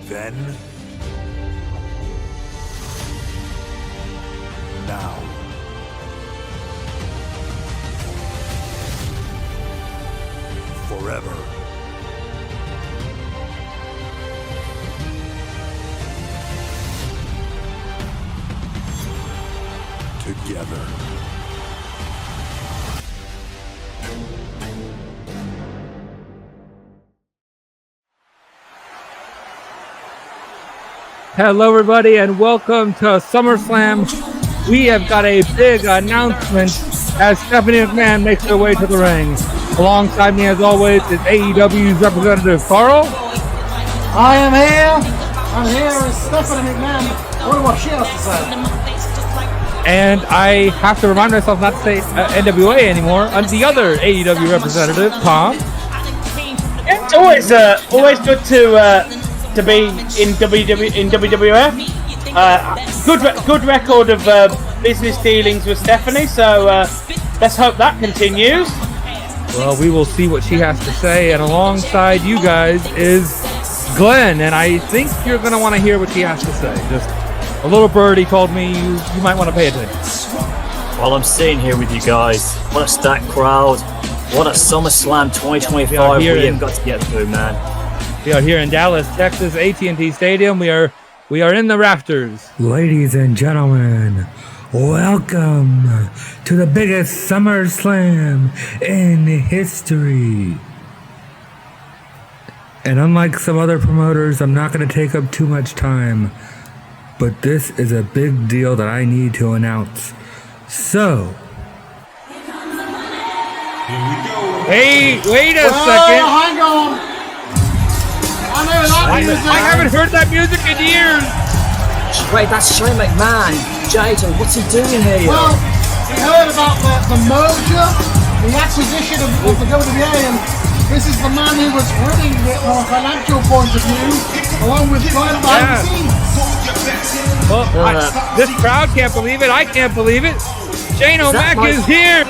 Then, now, forever. Together. Hello, everybody, and welcome to SummerSlam. We have got a big announcement as Stephanie McMahon makes her way to the ring. Alongside me, as always, is AEW's representative, Carl. I am here. I'm here with Stephanie McMahon. I wonder what she has to say. And I have to remind myself not to say NWA anymore. I'm the other AEW representative, Tom. It's always good to be in WWF. Good record of business dealings with Stephanie, so let's hope that continues. Well, we will see what she has to say, and alongside you guys is Glenn, and I think you're going to want to hear what she has to say. Just a little birdie told me you might want to pay attention. Well, I'm sitting here with you guys. What a stacked crowd. What a SummerSlam 2025 we haven't got to get through, man. We are here in Dallas, Texas, AT&T Stadium. We are in the rafters. Ladies and gentlemen, welcome to the biggest SummerSlam in history. And unlike some other promoters, I'm not going to take up too much time, but this is a big deal that I need to announce. So, hey, wait a second. Hang on. I haven't heard that music in years. Wait, that's Shane McMahon. Jada, what's he doing here? Well, we heard about the merger, the acquisition of the WWA, and this is the man who was running it from a financial point of view, along with Bryan behind the scenes. Well, this crowd can't believe it. I can't believe it. Shane O'Mac is here.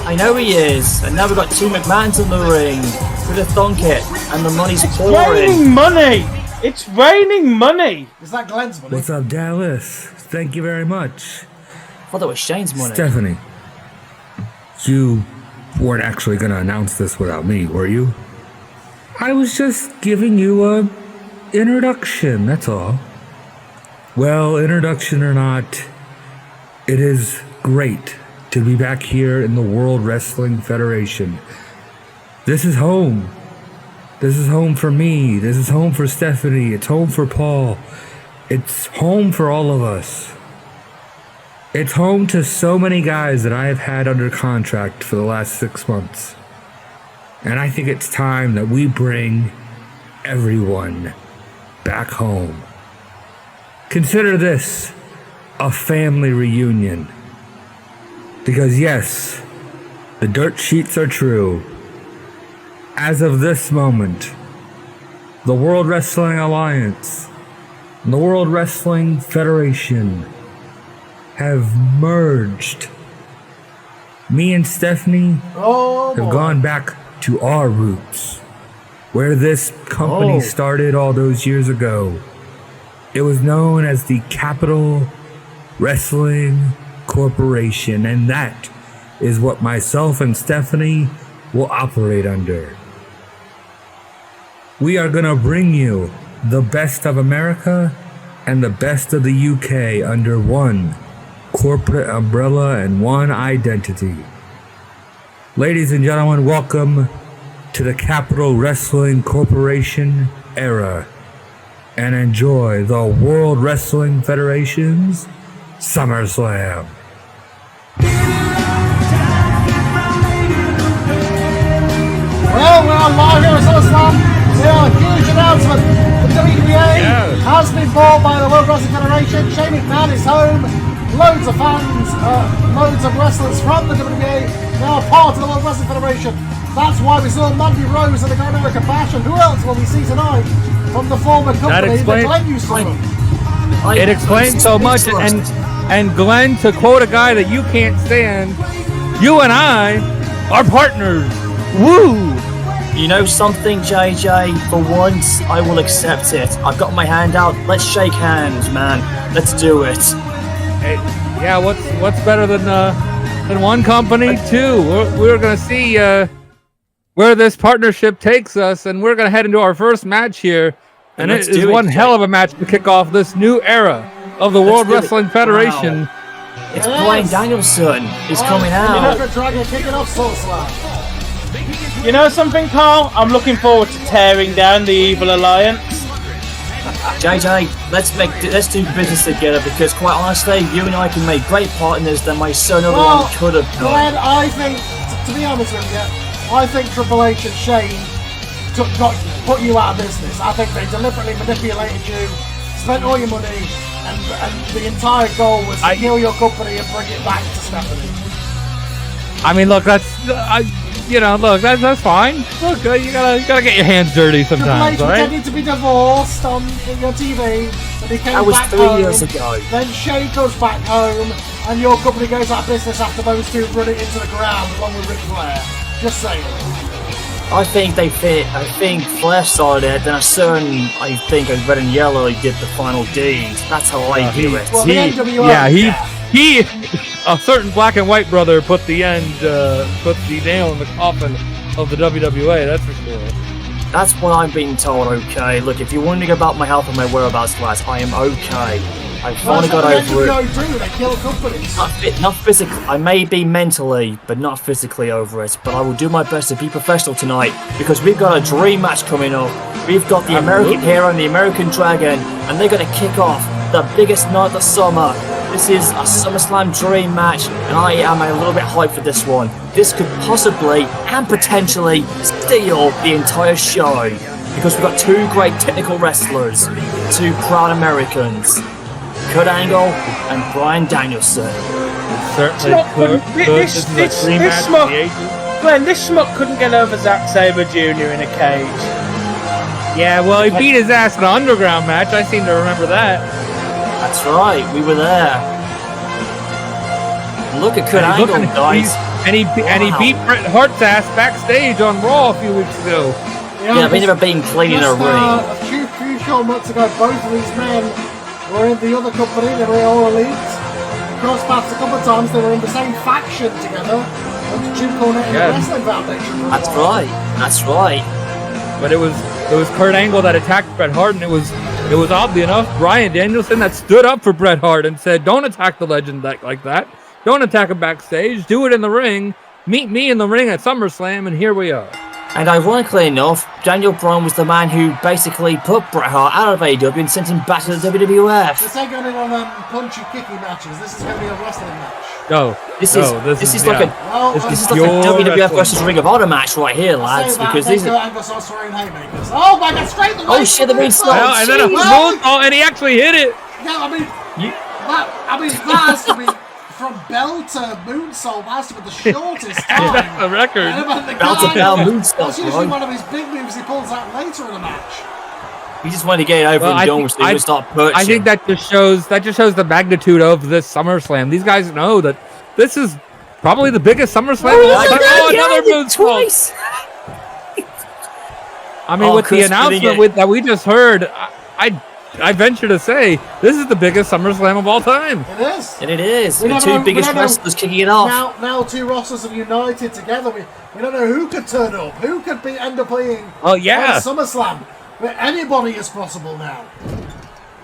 I know he is. And now we've got two McMahons in the ring with a thunk it, and the money's pouring. It's raining money. It's raining money. Is that Glenn's money? what's up, Dallas? Thank you very much. I thought that was Shane's money. Stephanie, you weren't actually going to announce this without me, were you? I was just giving you a introduction, that's all. Well, introduction or not, it is great to be back here in the World Wrestling Federation. This is home. This is home for me. This is home for Stephanie. It's home for Paul. It's home for all of us. It's home to so many guys that I have had under contract for the last 6 months. And I think it's time that we bring everyone back home. Consider this a family reunion. Because yes, the dirt sheets are true. As of this moment, the World Wrestling Alliance and the World Wrestling Federation have merged. Me and Stephanie have gone back to our roots, where this company started all those years ago. It was known as the Capital Wrestling Corporation, and that is what myself and Stephanie will operate under. We are going to bring you the best of America and the best of the UK under one corporate umbrella and one identity. Ladies and gentlemen, welcome to the Capital Wrestling Corporation era, and enjoy the World Wrestling Federation's SummerSlam. Well, we're live here at SummerSlam. We have a huge announcement. The WWA has been bought by the World Wrestling Federation. Shane McMahon is home. Loads of fans, loads of wrestlers from the WWA now part of the World Wrestling Federation. That's why we saw Mandy, Rhodes and the Great American Bash. And who else will we see tonight from the former company that Glenn used to run? It explains so much, and Glenn, to quote a guy that you can't stand, you and I are partners. Woo! You know something, JJ? For once, I will accept it. I've got my hand out. Let's shake hands, man. Let's do it. Hey, yeah, what's better than one company? Two. We're gonna see where this partnership takes us, and we're gonna head into our first match here. And it is one hell of a match to kick off this new era of the World Wrestling Federation. Wow. It's Bryan Danielson. He's coming out. You know something, Carl? I'm looking forward to tearing down the Evil Alliance. JJ, let's do business together because, quite honestly, you and I can make great partners than my son or one could have done. Glenn, I think, to be honest with you, I think Triple H and Shane put you out of business. I think they deliberately manipulated you, spent all your money, and the entire goal was to kill your company and bring it back to Stephanie. I mean, look, that's fine. Look, you gotta get your hands dirty sometimes, Triple H right? pretended to be divorced on your TV, and he came That was back 3 home. years ago. Then Shane goes back home, and your company goes out of business after those two run it into the ground along with Ric Flair. Just saying. I think they fit. I think Flair started it, then I think a red and yellow did the final deed. That's how I view it. Well, the NWO, he, a certain black and white brother put the nail in the coffin of the WWA. That's for sure. That's what I'm being told. Okay, look, if you're wondering about my health and my whereabouts, lads, I am okay. I finally got over it. They kill companies. Not physically. I may be mentally, but not physically over it. But I will do my best to be professional tonight because we've got a dream match coming up. We've got the American Hero and the American Dragon, and they're going to kick off the biggest night of the summer. This is a SummerSlam dream match, and I am a little bit hyped for this one. This could possibly and potentially steal the entire show because we've got two great technical wrestlers, two proud Americans. Kurt Angle and Bryan Danielson. Certainly. This schmuck couldn't get over Zack Sabre Jr. in a cage. Yeah, well, he beat his ass in an underground match. I seem to remember that. That's right, we were there. Look at Kurt Angle, guys. And he beat Bret Hart's ass backstage on Raw a few weeks ago. Yeah, they've never been clean in a ring. A few short months ago, both of these men were in the other company, they were all elite. Crossed paths a couple of times, they were in the same faction together. And Jim Cornette and the Wrestling Foundation. That's right. That's right. But it was Kurt Angle that attacked Bret Hart, and it was oddly enough Bryan Danielson that stood up for Bret Hart and said, "Don't attack the legend like that. Don't attack him backstage. Do it in the ring. Meet me in the ring at SummerSlam," and here we are. And ironically enough, Daniel Bryan was the man who basically put Bret Hart out of AEW and sent him back to the WWF. This ain't going on punchy, kicky matches. This is going to be a wrestling match. No, this is like a WWF versus Ring of Honor match right here, lads. Because these are. Oh my God! Straight away. Oh shit! The moonsault. Well, and then a moonsault, and he actually hit it. Yeah, that has to be. From bell to moonsault, that's to be the shortest time. That's a record. Bell to bell moonsault. That's usually one of his big moves he pulls out later in a match. He just wanted to get it over and done with, so he would start pushing. I think that just shows the magnitude of this SummerSlam. These guys know that this is probably the biggest SummerSlam of all time. Another moonsault. I mean, with the announcement that we just heard, I venture to say this is the biggest SummerSlam of all time. It is. And it is. The two biggest wrestlers kicking it off. Now two rosters have united together. We don't know who could turn up. Who could end up being on SummerSlam. But anybody is possible now.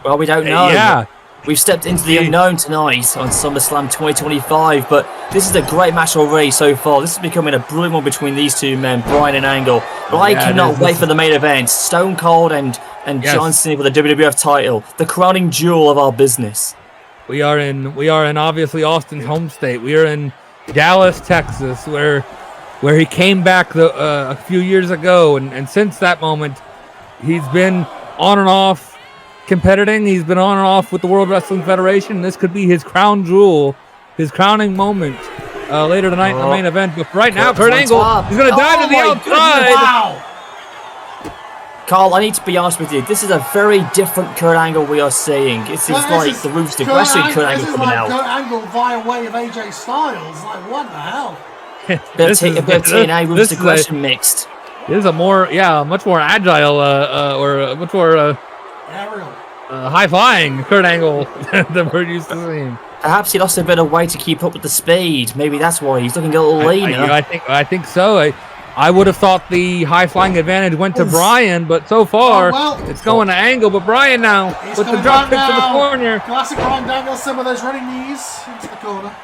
Well, we don't know. Yeah. We've stepped into the unknown tonight on SummerSlam 2025, but this is a great match already so far. This is becoming a brilliant one between these two men, Bryan and Angle. But I cannot wait for the main event. Stone Cold and John Cena with the WWF title, the crowning jewel of our business. We are in obviously Austin's home state. We are in Dallas, Texas, where he came back a few years ago, and since that moment, he's been on and off competing. He's been on and off with the World Wrestling Federation. This could be his crown jewel, his crowning moment later tonight in the main event. But right now, Kurt Angle, he's going to dive to the outside. Wow. Carl, I need to be honest with you. This is a very different Kurt Angle we are seeing. It's like the Roots to Wrestling Kurt Angle coming out. Kurt Angle via way of AJ Styles. Like, what the hell? A bit of TNA Roots to Question mixed. This is a much more agile, or much more Aerial. high-flying Kurt Angle than we're used to seeing. Perhaps he lost a bit of weight to keep up with the speed. Maybe that's why he's looking a little leaner. I think so. I would have thought the high-flying advantage went to Bryan, but so far it's going to Angle. But Bryan now with the drop kick to the corner. Classic Bryan Danielson with those running knees into the corner.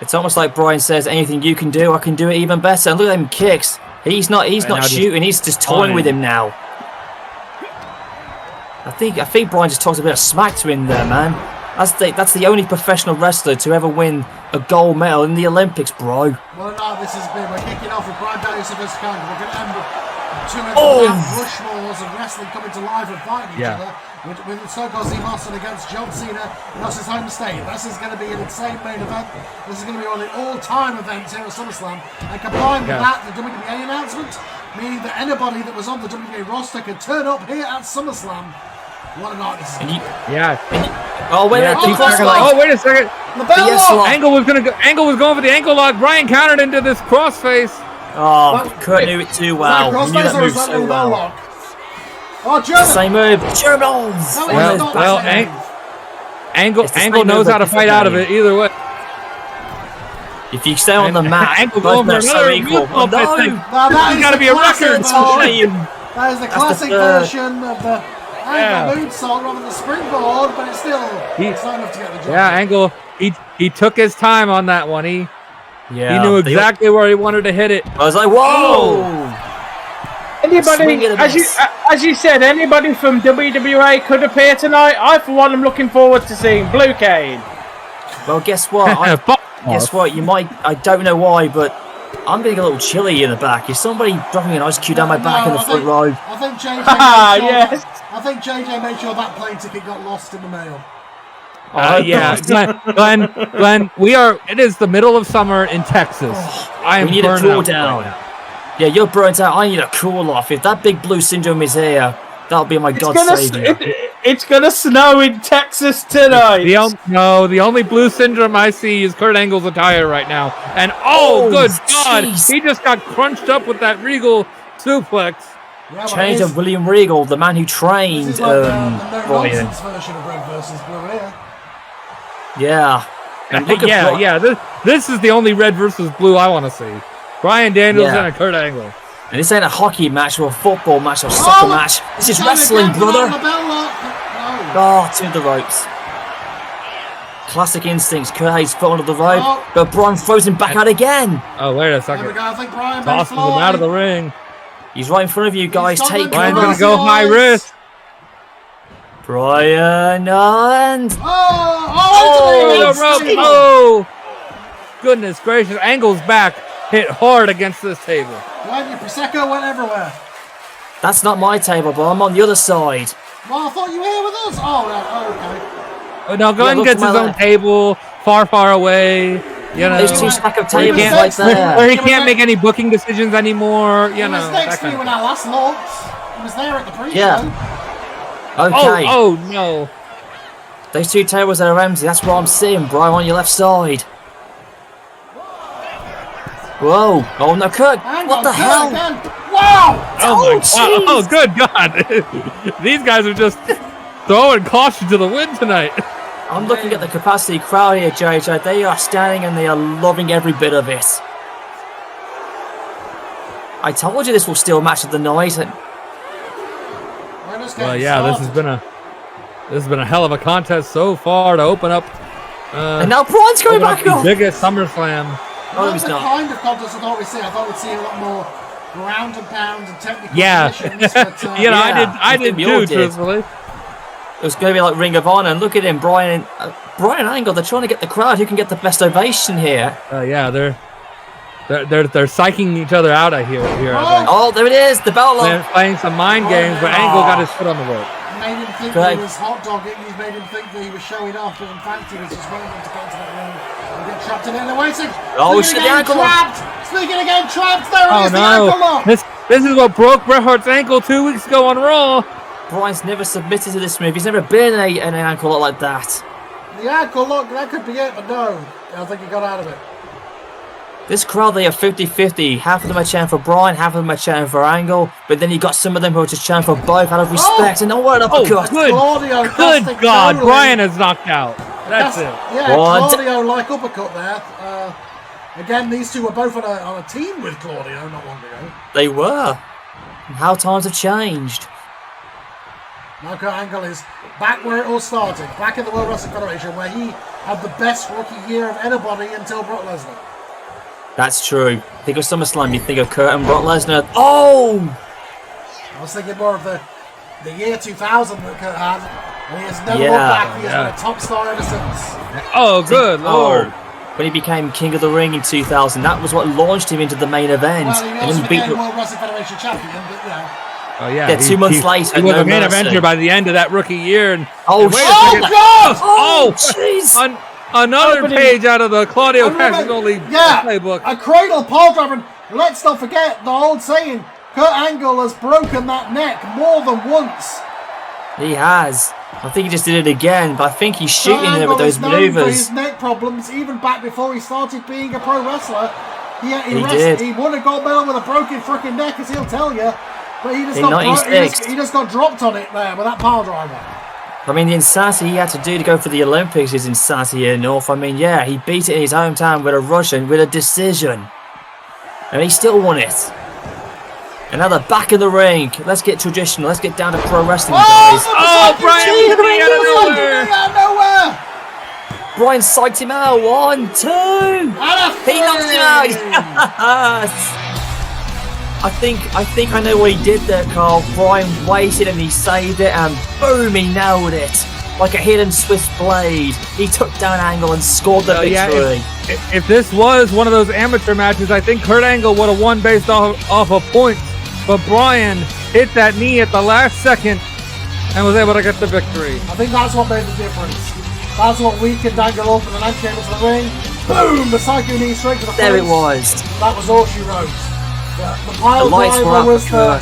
It's almost like Bryan says, anything you can do, I can do it even better. And look at them kicks. He's not shooting, he's just toying with him now. I think Bryan just talks a bit of smack to him there, man. That's the only professional wrestler to ever win a gold medal in the Olympics, bro. Well, no, we're kicking off with Bryan Danielson versus Kang. We're going to end with two of the Rushmores of wrestling coming to life and fighting each other. With so-called Steve Austin against John Cena in his home state. This is going to be an insane main event. This is going to be one of the all-time events here at SummerSlam. And combined with that, the WWE announcement, meaning that anybody that was on the WWE roster could turn up here at SummerSlam. What a night this is. Wait a second. The bell lock. Angle was going for the ankle lock. Bryan countered into this crossface. Kurt knew it too well. He knew that move so well. Oh, German. Same move. Germans. Angle knows how to fight out of it either way. If you stay on the mat, Angle going for another equal. He's got to be a record. That is the classic version of the Angle moonsault rather than the springboard, but it's not enough to get the job. Yeah, Angle, he took his time on that one. He knew exactly where he wanted to hit it. I was like, whoa! Anybody, as you said, anybody from WWA could appear tonight. I, for one, am looking forward to seeing Blue Cane. Well, guess what? Guess what? You might. I don't know why, but I'm getting a little chilly in the back. Is somebody dropping an ice cube down my back in the front row? I think JJ. I think JJ made sure that plane ticket got lost in the mail. Glenn, it is the middle of summer in Texas. I am we need a cool down. Right. Yeah, you're burnt out. I need a cool off. If that big blue syndrome is here, that'll be my God savior. It's gonna snow in Texas tonight. The only blue syndrome I see is Kurt Angle's attire right now. And good God, he just got crunched up with that Regal suplex. Yeah, change of William Regal, the man who trained Bryan. Version of Red versus Blue here. Yeah. This is the only Red versus Blue I want to see. Bryan Danielson and Kurt Angle. And this ain't a hockey match or a football match or a soccer match. This is wrestling, brother. To the ropes. Classic instincts. Kurt Hayes foot under the rope, but Bryan throws him back out again. Oh, wait a second. There we go. I think Bryan tosses him out of the ring. He's right in front of you guys. Take Bryan's going to go high risk. Bryan and... Goodness gracious. Angle's back. Hit hard against this table. Well, your Prosecco went everywhere. That's not my table, but I'm on the other side. Well, I thought you were here with us. Okay. No, Glenn gets his own table, far away. You know, there's two stack of tables right there. Where he can't make any booking decisions anymore. You know. He was next to you when I last looked. He was there at the pre-show. Yeah. Okay. Oh no. Those two tables that are empty. That's what I'm seeing, Bryan, on your left side. Whoa! Oh no, Kurt! What the hell? Wow! Oh my God! Oh, good God! These guys are just throwing caution to the wind tonight. I'm looking at the capacity crowd here, JJ. They are standing and they are loving every bit of it. I told you this will still match of the night. Well, yeah, this has been a hell of a contest so far to open up. And now Bryan's going back up. Biggest SummerSlam. That's the kind of contest I thought we'd see. I thought we'd see a lot more ground and pound and technical positions. But, I did too, truthfully. It was going to be like Ring of Honor, and look at him, Bryan Angle. They're trying to get the crowd. Who can get the best ovation here? They're psyching each other out. I hear. Oh, there it is, the bell lock. They're playing some mind games, but Angle got his foot on the rope. Made him think he was hot dogging. He's made him think that he was showing off, but in fact he was just waiting to get to that ring and get trapped in it. And they're waiting. Oh, shit, the ankle lock. Speaking again, trapped. There it is, the no. ankle lock. This is what broke Bret Hart's ankle 2 weeks ago on Raw. Bryan's never submitted to this move. He's never been in an ankle lock like that. The ankle lock, that could be it, but no. I think he got out of it. This crowd, they are 50-50. Half of them are cheering for Bryan, half of them are cheering for Angle, but then you got some of them who are just cheering for both out of respect. And what an uppercut! Good God, Bryan is knocked out. That's it. Yeah, Claudio like uppercut there. Again, these two were both on a team with Claudio not long ago. They were. How times have changed. Now Kurt Angle is back where it all started, back in the World Wrestling Federation, where he had the best rookie year of anybody until Brock Lesnar. That's true. Think of SummerSlam, you think of Kurt and Brock Lesnar. Oh! I was thinking more of the year 2000 that Kurt had, and he has never looked back. He has been a top star ever since. Oh, good Lord. When he became King of the Ring in 2000, that was what launched him into the main event. Well, he also became World Wrestling Federation champion, but you know. Oh yeah, yeah, 2 months later. He was a main eventer by the end of that rookie year. And God! Oh, jeez! Another page out of the Claudio Castagnoli playbook. A cradle pole driver. And let's not forget the old saying: Kurt Angle has broken that neck more than once. He has. I think he just did it again, but I think he's shooting there with those maneuvers. For his neck problems, even back before he started being a pro wrestler. He won a gold medal with a broken freaking neck, as he'll tell you. But he just got dropped on it there with that pile driver. I mean, the insanity he had to do to go for the Olympics is insanity enough. I mean, yeah, he beat it in his hometown with a Russian, with a decision. And he still won it. And now they're back in the ring. Let's get traditional. Let's get down to pro wrestling, guys. Oh, Bryan coming out of nowhere. Bryan psyched him out. 1, 2. He knocked him out. Yes. I think I know what he did there, Carl. Bryan waited and he saved it, and boom, he nailed it. Like a hidden Swiss blade. He took down Angle and scored the victory. Yeah, if this was one of those amateur matches, I think Kurt Angle would have won based off of points. But Bryan hit that knee at the last second and was able to get the victory. I think that's what made the difference. That's what weakened Angle up, and the man came into the ring. Boom! The psycho knee straight to the face. There it was. That was all she wrote. The pile driver was the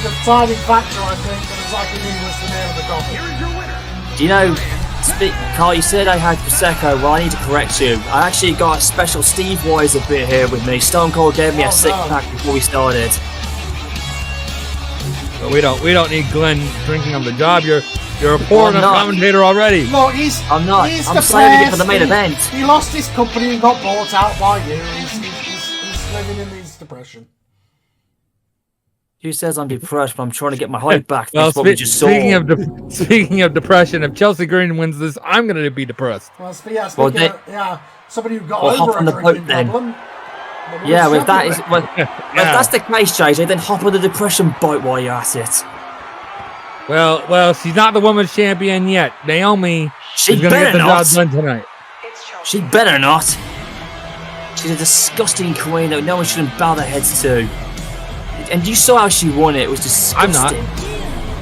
deciding factor, I think, and the psycho knee was the nail of the coffin. Do you know, Carl, you said I had Prosecco. Well, I need to correct you. I actually got a special Steve Weiser beer here with me. Stone Cold gave me a 6-pack before we started. But we don't need Glenn drinking on the job. You're a poor commentator already. No, I'm not. I'm saving it for the main event. He lost his company and got bought out by you. He's living in his depression. Who says I'm depressed, but I'm trying to get my hype back? Well, That's what we just saw. Speaking of depression, if Chelsea Green wins this, I'm going to be depressed. Well, somebody who got over hop on the boat then. Yeah, if that's the case, JJ, then hop on the depression boat while you're at it. Well, she's not the women's champion yet. Naomi is going to get the job done tonight. She better not. She's a disgusting queen that no one shouldn't bow their heads to. And you saw how she won it. It was disgusting. I'm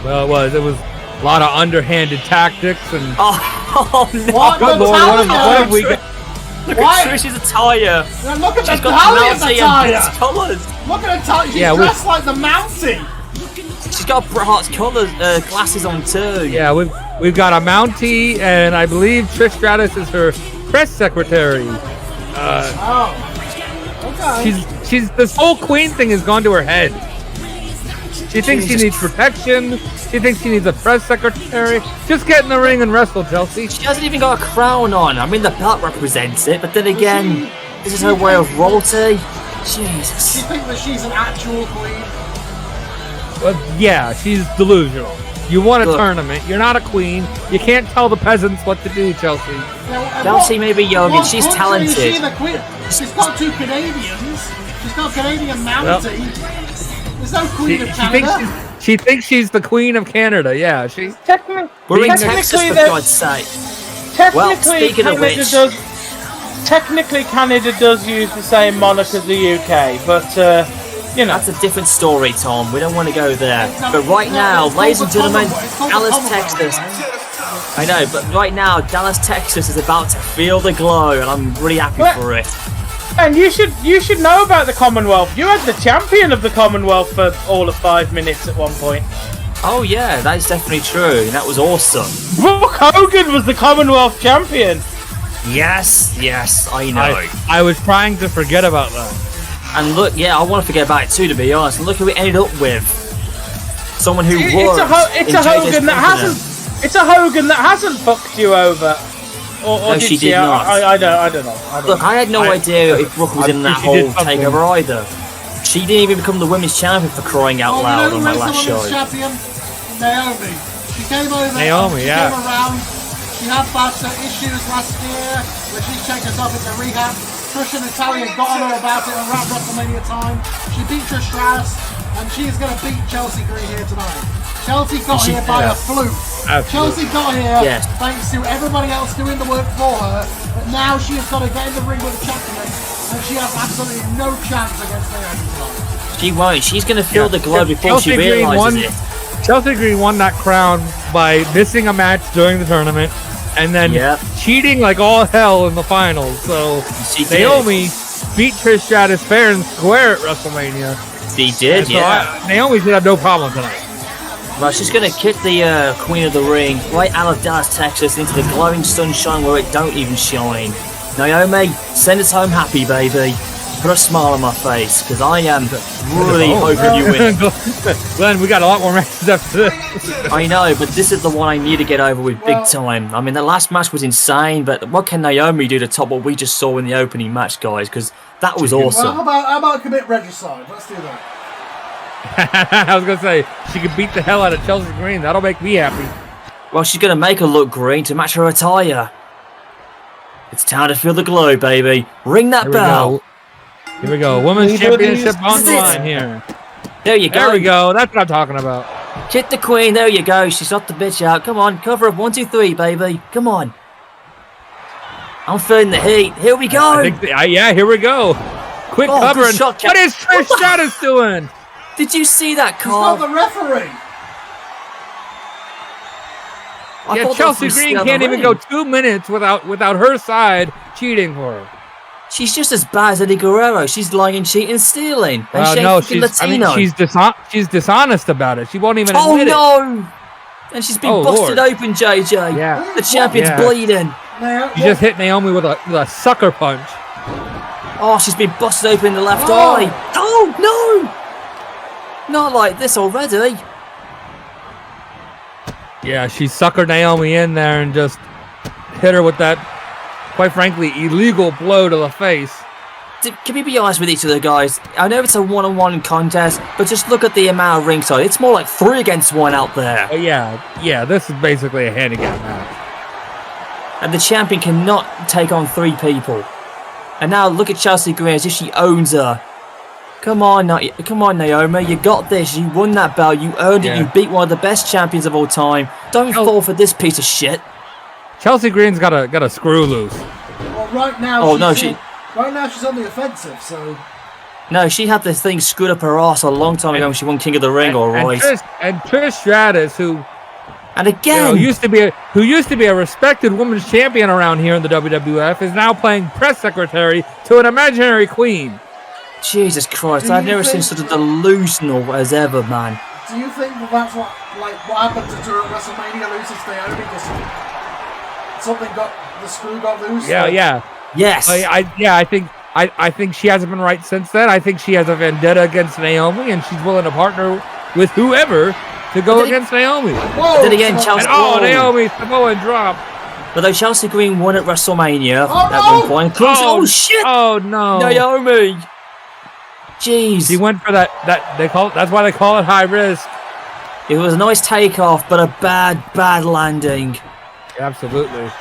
not. Well, it was a lot of underhanded tactics and. Oh no! Good Lord, what have we got? Look at Trish's attire. Look at She's the got Mountie and colours. Look at her attire. She's dressed like the Mountie. She's got Bret Hart's colours, glasses on too. Yeah, we've got a Mountie, and I believe Trish Stratus is her press secretary. Okay. She's this whole queen thing has gone to her head. She thinks she needs protection. She thinks she needs a press secretary. Just get in the ring and wrestle, Chelsea. She hasn't even got a crown on. I mean, the belt represents it, but then again, this is her way of royalty. Jesus. Do you think that she's an actual queen? Well, yeah, she's delusional. You won a tournament. You're not a queen. You can't tell the peasants what to do, Chelsea. Chelsea may be young and she's talented. She's got 2 Canadians. She's got Canadian Mountie. There's no Queen of Canada. She thinks she's the Queen of Canada. Yeah, she. We're in Texas, for God's sake. Technically, Canada does use the same monarch as the UK, but you know, that's a different story, Tom. We don't want to go there. But right now, ladies and gentlemen, Dallas, Texas. I know, but right now, Dallas, Texas is about to feel the glow, and I'm really happy for it. And you should know about the Commonwealth. You had the champion of the Commonwealth for all of 5 minutes at one point. Oh yeah, that is definitely true. That was awesome. Brooke Hogan was the Commonwealth champion. Yes, I know. I was trying to forget about that. And look, I want to forget about it too, to be honest. And look who we ended up with. Someone who was. It's a Hogan that hasn't. It's a Hogan that hasn't fucked you over. Or No, did she did not. I don't know. Look, I had no idea if Brooke was in that whole takeover either. She didn't even become the women's champion for crying out loud on my last show. Champion? Naomi. She came over. Naomi, she came around. She had bad issues last year, where she checked herself into rehab. Trish and Natalia got on her about it around WrestleMania time. She beat Trish Stratus, and she's going to beat Chelsea Green here tonight. Chelsea got here by a fluke. Chelsea got here thanks to everybody else doing the work for her, but now she has got to get in the ring with the champion, and she has absolutely no chance against Naomi tonight. She won't. She's going to feel the glow before she realizes it. Chelsea Green won that crown by missing a match during the tournament and then cheating like all hell in the finals. So Naomi beat Trish Stratus fair and square at WrestleMania. She did, Naomi should have no problem tonight. Well, she's going to kick the Queen of the Ring right out of Dallas, Texas into the glowing sunshine where it don't even shine. Naomi, send us home happy, baby. Put a smile on my face, because I am really hoping you win. Glenn, we got a lot more matches after this. I know, but this is the one I need to get over with big time. I mean, the last match was insane, but what can Naomi do to top what we just saw in the opening match, guys? Because that was awesome. Well, how about commit regicide? Let's do that. I was going to say, she could beat the hell out of Chelsea Green. That'll make me happy. Well, she's going to make her look green to match her attire. It's time to feel the glow, baby. Ring that bell. Here we go. Women's Championship on the line here. There you go. There we go. That's what I'm talking about. Hit the Queen. There you go. She's got the bitch out. Come on. Cover up. 1, 2, 3, baby. Come on. I'm feeling the heat. Here we go. Here we go. Quick cover. What is Trish Stratus doing? Did you see that, He's Carl? not the referee. Chelsea Green can't even go 2 minutes without her side cheating for her. She's just as bad as Eddie Guerrero. She's lying, cheating, stealing. And she's dishonest about it. She won't even admit it. Oh, no! And she's been busted open, JJ. Yeah. The champion's bleeding. She just hit Naomi with a sucker punch. Oh, she's been busted open in the left eye. Oh, no! Not like this already. Yeah, she suckered Naomi in there and just hit her with that, quite frankly, illegal blow to the face. Can we be honest with each other, guys? I know it's a one-on-one contest, but just look at the amount of ringside. It's more like 3 against 1 out there. Yeah, this is basically a handicap match. And the champion cannot take on 3 people. And now look at Chelsea Green as if she owns her. Come on, Naomi, you got this. You won that belt. You earned it. You beat one of the best champions of all time. Don't fall for this piece of shit. Chelsea Green's got a screw loose. Well, right now. Right now she's on the offensive. So. No, she had this thing screwed up her ass a long time ago when she won King of the Ring or Royce. And Trish Stratus, who used to be a respected women's champion around here in the WWF, is now playing press secretary to an imaginary queen. Jesus Christ, I've never seen such a delusional as ever, man. Do you think that's what happened to her at WrestleMania loses Naomi because the screw got loose? Yeah. Yes. I think she hasn't been right since then. I think she has a vendetta against Naomi, and she's willing to partner with whoever to go against Naomi. Then again, Chelsea. Naomi Samoan drop. But though Chelsea Green won at WrestleMania at one point. Oh shit! Oh no! Naomi. Jeez. She went for that's why they call it high risk. It was a nice takeoff, but a bad landing. Absolutely.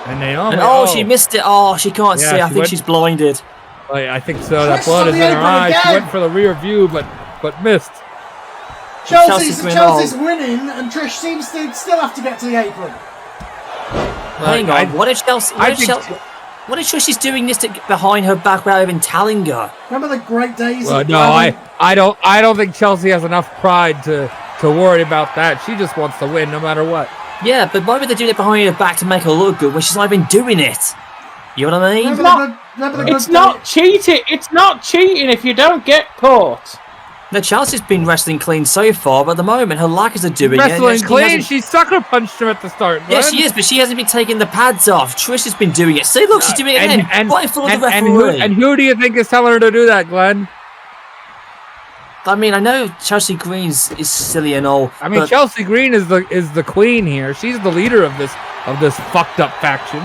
And Naomi. She missed it. Oh, she can't see. I think she's blinded. I think so. That blood is in her eye. She went for the rear view, but missed. Chelsea's winning, and Trish seems to still have to get to the apron. Hang on. What if Trish is doing this behind her back without even telling her? Remember the great days? I don't think Chelsea has enough pride to worry about that. She just wants to win no matter what. Yeah, but why would they do it behind her back to make her look good when she's not even doing it? You know what I mean? It's not cheating. It's not cheating if you don't get caught. No, Chelsea's been wrestling clean so far, but at the moment her lackers are doing Wrestling it. clean. She sucker punched him at the start. Yeah, Glenn. she is, but she hasn't been taking the pads off. Trish has been doing it. See, look, she's doing it again. Right in front of the referee. And who do you think is telling her to do that, Glenn? I mean, I know Chelsea Green's is silly and all. I mean, Chelsea Green is the queen here. She's the leader of this fucked up faction.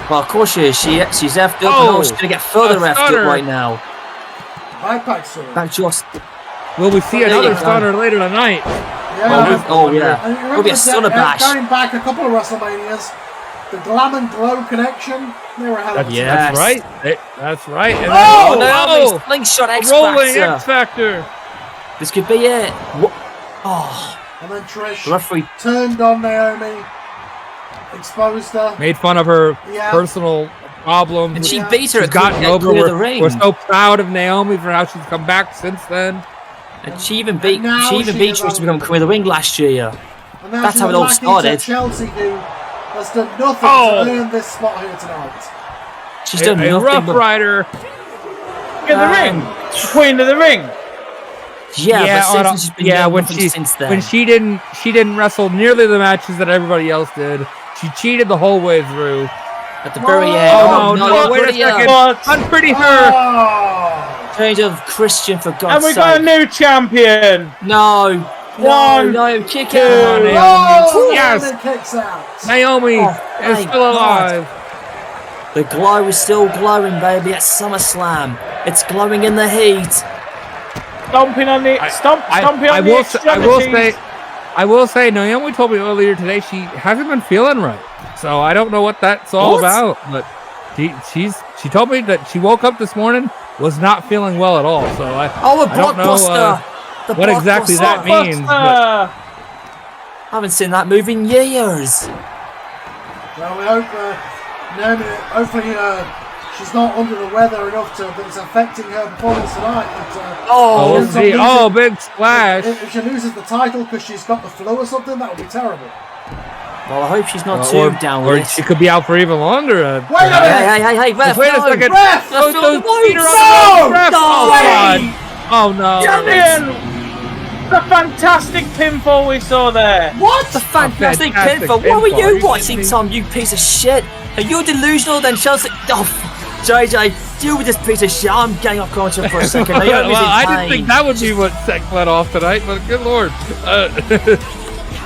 Well, of course she is. She's effed up. Oh, She's gonna get further effed up right now. Back just. Will we see another stunner later tonight? Yeah. Yeah. We'll get a stunner bash. Going back a couple of WrestleManias, the Glam and Glow connection, they were hell of a Yes. That's right. That's right. And Oh, slingshot X rolling Factor. X Factor. This could be it. Oh. And then Trish The referee turned on Naomi, exposed her. Made fun of her personal problems. And she beat her She's at gotten over. the ring. We're so proud of Naomi for how she's come back since then. And she even beat Trish to become Queen of the Ring last year. And now That's how it all started. Chelsea, who has done nothing to earn this spot here tonight. She's done a nothing Rough but Rider. In the ring. Queen of the Ring. but she's been doing when nothing since then. when she didn't wrestle nearly the matches that everybody else did. She cheated the whole way through. At the very end. Oh no! Wait a second. Unpretty her. Oh. Change of Christian for God's sake. And we got a new champion. No, kick out. Oh, Yes. Naomi kicks out. Naomi is thank still alive. The glow is still glowing, baby, at SummerSlam. It's glowing in the heat. Stomping on the stomping on the extremities. I will say, Naomi told me earlier today she hasn't been feeling right. So I don't know what that's all about. But she told me that she woke up this morning, was not feeling well at all. So I don't know what exactly that means. But I haven't seen that move in years. Well, we hope Naomi, hopefully she's not under the weather enough that it's affecting her performance tonight. we'll see. Oh, big splash. If she loses the title because she's got the flu or something, that would be terrible. Well, I hope she's not too down with or it. she could be out for even longer. Wait a minute! Hey, ref, Wait a second. Ref! Those feet are No! ref. Oh, God. Oh, no. Champion! The fantastic pinfall we saw there. What? The fantastic pinfall. What were you watching, Tom, you piece of shit? Are you delusional then, Chelsea? Oh, JJ, deal with this piece of shit. I'm getting off commentary for a second. Well, I didn't think that would be what set Glenn off tonight, but good lord.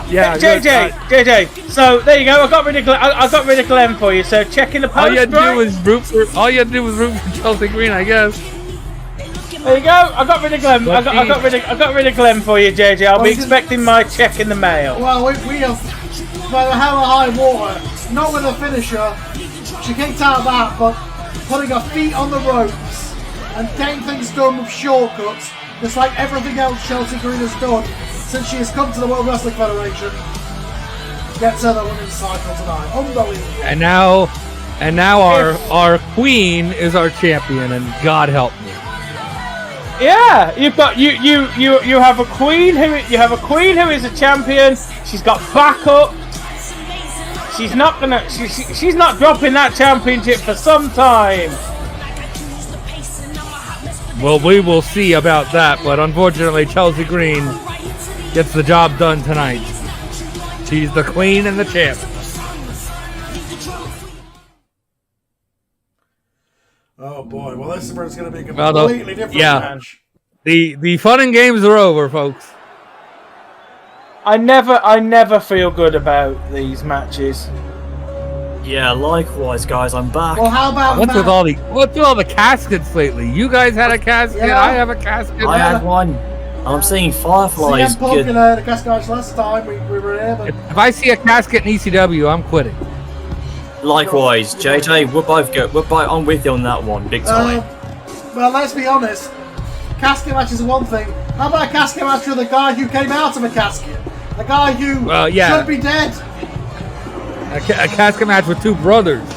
Yeah, JJ. So there you go. I got rid of Glenn for you. So checking the post. all you had to do was root for Chelsea Green, I guess. There you go. I got rid of Glenn. I got rid of Glenn for you, JJ. I'll be expecting my check in the mail. Well, we have, by the hell of high water, not with a finisher. She kicked out of that, but putting her feet on the ropes and getting things done with shortcuts, just like everything else Chelsea Green has done since she has come to the World Wrestling Federation, gets her the women's title tonight. Unbelievable. And now our queen is our champion, and God help me. Yeah, you've got you have a queen who is a champion. She's got backup. She's not dropping that championship for some time. Well, we will see about that, but unfortunately, Chelsea Green gets the job done tonight. She's the queen and the champ. Oh boy, well this is where it's going to be a completely different match. The fun and games are over, folks. I never feel good about these matches. Yeah, likewise, guys. I'm back. Well, how about What's with all the caskets lately? You guys had a casket. Yeah. I have a casket. I had one. I'm seeing Fireflies. CM Punk in the casket match last time we were here, but If I see a casket in ECW, I'm quitting. Likewise, JJ. We're both good. I'm with you on that one, big time. well, let's be honest. Casket matches are one thing. How about a casket match with a guy who came out of a casket? A guy who should be dead. A casket match with two brothers.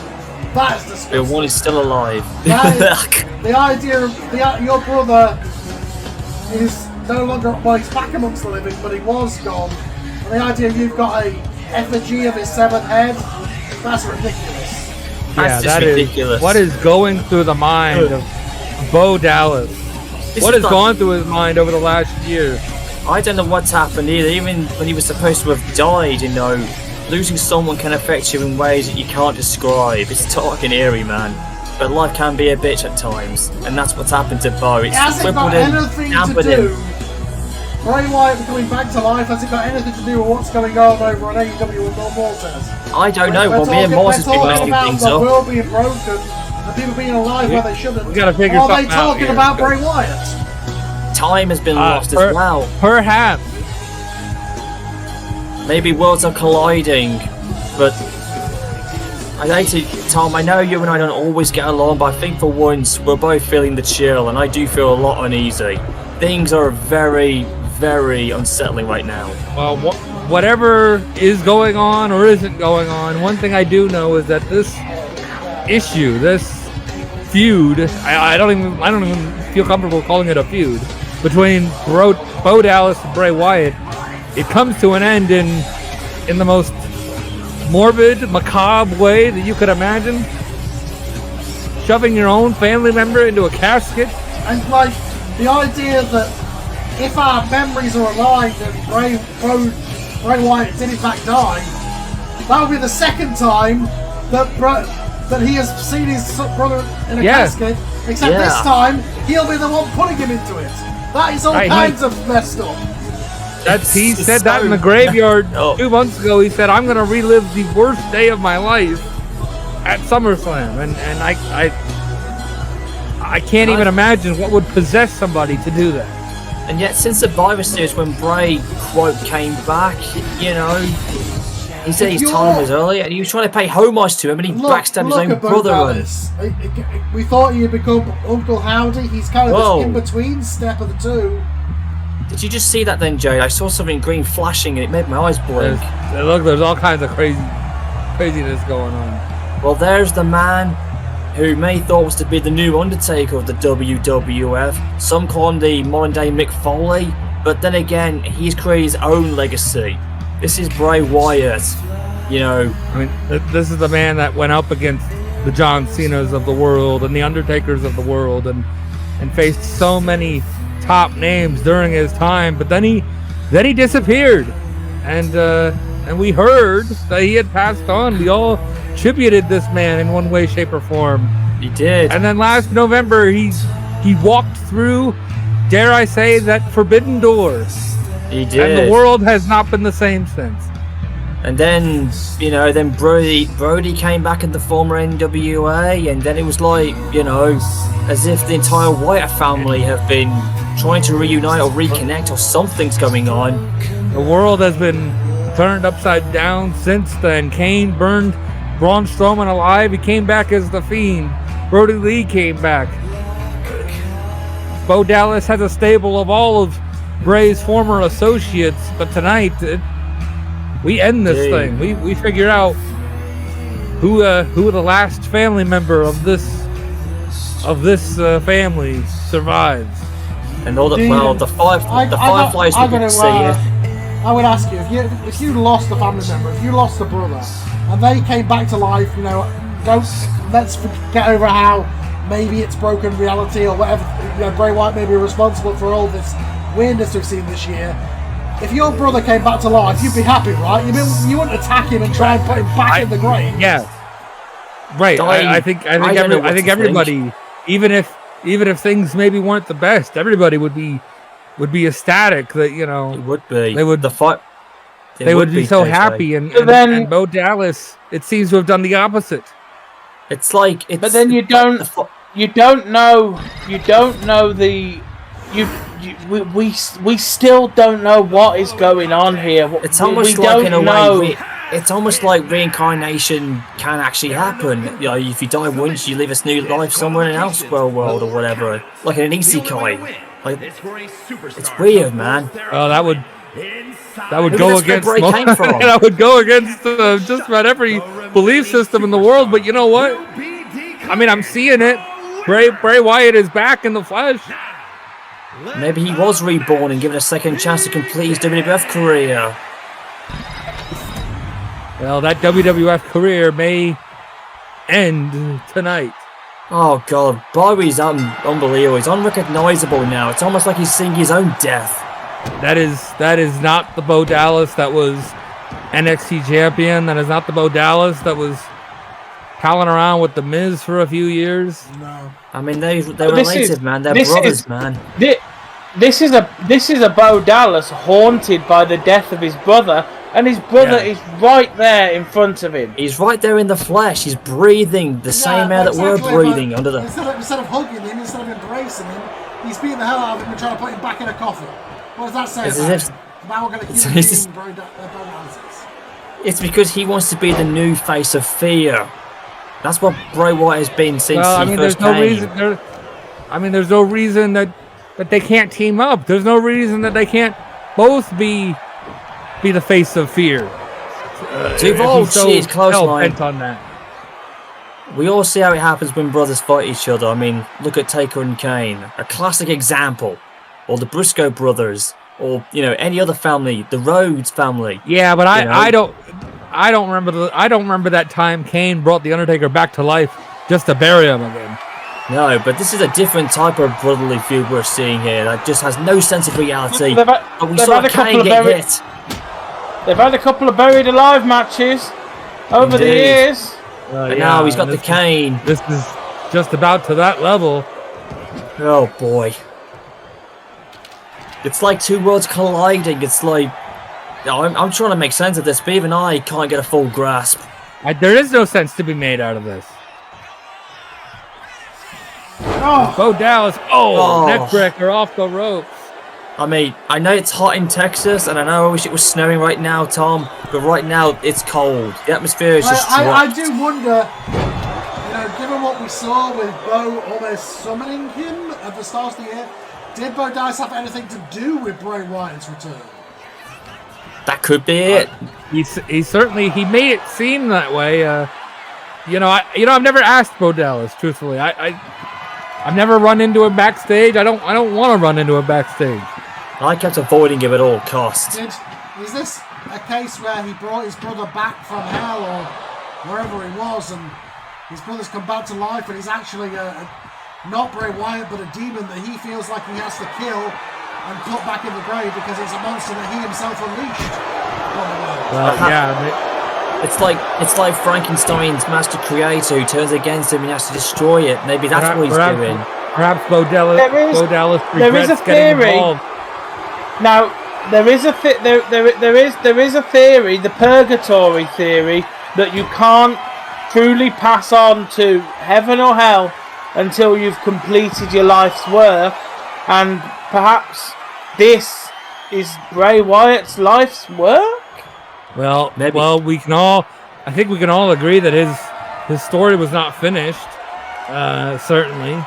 That is disgusting. One is still alive. The idea of your brother is no longer, well, he's back amongst the living, but he was gone. And the idea you've got a effigy of his severed head, that's ridiculous. That's just ridiculous. What is going through the mind of Bo Dallas? What has gone through his mind over the last year? I don't know what's happened either. Even when he was supposed to have died, losing someone can affect you in ways that you can't describe. It's dark and eerie, man. But life can be a bitch at times, and that's what's happened to Bo. It's has it got anything to do? Bray Wyatt coming back to life, has it got anything to do with what's going on over on AEW with Bill Mortis? I don't know. Well, me and Morris has been messing things up. The world being broken and people being alive where they shouldn't. We gotta figure Are something they talking out about Bray Wyatt? Time has been lost as well. Perhaps. Maybe worlds are colliding, but I hate it, Tom. I know you and I don't always get along, but I think for once we're both feeling the chill, and I do feel a lot uneasy. Things are very, very unsettling right now. Well, whatever is going on or isn't going on, one thing I do know is that this issue, this feud, I don't even feel comfortable calling it a feud, between Bo Dallas and Bray Wyatt, it comes to an end in the most morbid, macabre way that you could imagine. Shoving your own family member into a casket. And like the idea that if our memories are aligned and Bray Wyatt did in fact die, that would be the second time that he has seen his brother in a casket, except this time he'll be the one putting him into it. That is all kinds of messed up. He said that in the graveyard 2 months ago. He said, I'm going to relive the worst day of my life at SummerSlam. And I can't even imagine what would possess somebody to do that. And yet, since the virus series, when Bray, quote, came back, he said his time was early, and he was trying to pay homage to him, and he backstabbed his own brother. We thought he had become Uncle Howdy. He's kind of this in-between step of the two. Did you just see that then, Jay? I saw something green flashing, and it made my eyes blink. There's all kinds of craziness going on. Well, there's the man who many thought was to be the new Undertaker of the WWF. Some call him the modern-day Mick Foley, but then again, he's created his own legacy. This is Bray Wyatt, this is the man that went up against the John Cenas of the world and the Undertakers of the world and faced so many top names during his time, but then he disappeared, and we heard that he had passed on. We all tributed this man in one way, shape, or form. He did. And then last November, he walked through, dare I say, that forbidden door. He did. And the world has not been the same since. And then, then Brody came back in the former NWA, and then it was like, as if the entire Wyatt family have been trying to reunite or reconnect, or something's going on. The world has been turned upside down since then. Kane burned Braun Strowman alive. He came back as the Fiend. Brody Lee came back. Bo Dallas has a stable of all of Bray's former associates, but tonight we end this thing. We figure out who the last family member of this family survives. And all the Fireflies we can see it. I would ask you, if you lost a family member, if you lost a brother, and they came back to life, let's get over how maybe it's broken reality or whatever. Bray Wyatt may be responsible for all this weirdness we've seen this year. If your brother came back to life, you'd be happy, right? You wouldn't attack him and try and put him back in the grave. Yeah, right. I think everybody, even if things maybe weren't the best, everybody would be ecstatic that it would be. They would be so happy, and Bo Dallas, it seems to have done the opposite. It's like, but then we still don't know what is going on here. It's almost like, in a way, it's almost like reincarnation can actually happen. If you die once, you live a new life somewhere in an Elseworld world or whatever, like an isekai. It's weird, man. Oh, that would go against that would go against just about every belief system in the world. But you know what? I mean, I'm seeing it. Bray Wyatt is back in the flesh. Maybe he was reborn and given a second chance to complete his WWF career. Well, that WWF career may end tonight. Oh God, Barry's unbelievable. He's unrecognizable now. It's almost like he's seeing his own death. That is not the Bo Dallas that was NXT champion. That is not the Bo Dallas that was palling around with the Miz for a few years. No. I mean, they're related, man. They're brothers, man. This is a Bo Dallas haunted by the death of his brother, and his brother is right there in front of him. He's right there in the flesh. He's breathing the same air that we're breathing under the. Instead of hugging him, instead of embracing him, he's beating the hell out of him and trying to put him back in a coffin. What does that say about him? Now we're going to keep him Bo Dallas. It's because he wants to be the new face of fear. That's what Bray Wyatt has been since he first came. There's no reason that they can't team up. There's no reason that they can't both be the face of fear. Jeez, close line. Bent on that. We all see how it happens when brothers fight each other. I mean, look at Taker and Kane, a classic example. Or the Briscoe brothers, or any other family, the Rhodes family. Yeah, but I don't remember that time Kane brought the Undertaker back to life just to bury him again. No, but this is a different type of brotherly feud we're seeing here that just has no sense of reality. But we saw Kane get hit. They've had a couple of buried alive matches over the years. And now he's got the cane. This is just about to that level. Oh boy. It's like two worlds colliding. It's like I'm trying to make sense of this, but even I can't get a full grasp. There is no sense to be made out of this. Bo Dallas, neckbreaker off the ropes. I mean, I know it's hot in Texas, and I know I wish it was snowing right now, Tom, but right now it's cold. The atmosphere is just I do wonder, given what we saw with Bo almost summoning him at the start of the year, did Bo Dallas have anything to do with Bray Wyatt's return? That could be it. He certainly made it seem that way. I've never asked Bo Dallas, truthfully. I've never run into him backstage. I don't want to run into him backstage. I kept avoiding him at all costs. Is this a case where he brought his brother back from hell or wherever he was, and his brother's come back to life, and he's actually not Bray Wyatt, but a demon that he feels like he has to kill and put back in the grave because it's a monster that he himself unleashed on the world? It's like Frankenstein's master creator who turns against him and has to destroy it. Maybe that's what he's doing. Perhaps Bo Dallas regrets getting involved. Now there is a theory, the purgatory theory, that you can't truly pass on to heaven or hell until you've completed your life's work, and perhaps this is Bray Wyatt's life's work. Well, I think we can all agree that his story was not finished. Certainly.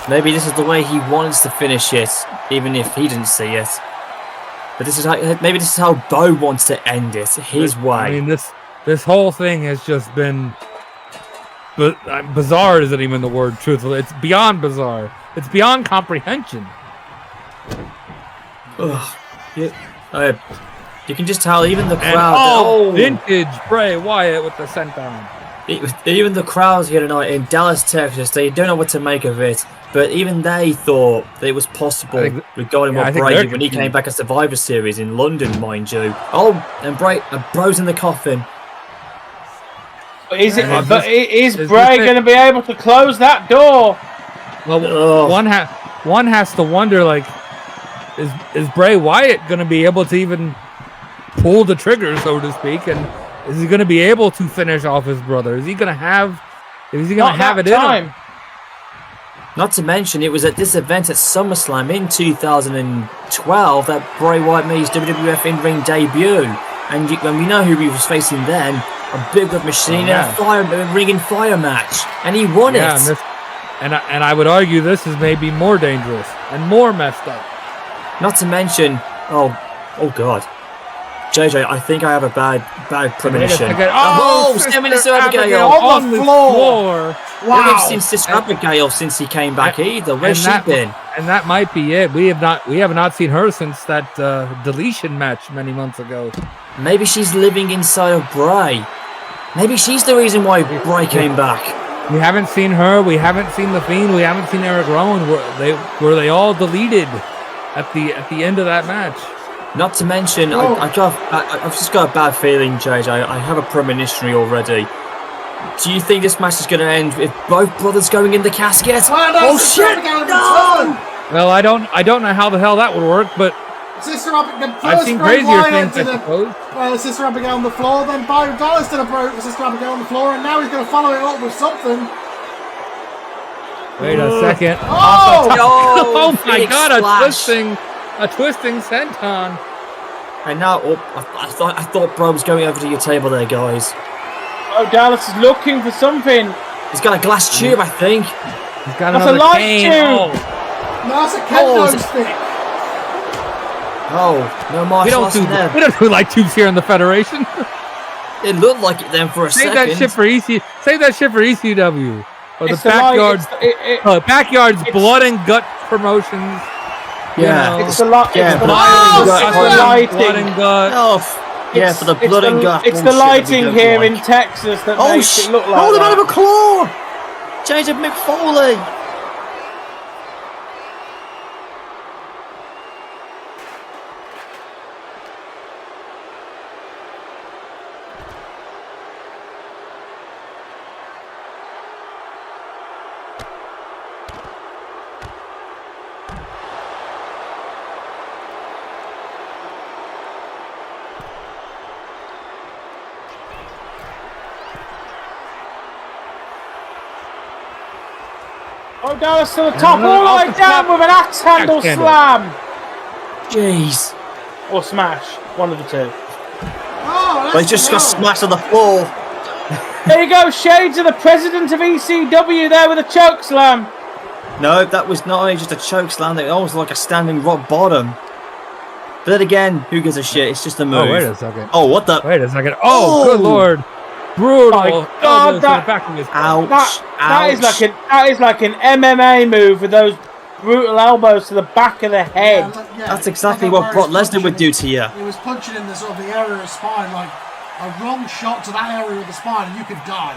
Maybe this is the way he wants to finish it, even if he didn't see it. But this is how Bo wants to end it, his way. I mean, this whole thing has just been. But bizarre isn't even the word, truthfully. It's beyond bizarre. It's beyond comprehension. Ugh. You can just tell even the crowd. Vintage Bray Wyatt with the senton. Even the crowds here tonight in Dallas, Texas, they don't know what to make of it. But even they thought that it was possible regarding what Bray did when he came back at Survivor Series in London, mind you. And Bro's in the coffin. Is Bray going to be able to close that door? Well, one has to wonder, like, is Bray Wyatt going to be able to even pull the trigger, so to speak, and is he going to be able to finish off his brother? Is he going to have it in him? Not to mention, it was at this event at SummerSlam in 2012 that Bray Wyatt made his WWF in-ring debut, and we know who he was facing then. A big red machine and a ring and fire match, and he won it. And I would argue this is maybe more dangerous and more messed up. Not to mention, oh God, JJ, I think I have a bad premonition. Sister Abigail on the floor. Wow. We haven't seen Sister Abigail since he came back either. Where's she been? And that might be it. We have not seen her since that deletion match many months ago. Maybe she's living inside of Bray. Maybe she's the reason why Bray came back. We haven't seen her. We haven't seen the Fiend. We haven't seen Eric Rowan. Were they all deleted at the end of that match? Not to mention, I've just got a bad feeling, JJ. I have a premonition already. Do you think this match is going to end with both brothers going in the casket? Oh shit! No! Well, I don't know how the hell that would work, but Sister Abigail. I've seen crazier things, I suppose. Well, Sister Abigail on the floor, then Byron Dallas did a broke for Sister Abigail on the floor, and now he's going to follow it up with something. Wait a second. Oh! Oh my God! A twisting senton. And now, I thought Bro was going over to your table there, guys. Oh, Dallas is looking for something. He's got a glass tube, I think. He's got That's another a light cane. tube. No, it's a kendo stick. Oh, no martial arts in there. We don't do light tubes here in the Federation. It looked like it then for a second. Save that shit for ECW. Or the It's backyards. Backyards it's- blood and gut promotions. Yeah. You know, It's the light. Yeah, It's the blood lighting. blood and gut. Oh, yeah, for the blood and gut. It's the bullshit lighting that we here don't in like. Texas that Oh, makes it look like hold him out that. of a claw! Change of Mick Foley. Oh, Dallas to the top, no, all the off way the down top. with an axe handle Axe handle. slam. Jeez. Or smash. One of the two. Oh, But he just got smashed on the floor. There you go, shades of the president of ECW there with a choke slam. No, that was not only just a choke slam, it was almost like a standing rock bottom. But then again, who gives a shit? It's just a move. Oh, wait a second. Oh, what the? Wait a second. Oh, good lord. Brutal. My elbows God, to that- the back of his head. Ouch. That is ouch. like an MMA move with those brutal elbows to the back of the head. That's exactly what Brock Lesnar would do to you. He was punching in the sort of the area of the spine, like a wrong shot to that area of the spine, and you could die.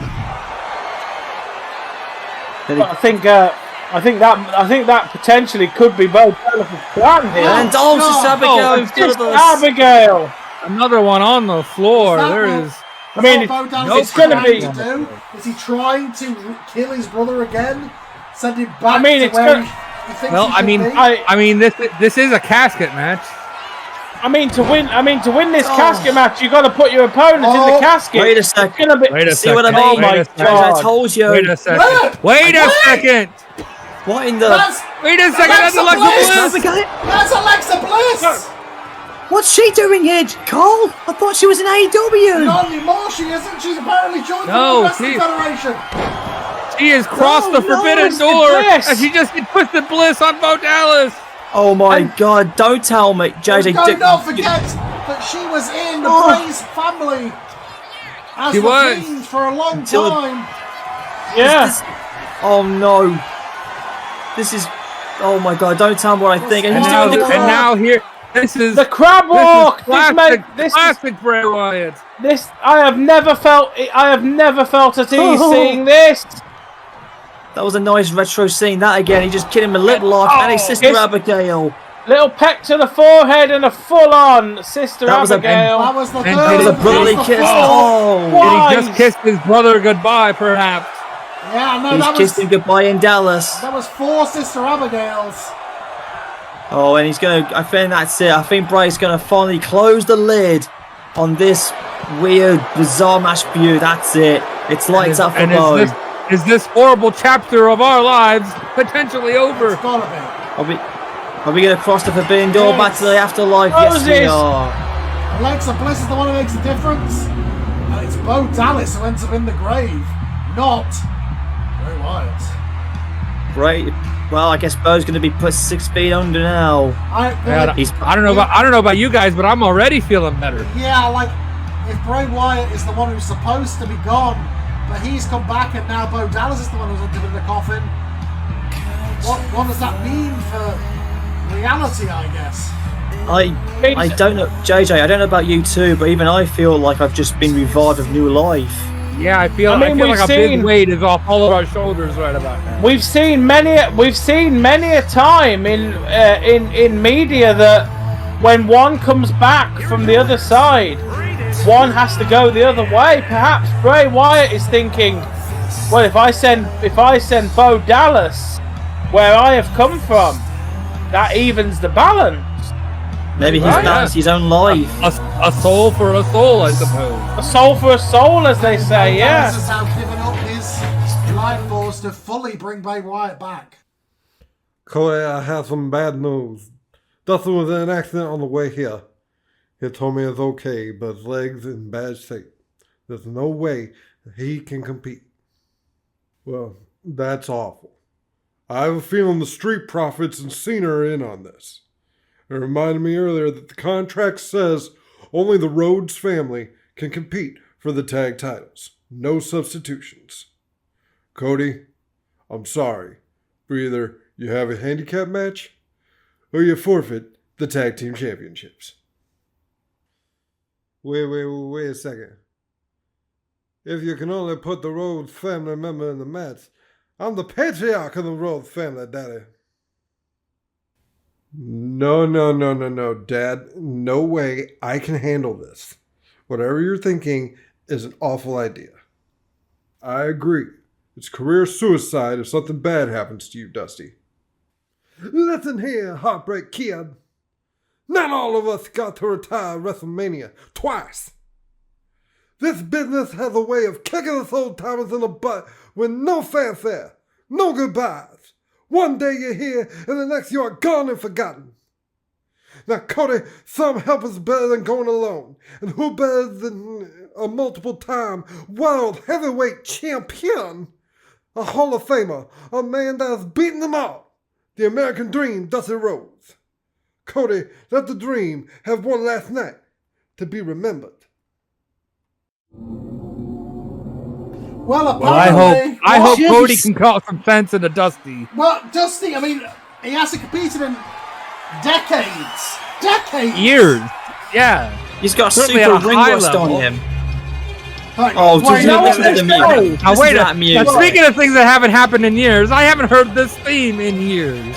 Then But I think that potentially could be Bo Dallas' plan here. And Sister Abigail in front of Sister us. Abigail. Another one on the floor. Is that There what- is. I mean, Is that what Bo Dallas nope. is It's gonna trying be- to do? Is he trying to kill his brother again? Send him back I mean, to it's where gonna- he thinks Well, he I should mean, be? I mean, this is a casket match. I mean, to win this casket match, you got to put your opponent in the casket. Wait a It's second. gonna be. Wait a See what I second. mean? Oh my Wait a second. God. I told you. Wait a second. Wait a second. What in the? Wait a second. That's Alexa Alexa Bliss. Bliss. That's Alexa Bliss! What's she doing here, Cole? I thought she was in AEW. Not anymore, she isn't. She's apparently joined No, the Wrestling she- Federation. She has crossed No, the no, forbidden Twisted door, Bliss. and she just hit Twisted Bliss on Bo Dallas. Oh my God! Don't tell me, JJ. Do not forget that she was in the Bray's family as She the was. Fiend for a long Until- time. Yeah. Oh no! This is. Oh my God! Don't tell me what I think. And And he's now, doing the and now here, this is The crab walk. This is classic Bray Wyatt. This I have never felt at ease seeing this. That was a nice retro scene. That again, he just kidding him a lip lock and his sister Yes. Abigail. Little peck to the forehead and a full-on Sister That was a- Abigail. That was the And third. it was a that brotherly was the kiss. fourth. Oh, What? Did he just kissed his brother goodbye, perhaps? Yeah, no, he's that kissed him was, goodbye in Dallas. that was 4 Sister Abigails. Oh, and he's gonna. I think that's it. I think Bray's gonna finally close the lid on this weird, bizarre match feud. That's it. It's lights up for And Bo. is this horrible chapter of our lives potentially over? It's gotta be. Are we gonna cross the forbidden door back to the afterlife? Yes, we Moses. are. Alexa Bliss is the one who makes the difference. And it's Bo Dallas who ends up in the grave, not Bray Wyatt. Great. Well, I guess Bo's gonna be put 6 feet under now. Man, He's. I don't know about you guys, but I'm already feeling better. Yeah, like, if Bray Wyatt is the one who's supposed to be gone, but he's come back and now Bo Dallas is the one who's entered in the coffin, what does that mean for reality, I guess? I don't know, JJ. I don't know about you too, but even I feel like I've just been revived with new life. Yeah, I feel like a big weight is off all of our shoulders right about now. We've seen many a time in media that when one comes back from the other side, one has to go the other way. Perhaps Bray Wyatt is thinking, well, if I send Bo Dallas where I have come from, that evens the balance. Maybe he's balanced his own life. A soul for a soul, I suppose. A soul for a soul, as they say, yeah. Dallas has now given up his life force to fully bring Bray Wyatt back. Cody, I have some bad news. Dustin was in an accident on the way here. He told me it's okay, but his leg's in bad shape. There's no way he can compete. Well, that's awful. I have a feeling the Street Profits and Cena are in on this. It reminded me earlier that the contract says only the Rhodes family can compete for the tag titles. No substitutions. Cody, I'm sorry, but either you have a handicap match or you forfeit the tag team championships. Wait a second. If you can only put the Rhodes family member in the match, I'm the patriarch of the Rhodes family, Daddy. No, Dad. No way I can handle this. Whatever you're thinking is an awful idea. I agree. It's career suicide if something bad happens to you, Dusty. Listen here, Heartbreak Kid. Not all of us got to retire WrestleMania twice. This business has a way of kicking us old timers in the butt with no fanfare, no goodbyes. One day you're here, and the next you are gone and forgotten. Now, Cody, some help is better than going alone. And who better than a multiple-time world heavyweight champion? A Hall of Famer, a man that has beaten them all. The American Dream, Dusty Rhodes. Cody, let the dream have one last night to be remembered. Well, apparently... I hope Cody can call some sense into Dusty. Well, Dusty, I mean, he hasn't competed in decades. Decades! Years. Yeah. He's got Certainly super at a ring high rust on level. him. Like, Oh, why just not? listen to the music. Now, wait Listen to that music. now, speaking of things that haven't happened in years, I haven't heard this theme in years.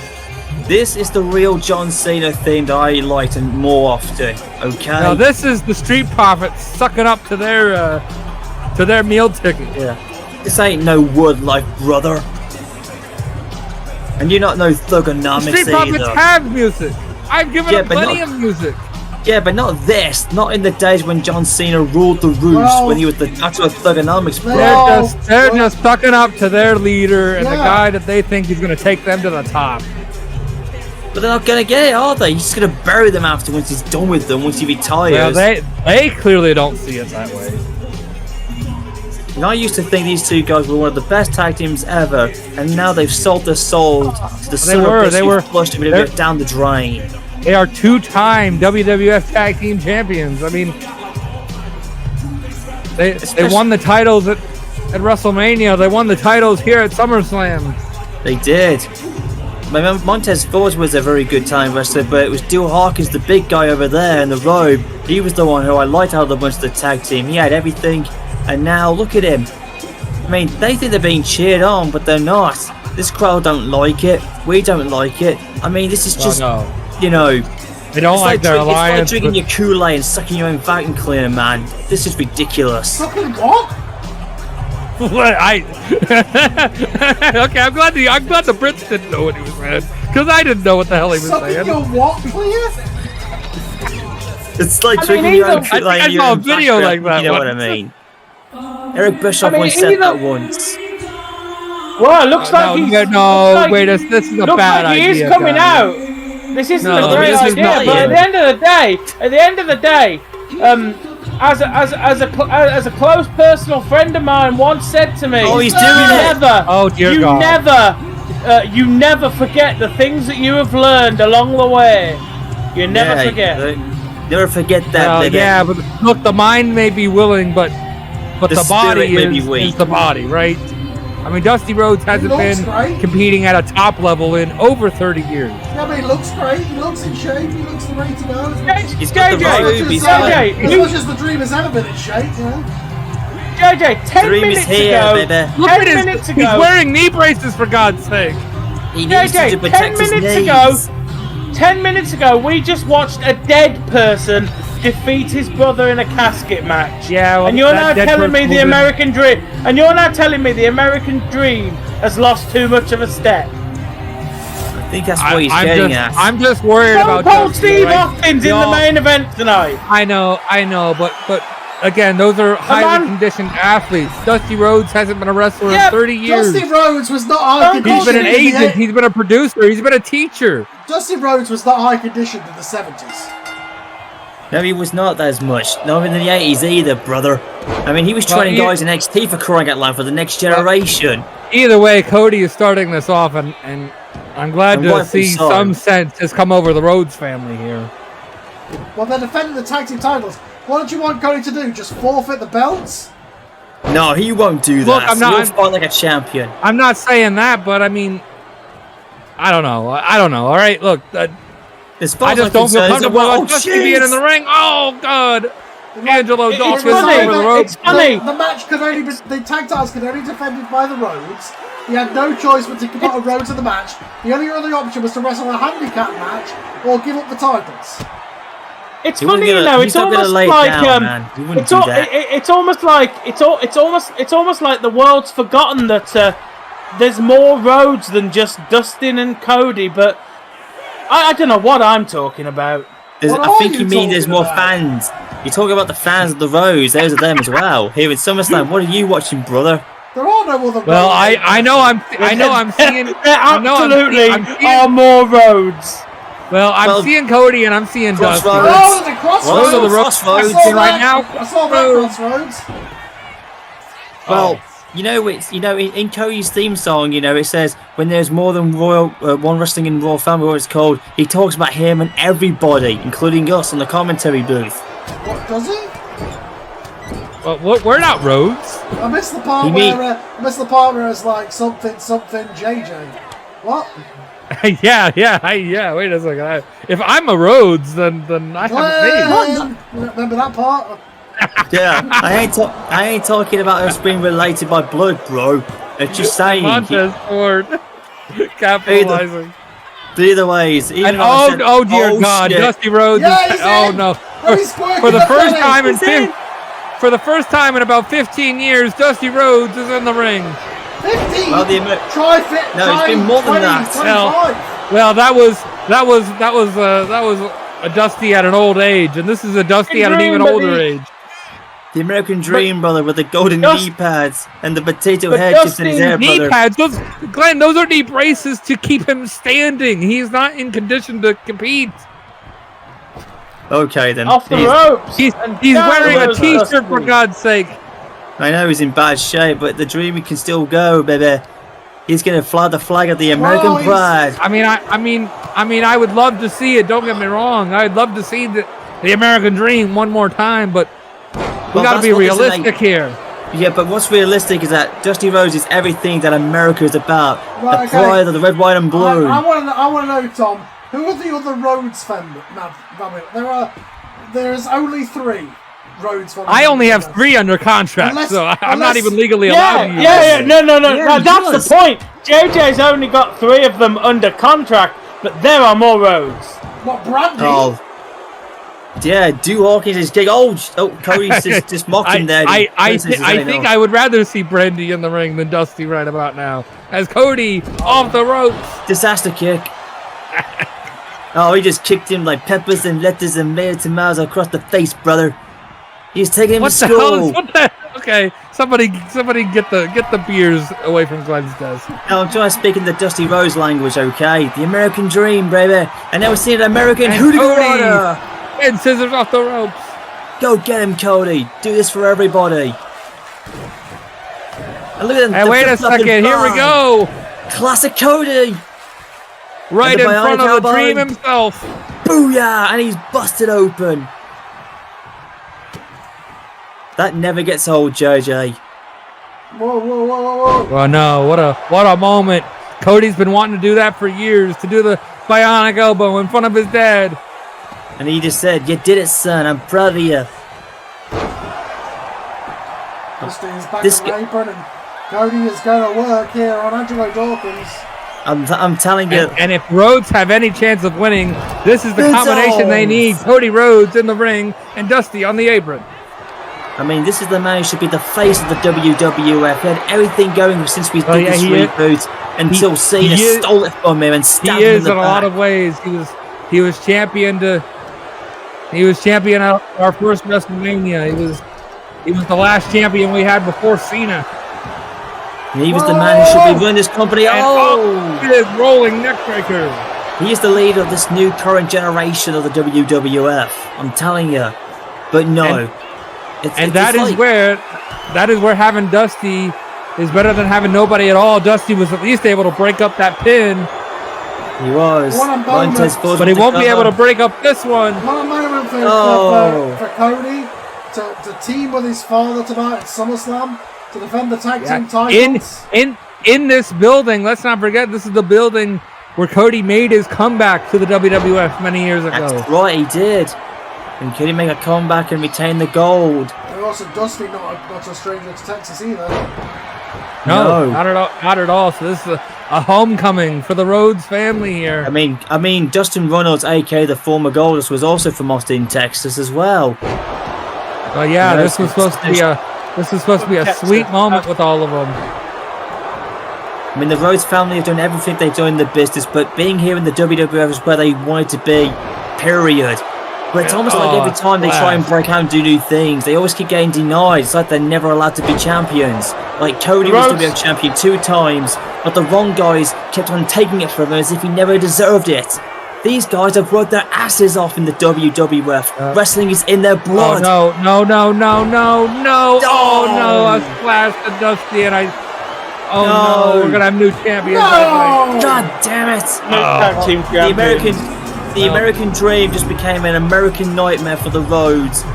This is the real John Cena theme that I like and more often. Okay. Now, this is the Street Profits sucking up to their meal ticket. Yeah. This ain't no wood life, brother. And you not know thugonomics Street Profits either. have music. I've given them plenty of music. Yeah, but not this. Not in the days when John Cena ruled the roost, when he was the actual thugonomics, bro. They're just sucking up to their leader and the guy that they think is going to take them to the top. But they're not going to get it, are they? He's just going to bury them after once he's done with them, once he retires. Well, they clearly don't see it that way. And I used to think these two guys were one of the best tag teams ever, and now they've sold their soul to the they were flushed a bit down the drain. They are two-time WWF Tag Team Champions. I mean, they won the titles at WrestleMania. They won the titles here at SummerSlam. They did. Montez Ford was a very good time wrestler, but it was Dale Hawkins, the big guy over there in the robe. He was the one who I liked out of the bunch of the tag team. He had everything, and now look at him. I mean, they think they're being cheered on, but they're not. This crowd don't like it. We don't like it. I mean, this is just, you know... They don't like their alliance. It's like drinking your Kool-Aid and sucking your own vacuum cleaner, man. This is ridiculous. Sucking what? What? Okay, I'm glad the Brits didn't know what he was saying, because I didn't know what the hell he was Sucking saying. your what, please? It's like drinking your own Kool-Aid. I saw a video like that. You know what I mean? Eric Bischoff once said that once. Well, it looks like he's... This is a bad idea. He is coming out. This isn't a great idea, but at the end of the day, as a close personal friend of mine once said to me, "Oh, he's doing it! Oh dear God! You never forget the things that you have learned along the way. You never forget. Never forget that. Yeah, but look, the mind may be willing, but the body is the body, right? I mean, Dusty Rhodes hasn't been competing at a top level in over 30 years. Yeah, but he looks great. He looks in shape. He looks ready to go. He's got the robe. As much as the Dream has ever been in shape, yeah. JJ, 10 Dream is minutes here, ago. baby. Look 10 at his, minutes he's ago. wearing knee braces for God's sake. He needs to JJ, protect 10 his minutes knees. ago. 10 minutes ago, we just watched a dead person defeat his brother in a casket match. Yeah, well, and you're that now dead telling me person the will be- American Dream. And you're now telling me the American Dream has lost too much of a step. I think that's what he's getting at. I'm just worried Stone about Cold Dusty, Steve right? Austin's in the Y'all- main event tonight. I know, but again, those are highly conditioned athletes. Dusty Rhodes hasn't been a wrestler in 30 years. Dusty Rhodes was not high He's conditioned. He's been an in the agent. He's been a producer. He's been a teacher. Dusty Rhodes was not high conditioned in the 70s. No, he was not as much. Not in the 80s either, brother. I mean, he was training guys in NXT for crying out loud for the next generation. Either way, Cody is starting this off, and I'm glad to rightfully see so. some sense has come over the Rhodes family here. Well, they're defending the tag team titles. What did you want Cody to do? Just forfeit the belts? No, he won't do that. Look, I'm not- He'll fight like a champion. I'm not saying that, but I mean, I don't know. All right, look, As far I as just I'm don't feel concerned, comfortable oh, with Dusty being in the ring. Oh God, Angelo Dawkins funny. over the ropes. It's funny. The match could only be, the tag titles could only be defended by the Rhodes. He had no choice but to put a Rhodes in the match. The only other option was to wrestle a handicap match or give up the titles. It's He funny, wasn't you gonna- know. he's It's not gonna almost lay it like down, man. He wouldn't it's do al- that. it's almost like it's almost like the world's forgotten that there's more Rhodes than just Dustin and Cody. But I don't know what I'm talking about. What I are think you you mean there's talking more about? fans. You're talking about the fans of the Rose. Those are them as well. Here in SummerSlam, what are you watching, brother? There are no other Well, Rhodes. I know I'm seeing. There I know absolutely I'm seeing- are more Rhodes. Well, I'm Well, seeing Cody and I'm seeing Dusty. Crossroads. Oh, there's a crossroads. Those are the Crossroads. I saw right that. now. I saw that crossroads. Well, you know, in Cody's theme song, you know, it says when there's more than one wrestling in Royal Family, what it's called. He talks about him and everybody, including us, on the commentary booth. What does he? Well, we're not Rhodes. I missed the part You mean- where it's like something JJ. What? yeah. Wait a second. If I'm a Rhodes, then I have a name. Remember that part? Yeah, I ain't talking about us being related by blood, bro. It's just saying. Montez Ford capitalizing. Either ways. Even And though I said, oh dear God, shit. Dusty Rhodes. Yeah, is, he's oh in. no! He's squirting For the first belly. time in He's in. for the first time in about 15 years, Dusty Rhodes is in the ring. 15. Well, Try fit. No, it's try been more than 20, that. 25. Well, that was a Dusty at an old age, and this is a Dusty at an even older age. The American Dream, brother, with the golden knee pads and the potato but head chips in his hair, Knee brother. pads, Glenn, those are knee braces to keep him standing. He's not in condition to compete. Okay, then. Off the ropes. He's And wearing a down goes t-shirt, for Dusty. God's sake. I know he's in bad shape, but the Dream can still go, baby. He's gonna fly the flag of the American Well, pride. I mean, I would love to see it. Don't get me wrong. I'd love to see the American Dream one more time, but we got to be realistic here. Yeah, but what's realistic is that Dusty Rhodes is everything that America is about. Right, The okay. pride of the red, white, and blue. I want to know, Tom. Who are the other Rhodes fans? There's only 3 Rhodes fans. I only have 3 under contract, Unless- so I'm not unless- even legally allowed to use it. No. Yeah, he That's does. the point. JJ's only got 3 of them under contract, but there are more Rhodes. What, Brandy? Oh. Yeah, do Hawkins is gig. Cody's just mocking there. I think I would rather see Brandy in the ring than Dusty right about now. As Cody off the ropes. Disaster kick. Oh, he just kicked him like peppers and lettuce and mayo tomatoes across the face, brother. He's taking him What to the hell school. is what the? Okay, somebody get the beers away from Glenn's desk. No, I'm trying to speak in the Dusty Rhodes language, okay? The American Dream, baby. And now we're seeing an American And Hoodoo Cody. Warrior. And scissors off the ropes. Go get him, Cody. Do this for everybody. And look at him. Hey, the wait a flip-flopping second. Here we bar. go. Classic Cody. Right And in the front bionic of the elbow. Dream himself. Booyah! And he's busted open. That never gets old, JJ. Whoa. Well, no, what a moment. Cody's been wanting to do that for years, to do the bionic elbow in front of his dad. And he just said, "You did it, son. I'm proud of you." Dusty is back This on the apron, and Cody is going to work here on Angelo Dawkins. I'm telling you. And if Rhodes have any chance of winning, this is the Good combination they odds. need. Cody Rhodes in the ring and Dusty on the apron. I mean, this is the man who should be the face of the WWF. He had everything going since we did this reboot until Cena stole it from him and stabbed him in the back. In a lot of ways. He was champion at our first WrestleMania. He was the last champion we had before Cena. And he was the man who should be running this company. Big rolling neckbreaker. He is the leader of this new current generation of the WWF. I'm telling you. But no. That is where having Dusty is better than having nobody at all. Dusty was at least able to break up that pin. He was. But he won't be able to break up this one. What a moment for Cody to team with his father tonight at SummerSlam to defend the tag team titles. In this building, let's not forget, this is the building where Cody made his comeback to the WWF many years ago. That's right, he did. And could he make a comeback and retain the gold? And also Dusty, not a stranger to Texas either. No, not at all. So this is a homecoming for the Rhodes family here. I mean, Dustin Runnels, aka the former Goldust, was also from Austin, Texas, as well. But yeah, this was supposed to be a sweet moment with all of them. I mean, the Rhodes family have done everything they've done in the business, but being here in the WWF is where they wanted to be. Period. But it's almost like every time they try and break out and do new things, they always keep getting denied. It's like they're never allowed to be champions. Like Cody was WWF champion 2 times, but the wrong guys kept on taking it from him as if he never deserved it. These guys have worked their asses off in the WWF. Wrestling is in their blood. Oh, no. Oh, no. A splash to Dusty and no, we're going to have new champions. No. God damn it. The American dream just became an American nightmare for the Rhodes.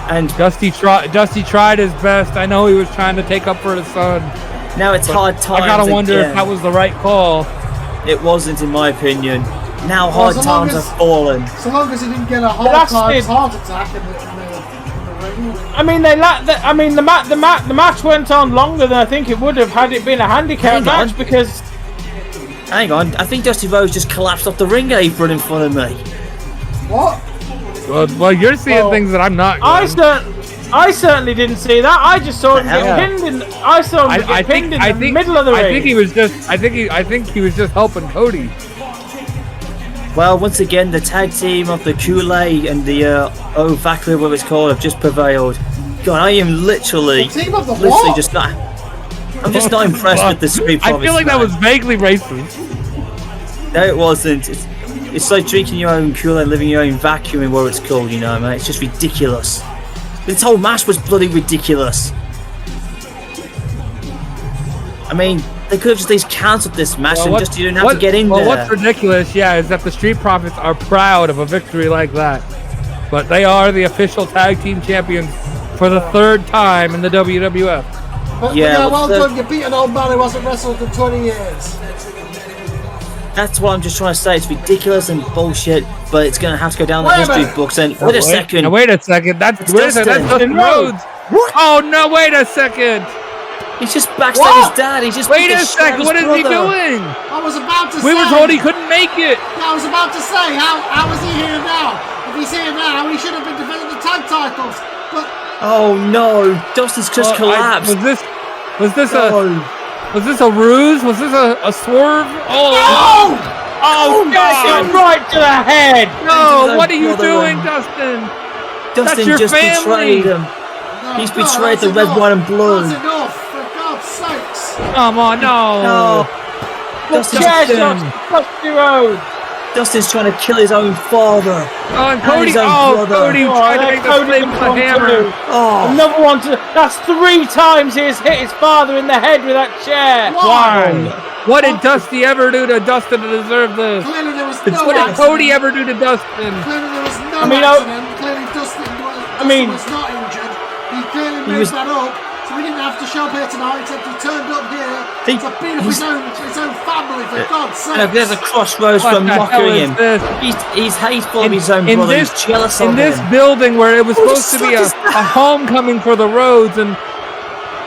And Dusty tried his best. I know he was trying to take up for his son. Now it's hard times. I gotta wonder if that was the right call. It wasn't, in my opinion. Now hard times have fallen. So long as he didn't get a heart attack in the ring. I mean, the match went on longer than I think it would have had it been a handicap match because. Hang on, I think Dusty Rhodes just collapsed off the ring apron in front of me. What? Well, you're seeing things that I'm not. I certainly didn't see that. I just saw him get pinned in. I saw him get pinned in the middle of the ring. I think he was just helping Cody. Well, once again, the tag team of the Kool-Aid and the Vacua, whatever it's called, have just prevailed. God, I am literally just not. I'm just not impressed with the Street Profits. I feel like that was vaguely racist. No, it wasn't. It's like drinking your own Kool-Aid, living your own vacuum, in what it's called, you know, man. It's just ridiculous. This whole match was bloody ridiculous. I mean, they could have just at least cancelled this match you didn't have to get in there. Well, what's ridiculous, is that the Street Profits are proud of a victory like that. But they are the official tag team champions for the 3rd time in the WWF. But well done. You beat an old man who hasn't wrestled in 20 years. That's what I'm just trying to say. It's ridiculous and bullshit, but it's going to have to go down the history books. And wait a second. Wait a second. That's Dustin Rhodes. What? Oh, no, wait a second. He's just backstabbed his dad. He's just wait a second. What is he doing? I was about to say. We were told he couldn't make it. I was about to say, how is he here now? If he's here now, he should have been defending the tag titles. But oh no, Dustin's just collapsed. Was this a ruse? Was this a swerve? Oh! Oh, God! Right to the head! No, what are you doing, Dustin? Dustin That's your just family. betrayed him. He's betrayed the red, white, and blue. That's enough, for God's sakes. Come on, no. Dustin's trying to kill his own father. Oh, and Cody tried to make the flame with a hammer. Oh. Another one that's 3 times he's hit his father in the head with that chair. Why? What did Dusty ever do to Dustin to deserve this? Clearly there was What did Cody ever do to Dustin? Clearly there was no accident. Clearly Dustin was not injured. He clearly made that up. So we didn't have to show up here tonight, except he turned up here to beat up his own family, for God's sake. And if there's a crossroads for mocking him, he's hateful of his own brother. He's jealous of him. In this building where it was supposed to be a homecoming for the Rhodes, and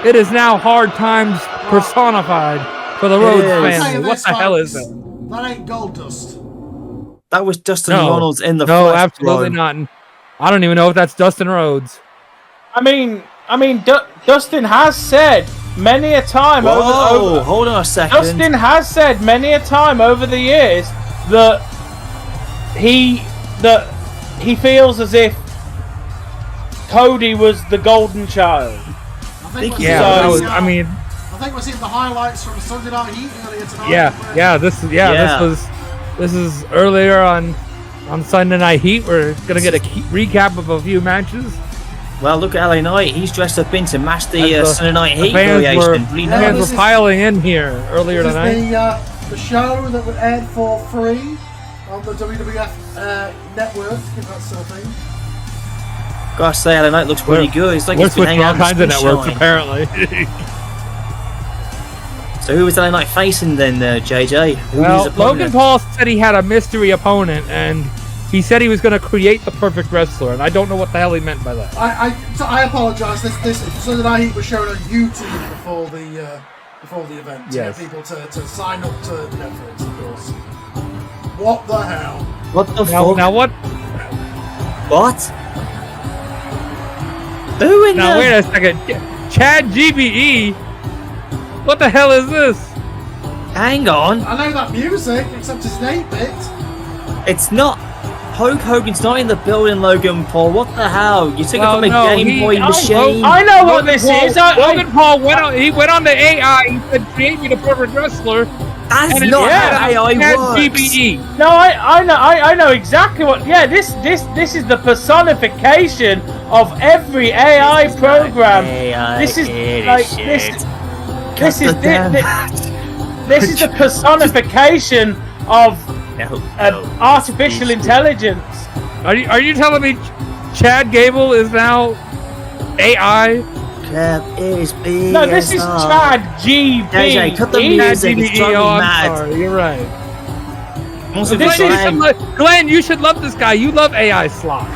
It is now hard times personified for the Rhodes is. family. What the hell is that? That ain't gold dust. That was Dustin Ronalds in the No, flesh, absolutely bro. not. I don't even know if that's Dustin Rhodes. I mean, Dustin has said many a time over. Hold on a second. Dustin has said many a time over the years that he feels as if Cody was the golden child. I think Yeah, we're that seeing, was, uh, I mean, I think we're seeing the highlights from Sunday Night Heat earlier tonight. This is earlier on Sunday Night Heat. We're gonna get a recap of a few matches. Well, look at LA Knight. He's dressed up in to match the As Sunday Night the Heat fans variation. were piling in here earlier This tonight. is the show that was aired for free on the WWF network, if that's still a thing. Gotta say, LA Knight looks pretty good. It's like We're he's been switching hanging all out in the kinds of networks, sunshine. apparently. So who was LA Knight facing then, JJ? Who was Well, his Logan opponent? Paul said he had a mystery opponent, and he said he was going to create the perfect wrestler, and I don't know what the hell he meant by that. I apologise. This Sunday Night Heat was shown on YouTube before the event to Yes. get people to sign up to Netflix, of course. What the hell? What the fuck? Now what? What? Who in Now the... wait a second. Chad GBE? What the hell is this? Hang on. I know that music, except it's an 8-bit. It's not... Hulk Hogan's not in the building, Logan Paul. What the hell? You took it from a Game Boy machine. I know what this is. Logan Paul went on the AI. He said, "Create me the perfect wrestler." That's And not yeah, how AI Chad works. GBE. No, I know exactly what. Yeah, this is the personification of every AI program. AI This is idiot like shit. this is this is the personification of artificial intelligence. Are you telling me Chad Gable is now AI? No, this is Chad GBE. JJ, cut the music. It's driving me I'm mad. sorry, you're right. Once it This was is like- Glenn, you should love this guy. You love AI slot.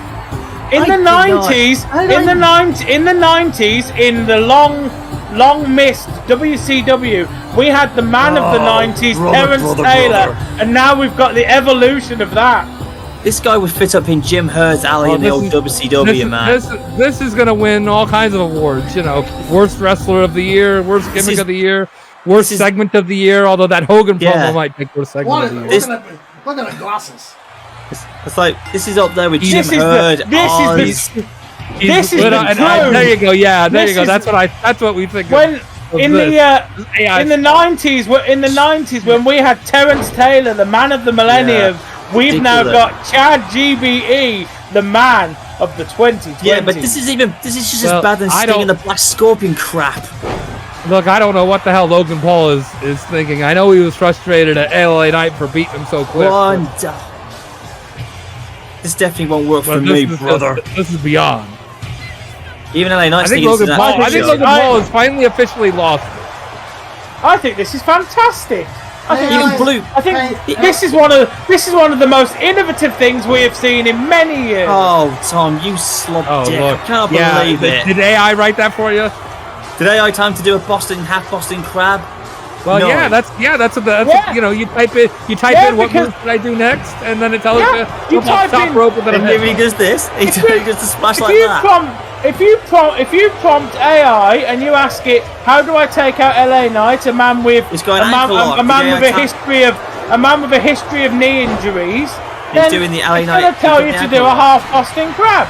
In the 90s, in the 90s, in the long missed WCW, we had the man of the 90s, Terrence Taylor, and now we've got the evolution of that. This guy would fit up in Jim Hurt's alley in the old WCW, man. This is gonna win all kinds of awards. You know, worst wrestler of the year, worst gimmick of the year, worst segment of the year. Although that Hogan promo might take worst segment of the year. Look at the glasses. It's like, this is up there with Jim This is Hurd. this is the And there you go. Yeah, there you go. This That's what we think. when in the AI 90s when we had Terrence Taylor, the man of the millennium, we've now got Chad GBE, the man of the 2020s. Yeah, but this is just as bad than Sting and the Black Scorpion crap. Look, I don't know what the hell Logan Paul is thinking. I know he was frustrated at LA Knight for beating him so quick. This definitely won't work for me, brother. This is beyond. Even LA Knight's I think Logan Paul has finally officially lost. I think this is fantastic. I think this is one of the most innovative things we have seen in many years. Oh, Tom, you slob dick! Look. I can't believe it. Did AI write that for you? Did AI time to do a half Boston crab? Well, No. that's you know, you type in what move should I do next, and then it tells you type top in- rope and then And here he does this. He does the splash like that. If you prompt AI and you ask it, how do I take out LA Knight, a man with It's got a an man, ankle lock. a man Yeah, with a I can't- history of knee injuries, He's then doing the LA it's Knight. going to tell you the to ankle do a lock. half Boston crab.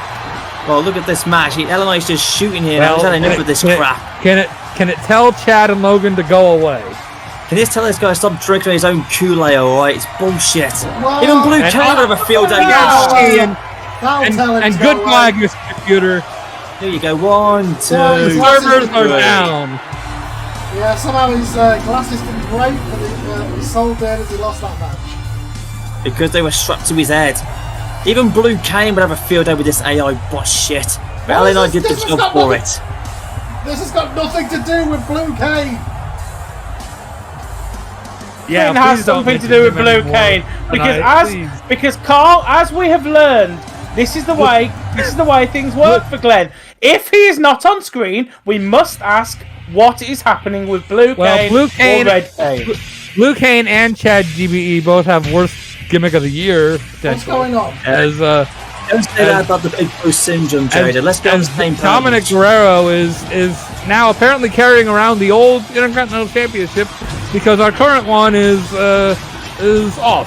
Well, look at this match. LA Knight's just shooting here. Well, I'm enough with this crap. Can it tell Chad and Logan to go away? Can you just tell this guy to stop drinking his own Kool-Aid, alright? It's bullshit. Well, Even Blue and Cane would have a field day. And good flag, Mr. Computer. Here you go. 1, 2. Servers are down. Yeah, somehow his glasses didn't break, but he sold dead as he lost that match. Because they were strapped to his head. Even Blue Cane would have a field day with this AI bot shit. But LA Knight did the job for it. This has got nothing to do with Blue Cane. Yeah, It has something to do with Blue Cane because Carl, as we have learned, this is the way things work for Glenn. If he is not on screen, we must ask what is happening with Blue Kane or Red Kane. Blue Kane and Chad GBE both have worst gimmick of the year. What's going on? As Don't say that about the Big Bruce syndrome, Jada. Let's get on the same page. Dominik Guerrero is now apparently carrying around the old Intercontinental Championship because our current one is off.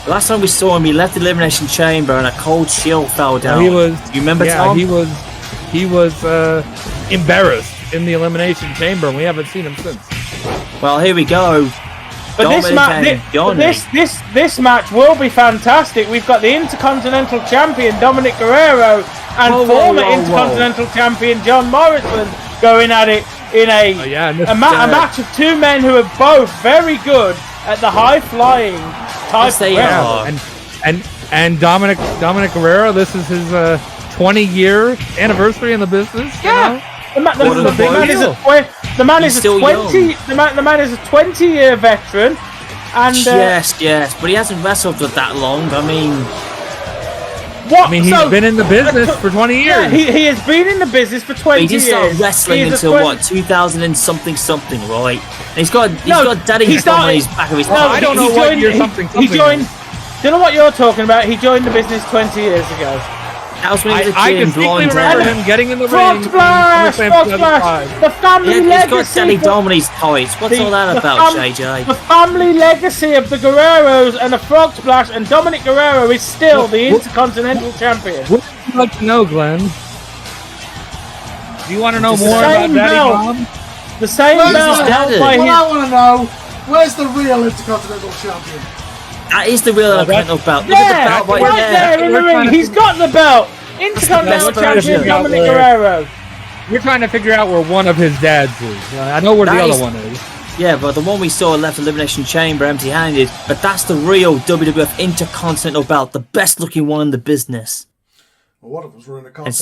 Last time we saw him, he left the Elimination Chamber and a cold chill fell down. He was. You remember, yeah, Tom? he was embarrassed in the Elimination Chamber, and we haven't seen him since. Well, here we go. But this match will be fantastic. We've got the Intercontinental Champion Dominik Guerrero and former Intercontinental Champion John Morrison going at it in a match of two men who are both very good at the high flying type of wrestling. And Dominik Guerrero, this is his 20-year anniversary in the business. Yeah. You know? The man is a 20-year veteran, and yes, but he hasn't wrestled for that long. I mean, what? I mean, he's been in the business for 20 years. Yeah, he has been in the business for 20 years. He didn't start wrestling until 2000 and something, right? And he's got Daddy's on his back of his. I don't know what year something. He joined. Do you know what you're talking about? He joined the business 20 years ago. That was when he was a I distinctly remember him getting in the ring. Frog Splash! The family legacy. He's got Daddy Dominik's tights. What's all that about, JJ? The family legacy of the Guerreros and the Frog Splash, and Dominik Guerrero is still the Intercontinental Champion. What would you like to know, Glenn? Do you want to know more about Daddy Dom? The same belt. I want to know, where's the real Intercontinental Champion? That is the real Intercontinental belt. Look Yeah, at the belt right there in the ring. He's got the belt. Intercontinental Champion Dominik Guerrero. We're trying to figure out where one of his dads is. I know where the other one is. Yeah, but the one we saw left Elimination Chamber empty-handed. But that's the real WWF Intercontinental belt, the best-looking one in the business. Well, one of us ruined a and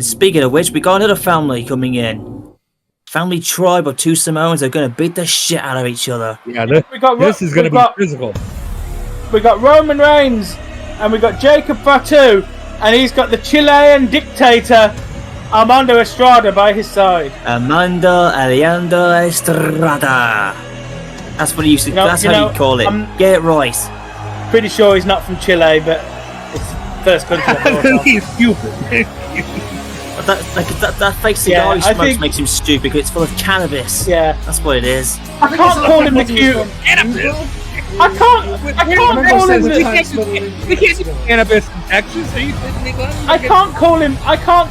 speaking of which, we got another family coming in. Family tribe of two Samoans are going to beat the shit out of each other. Yeah, this is going to be physical. We got Roman Reigns, and we got Jacob Fatu, and he's got the Chilean dictator Armando Estrada by his side. Armando Aliando Estrada. That's what he used to. That's how you call it. Get it right. Pretty sure he's not from Chile, but it's the first country. He's Cuban. That fake cigar he smokes makes him stupid because it's full of cannabis. Yeah, that's what it is. I can't call him the Cuban. I can't call him the. We can't do cannabis in Texas. Are you kidding me, Glenn? I can't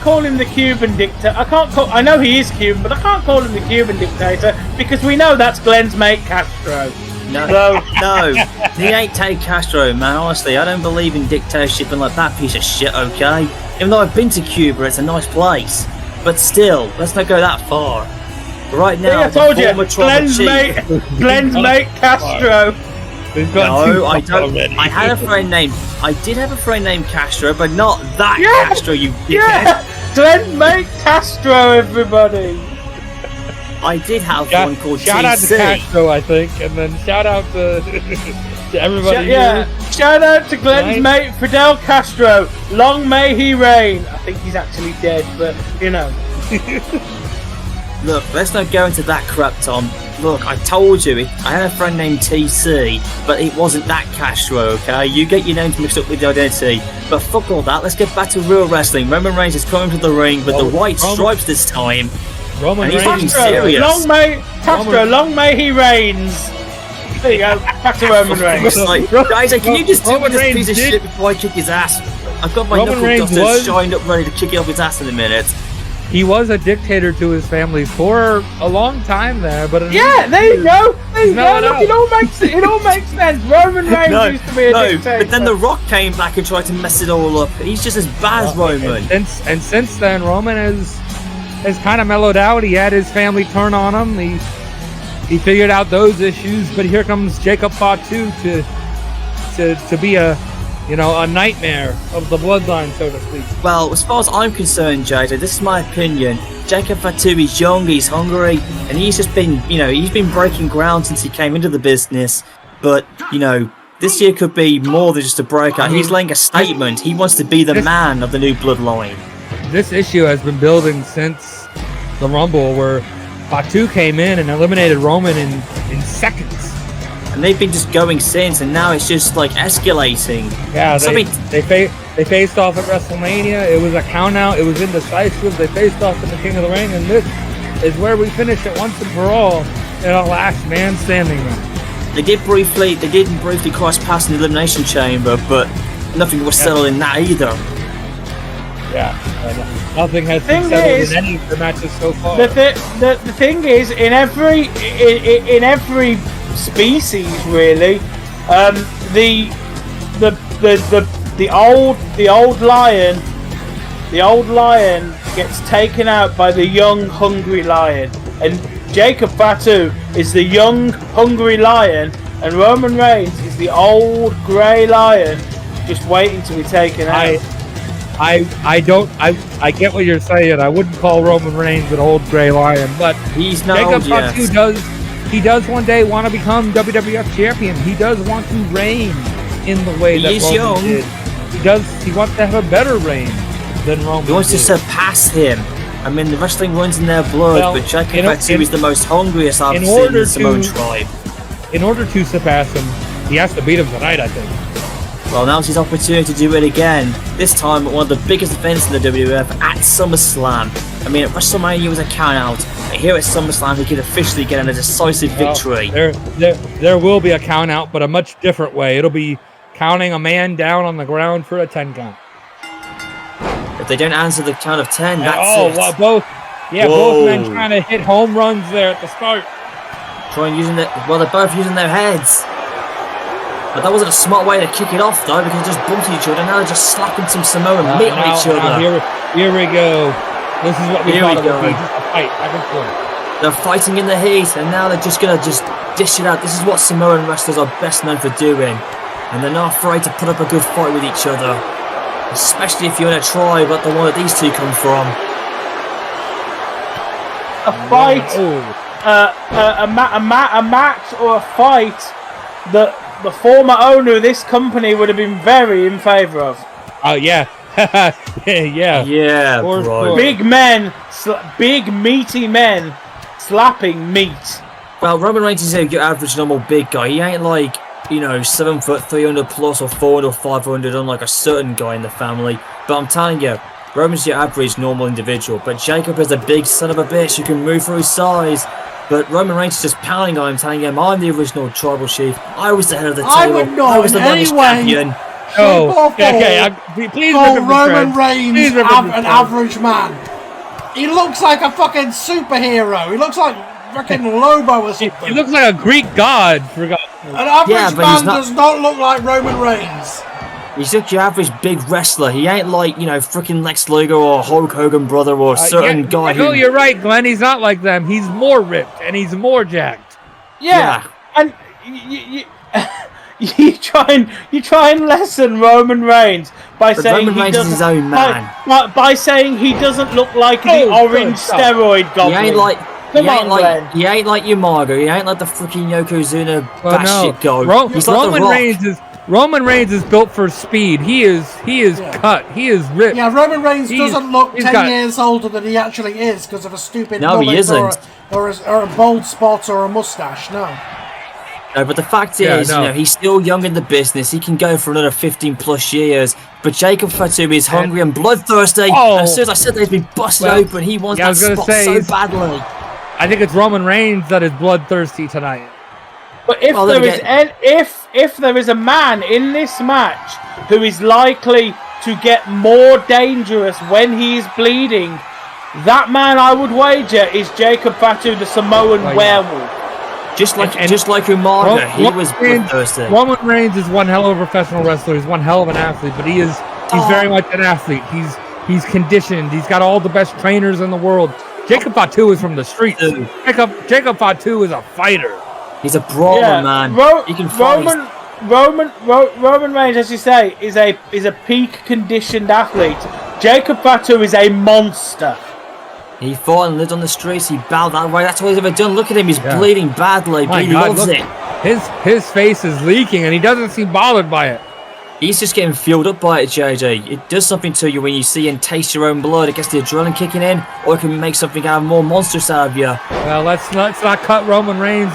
call him the Cuban dictator. I know he is Cuban, but I can't call him the Cuban dictator because we know that's Glenn's mate Castro. No, he ain't Ted Castro, man. Honestly, I don't believe in dictatorship and like that piece of shit. Okay, even though I've been to Cuba, it's a nice place, but still, let's not go that far. Right now, I told you, Glenn's mate Castro. No, I don't. I did have a friend named Castro, but not that Castro. You dickhead. Yeah, Glenn's mate Castro, everybody. I did have one called shout TC. Out to Castro, I think, and then shout out to everybody. Shout out to Glenn's mate Fidel Castro. Long may he reign. I think he's actually dead, but you know. Look, let's not go into that crap, Tom. Look, I told you, I had a friend named TC, but it wasn't that Castro, okay? You get your names mixed up with the identity. But fuck all that, let's get back to real wrestling. Roman Reigns is coming to the ring with the white stripes this time. Roman Reigns. Serious. Long may he reigns. There you go, back to Roman Reigns. Guys, can you just do this piece of shit before I kick his ass? I've got my knuckle dusters shined up ready to kick it off his ass in a minute. He was a dictator to his family for a long time there, but there you go. Look, it all makes sense. Roman Reigns used to be a dictator. But then The Rock came back and tried to mess it all up. He's just as bad as Roman. And since then, Roman has kind of mellowed out. He had his family turn on him. He figured out those issues, but here comes Jacob Fatu to be a nightmare of the bloodline, so to speak. Well, as far as I'm concerned, JJ, this is my opinion. Jacob Fatu is young, he's hungry, and he's just been, he's been breaking ground since he came into the business. But, this year could be more than just a breakout. He's laying a statement. He wants to be the man of the new bloodline. This issue has been building since the Rumble where Fatu came in and eliminated Roman in seconds. And they've been just going since, and now it's just like escalating. Yeah, they faced off at WrestleMania. It was a count out. It was indecisive. They faced off in the King of the Ring, and this is where we finish it once and for all in a last man standing match. They didn't briefly cross past the Elimination Chamber, but nothing was settled in that either. Yeah, nothing has been settled in any of the matches so far. The thing is, in every species, really, the old lion gets taken out by the young hungry lion, and Jacob Fatu is the young hungry lion, and Roman Reigns is the old grey lion just waiting to be taken out. I get what you're saying. I wouldn't call Roman Reigns an old gray lion, but he's not Jacob old yet. Fatu does one day want to become WWF champion. He does want to reign in the way that Roman did. He wants to have a better reign than Roman. He wants to surpass him. I mean, the wrestling runs in their blood, but Jacob Fatu is the most hungriest I've seen in the Samoan tribe. In order to surpass him, he has to beat him tonight, I think. Well, now's his opportunity to do it again. This time at one of the biggest events in the WWF at SummerSlam. I mean, at WrestleMania was a count-out. Here at SummerSlam, he could officially get a decisive victory. There will be a count-out, but a much different way. It'll be counting a man down on the ground for a 10 count. If they don't answer the count of 10, that's it. Well, both men trying to hit home runs there at the start. They're both using their heads. But that wasn't a smart way to kick it off, though, because they just bumped each other. Now they're just slapping some Samoan meat on each other. Here we go. This is what we thought it would be. Just a fight back and forth. They're fighting in the heat, and now they're just going to dish it out. This is what Samoan wrestlers are best known for doing. And they're not afraid to put up a good fight with each other. Especially if you're in a tribe like the one that these two come from. A fight, a match or a fight that the former owner of this company would have been very in favour of. Oh, yeah. Yeah, bro. Big men, big meaty men slapping meat. Well, Roman Reigns is your average normal big guy. He ain't like, 7 foot 300 plus or 400 or 500 unlike a certain guy in the family. But I'm telling you, Roman's your average normal individual. But Jacob is a big son of a bitch who can move for his size. But Roman Reigns is just pounding on him, telling him, I'm the original tribal chief. I was the head of the table. I was the longest champion. Please Roman Reigns an average man. He looks like a fucking superhero. He looks like fucking Lobo or something. He looks like a Greek god. An average man does not look like Roman Reigns. He's just your average big wrestler. He ain't like, freaking Lex Luger or Hulk Hogan brother or a certain guy who... No, you're right, Glenn. He's not like them. He's more ripped and he's more jacked. Yeah. And you try and lessen Roman Reigns by saying Roman Reigns is his own man. By saying he doesn't look like the orange steroid goblin. He ain't like your Margo. He ain't like the freaking Yokozuna batshit god. Roman Reigns is built for speed. He is cut. He is ripped. Yeah, Roman Reigns doesn't look 10 years older than he actually is because of a stupid mullet or a bald spot or a mustache. No, but the fact is, he's still young in the business. He can go for another 15 plus years. But Jacob Fatu is hungry and bloodthirsty. And as soon as I said that he's been busted open, he wants that spot so badly. I think it's Roman Reigns that is bloodthirsty tonight. But if there is a man in this match who is likely to get more dangerous when he is bleeding, that man, I would wager, is Jacob Fatu, the Samoan werewolf. Just like Umaga, he was bloodthirsty. Roman Reigns is one hell of a professional wrestler. He's one hell of an athlete, but he's very much an athlete. He's conditioned. He's got all the best trainers in the world. Jacob Fatu is from the streets. Jacob Fatu is a fighter. He's a brawler, man. He can fight. Roman Reigns, as you say, is a peak conditioned athlete. Jacob Fatu is a monster. He fought and lived on the streets. He bowed that way. That's all he's ever done. Look at him. He's bleeding badly, but he loves it. His face is leaking, and he doesn't seem bothered by it. He's just getting fueled up by it, JJ. It does something to you when you see and taste your own blood. It gets the adrenaline kicking in, or it can make something out of more monstrous out of you. Well, let's not cut Roman Reigns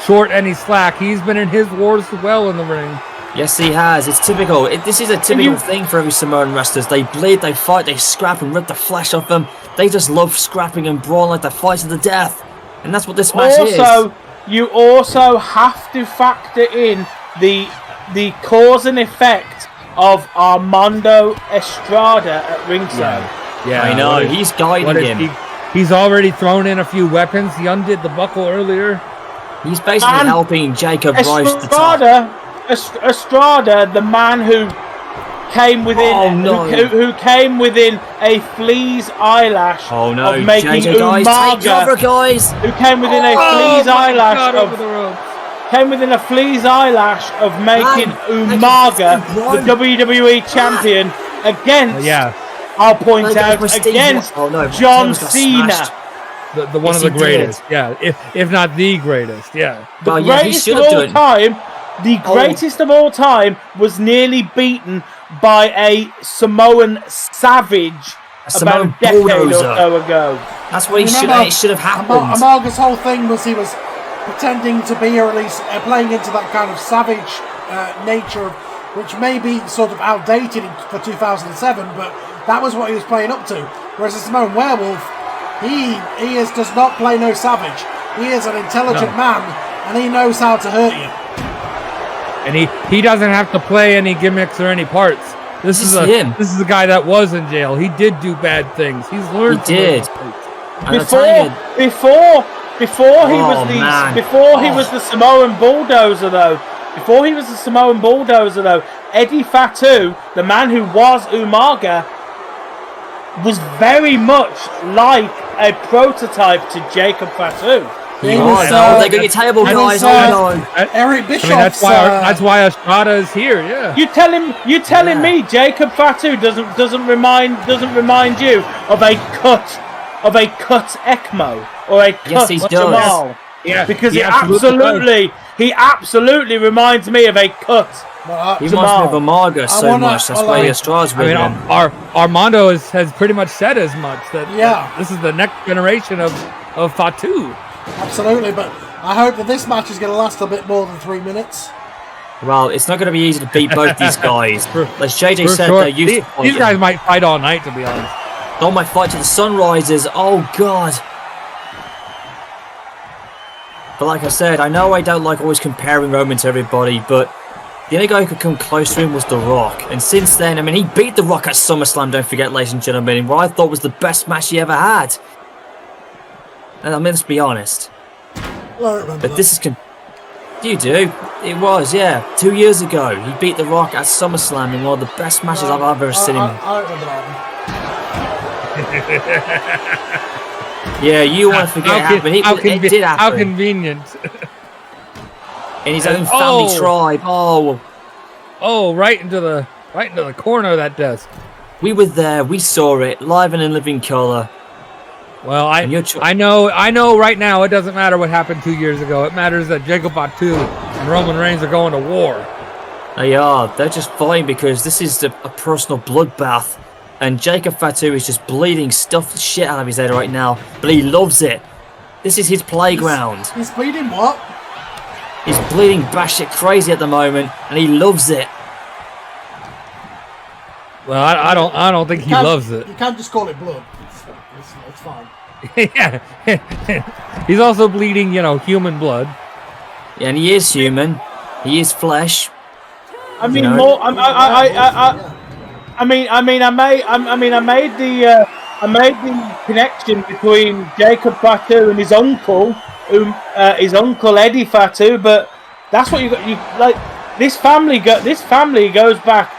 short any slack. He's been in his wars well in the ring. Yes, he has. It's typical. This is a typical thing for every Samoan wrestlers. They bleed, they fight, they scrap and rip the flesh off them. They just love scrapping and brawling like they're fighting to the death. And that's what this match is. You also have to factor in the cause and effect of Armando Estrada at ringside. Yeah, I know. He's guiding him. He's already thrown in a few weapons. He undid the buckle earlier. He's basically helping Jacob rise to the top. Estrada, the man who came within who came within a flea's eyelash of making Umaga. Who came within a flea's eyelash of making Umaga the WWE champion against. I'll point out against John Cena. The one of the greatest, if not the greatest, The greatest of all time. The greatest of all time was nearly beaten by a Samoan savage about a decade or so ago. That's what it should have happened. Umaaga's whole thing was he was pretending to be, or at least playing into that kind of savage nature, which may be sort of outdated for 2007, but that was what he was playing up to. Whereas the Samoan werewolf, he does not play no savage. He is an intelligent man, and he knows how to hurt you. And he doesn't have to play any gimmicks or any parts. This is a guy that was in jail. He did do bad things. He's learned. He did. Before he was the Samoan bulldozer though. Before he was the Samoan bulldozer though, Eddie Fatu, the man who was Umaga, was very much like a prototype to Jacob Fatu. They got your table, guys. Eric Bischoff. That's why Estrada is here. Yeah. You telling me Jacob Fatu doesn't remind you of a cut ECMO or a cut Jamal? Yeah, because he absolutely reminds me of a cut. He reminds me of Umaga so much. That's why Estrada's with him. Armando has pretty much said as much that this is the next generation of Fatu. Absolutely, but I hope that this match is going to last a bit more than 3 minutes. Well, it's not going to be easy to beat both these guys. As JJ said, they're used to these guys might fight all night, to be honest. They might fight till the sun rises. Oh, God. But like I said, I know I don't like always comparing Roman to everybody, but the only guy who could come close to him was The Rock. And since then, I mean, he beat The Rock at SummerSlam, don't forget, ladies and gentlemen, in what I thought was the best match he ever had. And I mean, let's be honest. But this is... You do? It was, 2 years ago. He beat The Rock at SummerSlam in one of the best matches I've ever seen him. I remember that. Yeah, you want to forget it happened. It did happen. How convenient. In his own family tribe. Oh, right into the corner of that desk. We were there. We saw it live and in living color. Well, I know right now it doesn't matter what happened 2 years ago. It matters that Jacob Fatu and Roman Reigns are going to war. They are. They're just fighting because this is a personal bloodbath. And Jacob Fatu is just bleeding stuff the shit out of his head right now. But he loves it. This is his playground. He's bleeding what? He's bleeding batshit crazy at the moment. And he loves it. Well, I don't think he loves it. You can't just call it blood. It's fine. Yeah. He's also bleeding, human blood. Yeah, and he is human. He is flesh. I mean, I made the connection between Jacob Fatu and his uncle Eddie Fatu, but that's what you got. You like this family goes back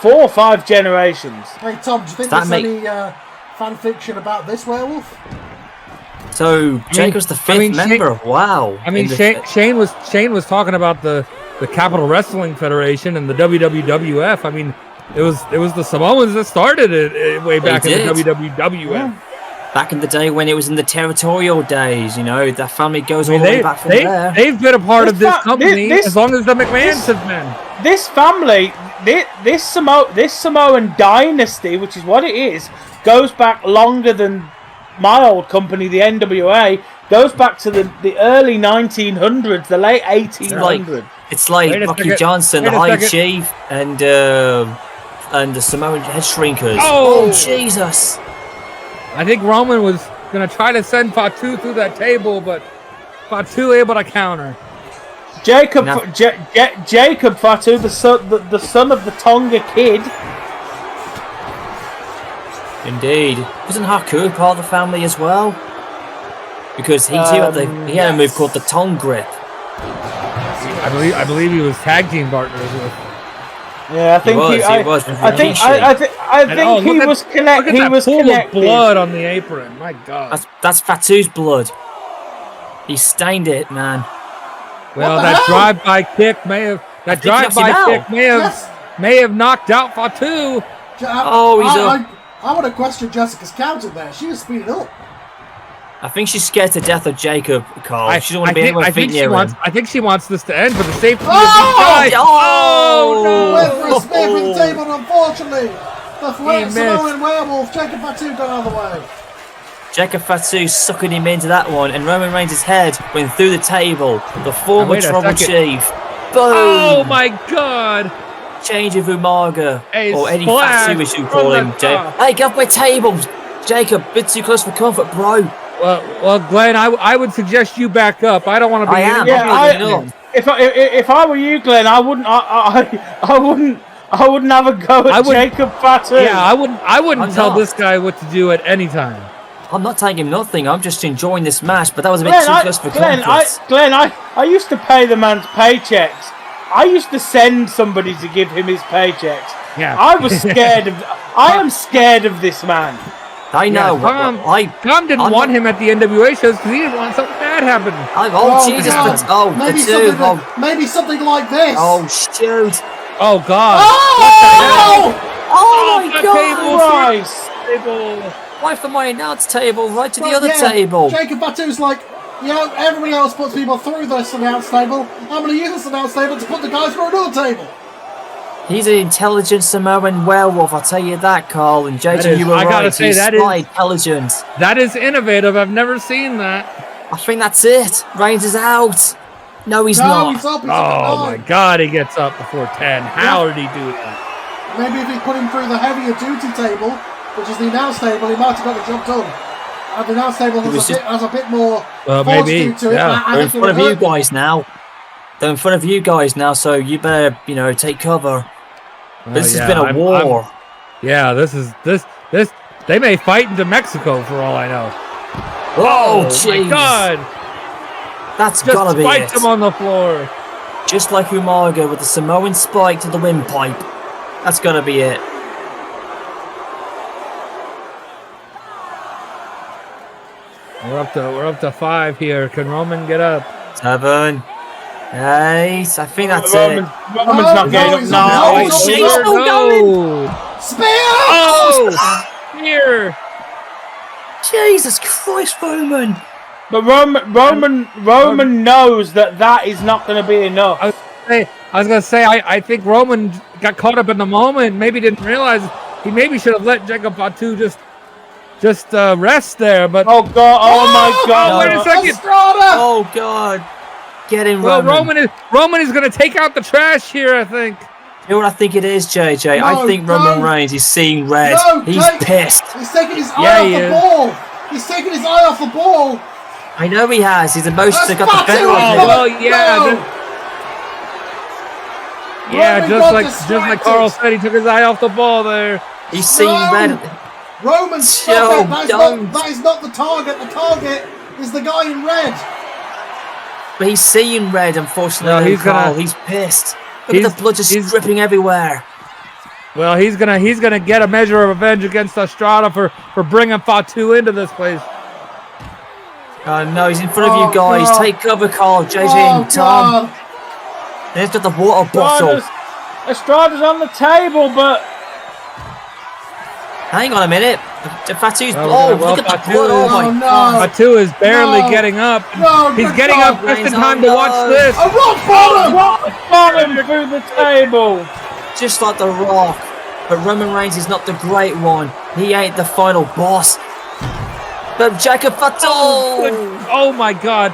4 or 5 generations. Hey Tom, do you think there's any fan fiction about this werewolf? So Jacob's the 5th member. Wow. I mean, Shane was talking about the Capital Wrestling Federation and the WWF. I mean, it was the Samoans that started it way back in the WWF. Yeah. Back in the day when it was in the territorial days, the family goes all the way back from there. They've been a part of this company as long as the McMahons have been. This family, this Samoan dynasty, which is what it is, goes back longer than my old company, the NWA, goes back to the early 1900s, the late 1800s. It's like Rocky Johnson, the High Chief, and the Samoan Head Shrinkers. Oh, Jesus! I think Roman was going to try to send Fatu through that table, but Fatu able to counter. Jacob Fatu, the son of the Tonga Kid. Indeed. Wasn't Haku part of the family as well? Because he had a move called the Tongue Grip. I believe he was tag team partners with. Yeah, I think he was. I think he was connected. He was pool connected. Of blood on the apron. My God. That's Fatu's blood. He stained it, man. Well, that drive-by kick may have knocked out Fatu. I would have questioned Jessica's counter there. She was speeding up. I think she's scared to death of Jacob, Carl. She doesn't want to be able to feet near him. I think she wants this to end for the safety of the guy. No! Went for a spear for the table, unfortunately. The Samoan werewolf, Jacob Fatu, got out of the way. Jacob Fatu sucking him into that one, and Roman Reigns' head went through the table. The former Tribal Chief. Boom! Oh my God! Change of Umaga, or Eddie Fatu as you call him. Hey, get off my table! Jacob, bit too close for comfort, bro. Well, Glenn, I would suggest you back up. I don't want to be. If I were you, Glenn, I wouldn't have a go at Jacob Fatu. Yeah, I wouldn't tell this guy what to do at any time. I'm not telling him nothing. I'm just enjoying this match, but that was a bit too close for comfort. Glenn, I used to pay the man's paychecks. I used to send somebody to give him his paychecks. Yeah. I was scared of. I am scared of this man. I know. Yeah, Tom didn't want him at the NWA shows because he didn't want something bad happening. Jesus! Maybe something like this. Oh shoot! Oh God! Oh my God! Table. Why from my announce table right to the other table? Jacob Fatu's like, everybody else puts people through this announce table. I'm going to use this announce table to put the guys through another table. He's an intelligent Samoan werewolf, I'll tell you that, Carl. And JJ, you were right. He's intelligent. That is innovative. I've never seen that. I think that's it. Reigns is out. No, he's not. He's up. My God, he gets up before 10. How did he do that? Maybe if he put him through the heavier duty table, which is the announce table, he might have got the job done. The announce table has a bit more fortitude to it. They're in front of you guys now. They're in front of you guys now, so you better, take cover. This has been a war. This. They may fight into Mexico for all I know. Oh, jeez. My God. That's gotta be it. Just spiked him on the floor. Just like Umaga with the Samoan spike to the windpipe. That's gotta be it. We're up to 5 here. Can Roman get up? 7, 8. I think that's it. Roman's not getting up. No. Spear! Oh! Spear! Jesus Christ, Roman! But Roman knows that is not going to be enough. I was gonna say I think Roman got caught up in the moment. Maybe didn't realize he maybe should have let Jacob Fatu just rest there. But oh God! Oh my God! Wait a second! Oh God! Get in, Roman. Roman is gonna take out the trash here. I think. You know what I think it is, JJ? I think Roman Reigns is seeing red. He's pissed. He's taking his eye off the ball. He's taking his eye off the ball. I know he has. His emotions have got the better of him. Well, yeah. Just like Carl said, he took his eye off the ball there. He's seeing red. Roman, stop it. That is not the target. The target is the guy in red. But he's seeing red, unfortunately. No, he's pissed. Look at the blood just dripping everywhere. Well, he's gonna get a measure of revenge against Estrada for bringing Fatu into this place. No, he's in front of you guys. God. Take cover, Carl, JJ, and Tom. There's got the water bottle. Estrada's on the table, but Hang on a minute. Fatu's... Well, look at the Fatu blood. Oh, is- my Oh, no. God. Fatu is barely No. getting up. No, He's good getting God. up just in Reigns, time oh, to watch no. this. A rock bottom! Bottom through the table. Just like The Rock. But Roman Reigns is not the great one. He ain't the final boss. But Jacob Fatu! Oh my God.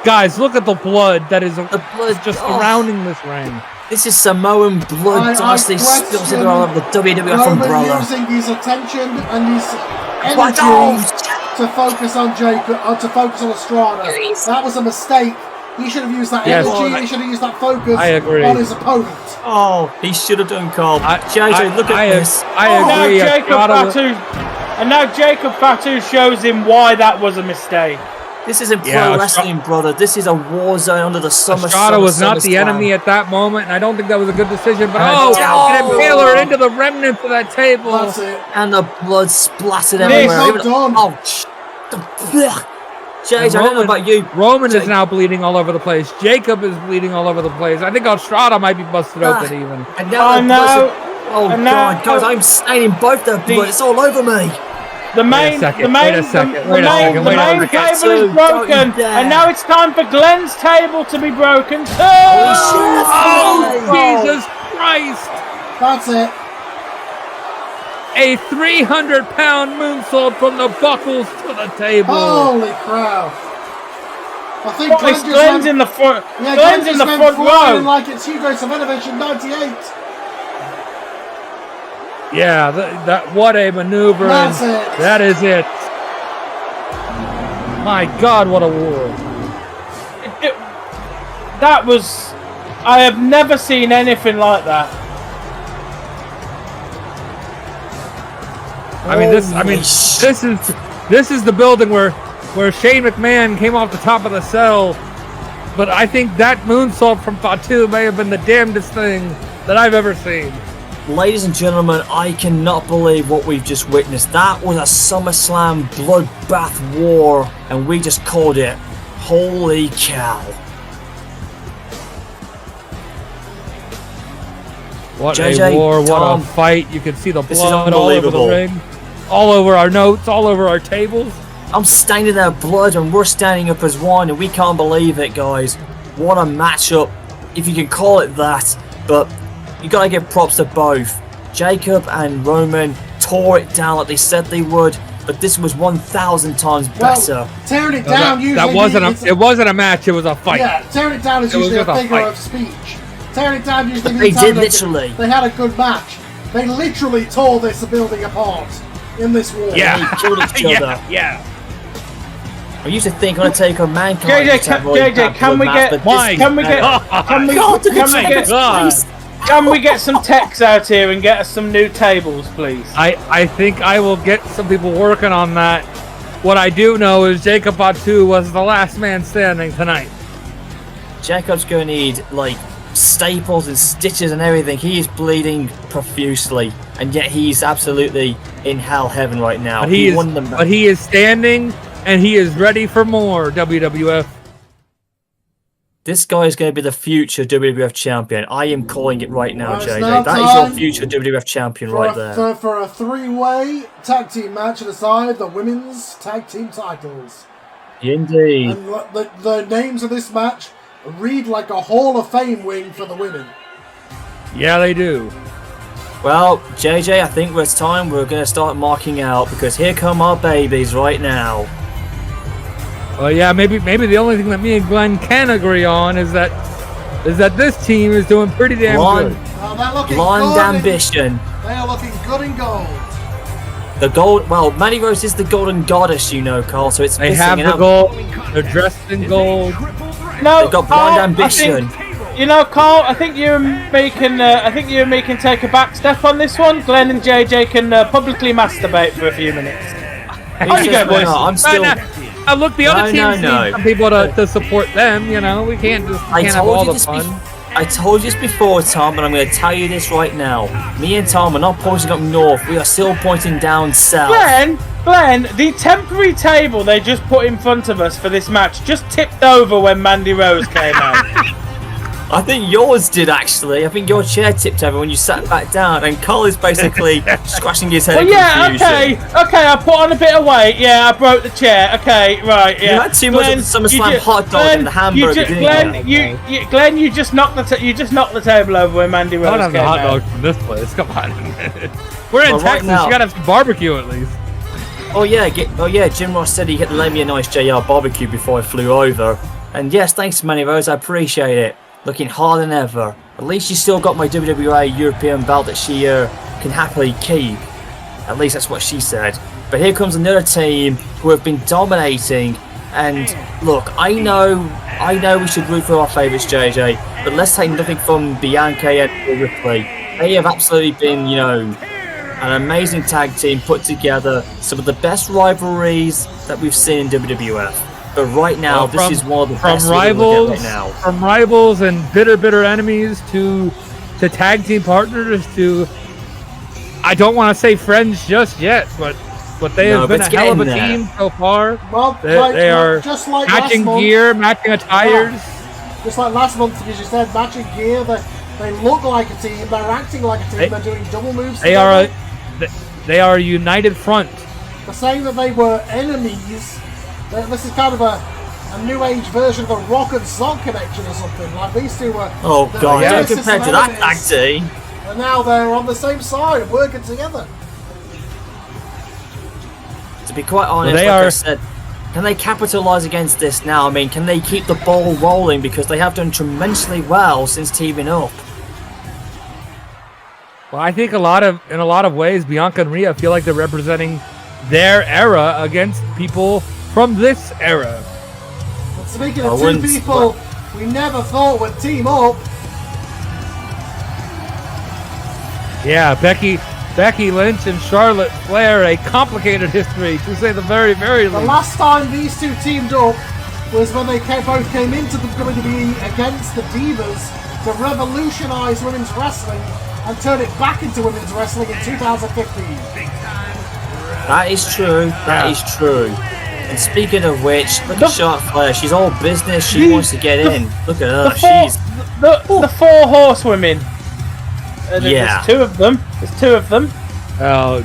Guys, look at the blood that is The blood just oh, surrounding this ring. This is Samoan blood I dusty spills question all over the WWF Roman umbrella. using his attention and his What? energy to focus on Jacob, to focus on Estrada. That was a mistake. He should have used that Yes. energy. He should have used that focus I agree. on his opponent. Oh, he should have done, Carl. JJ, look at this. I Now agree. Jacob Estrada- Fatu shows him why that was a mistake. This isn't pro Yeah, wrestling, brother. This is a war zone under the summer. Estrada was not the SummerSlam. enemy at that moment, and I don't think that was a good decision. But Oh, an impaler into the remnants of that table. That's it. And the blood splattered He's everywhere. not Even- done. Oh, JJ, I don't know about you. Roman is Jake- now bleeding all over the place. Jacob is bleeding all over the place. I think Estrada might be busted open even. And now I the blood's- know. Oh And God, now- guys, I'm staining both their blood. It's all over me. The main table is Fatu, broken, don't you dare. and now it's time for Glenn's table to be broken too. Oh, Jesus Christ! That's it. A 300-pound moonsault from the buckles to the table. Holy crap. I think What is Glenn's in the front? Yeah, Glenn's in the front flying row. like it's Hugo Savinovich in '98. Yeah, that what a maneuver. That's and it. That is it. My God, what a war. That was. I have never seen anything like that. This is the building where Shane McMahon came off the top of the cell. But I think that moonsault from Fatu may have been the damnedest thing that I've ever seen. Ladies and gentlemen, I cannot believe what we've just witnessed. That was a SummerSlam bloodbath war, and we just called it. Holy cow. What JJ, a war, what Tom, a fight. You can see the this is blood all over the unbelievable. ring. All over our notes, all over our tables. I'm staining their blood, and we're standing up as one, and we can't believe it, guys. What a matchup, if you can call it that. But you gotta give props to both. Jacob and Roman tore it down like they said they would, but this was 1,000 times better. Well, tearing it No, down usually that wasn't means it wasn't a match, it was a fight. Yeah, tearing it down is It was usually a just a figure fight. of speech. Tearing it down usually They means did that literally. They had a good match. They literally tore this building apart in this war. They killed each other. yeah. I used to think I'm gonna take on Mankind. JJ, can we get some techs out here and get us some new tables, please? I think I will get some people working on that. What I do know is Jacob Fatu was the last man standing tonight. Jacob's gonna need like staples and stitches and everything. He is bleeding profusely, and yet he's absolutely in hell heaven right now. But But he is standing and he is ready for more, WWF. this guy is going to be the future WWF champion. I am calling it right now, Well, it's JJ. now That is your time future WWF champion right there. For a three-way tag team match to decide the women's tag team titles. Indeed. And the names of this match read like a Hall of Fame wing for the women. Yeah, they do. Well, JJ, I think it's time we're going to start marking out because here come our babies right now. Well, yeah, maybe the only thing that me and Glenn can agree on is that this team is doing pretty damn good. They're looking Blonde good ambition. They are looking good in gold. The gold. Well, Mandy Rose is the golden goddess, you know, Carl. So it's They missing have an the out- gold. They're dressed in gold. No, They've got Carl, blonde ambition. You know, Carl, I think you and me can take a back step on this one. Glenn and JJ can publicly masturbate for a few minutes. Who On you says go, we're boys. not? I'm still. Look, the other No, teams no. need some people to support them. You know, we can't have all the fun. I told you this before, Tom, and I'm going to tell you this right now. Me and Tom are not pointing up north. We are still pointing down south. Glenn, the temporary table they just put in front of us for this match just tipped over when Mandy Rose came out. I think yours did actually. I think your chair tipped over when you sat back down, and Cole is basically scratching his head. Well, yeah, okay. I put on a bit of weight. Yeah, I broke the chair. Okay, right. Yeah. You had too much of the SummerSlam hot dog and the hamburger, didn't you? Glenn, you just knocked the table over when Mandy Rose came out. Hot dog from this place. Come on. We're in Texas. Right now, you gotta have some barbecue at least. Oh yeah. Jim Ross said he had to lend me a nice JR barbecue before I flew over. And yes, thanks, Mandy Rose. I appreciate it. Looking harder than ever. At least she still got my WWA European belt that she can happily keep. At least that's what she said. But here comes another team who have been dominating. And look, I know we should root for our favourites, JJ. But let's take nothing from Bianca and Ripley. They have absolutely been, an amazing tag team put together. Some of the best rivalries that we've seen in WWF. But right now, this is one of the best rivals right now. From rivals and bitter enemies to tag team partners to, I don't want to say friends just yet, but they have been a hell of a team so far. Well, they are just like matching gear, matching attires. Yeah. Just like last month, because you said matching gear, they look like a team, they're acting like a team, they're doing double moves. They are a united front. The saying that they were enemies. This is kind of a new age version of a Rock and Sock connection or something. Like these two were. Oh god, don't compare to that tag team. And now they're on the same side, working together. To be quite honest, I said, can they capitalise against this now? I mean, can they keep the ball rolling, because they have done tremendously well since teaming up? Well, I think in a lot of ways, Bianca and Rhea feel like they're representing their era against people from this era. But speaking of two people we never thought would team up. Yeah, Becky Lynch and Charlotte Flair, a complicated history to say the very least. The last time these two teamed up was when they both came into the WWE against the Divas to revolutionise women's wrestling and turn it back into women's wrestling in 2015. That is true. That is true. And speaking of which, look at Charlotte Flair. She's all business. She wants to get in. Look at her. The four horsewomen. Yeah. There's two of them. Oh,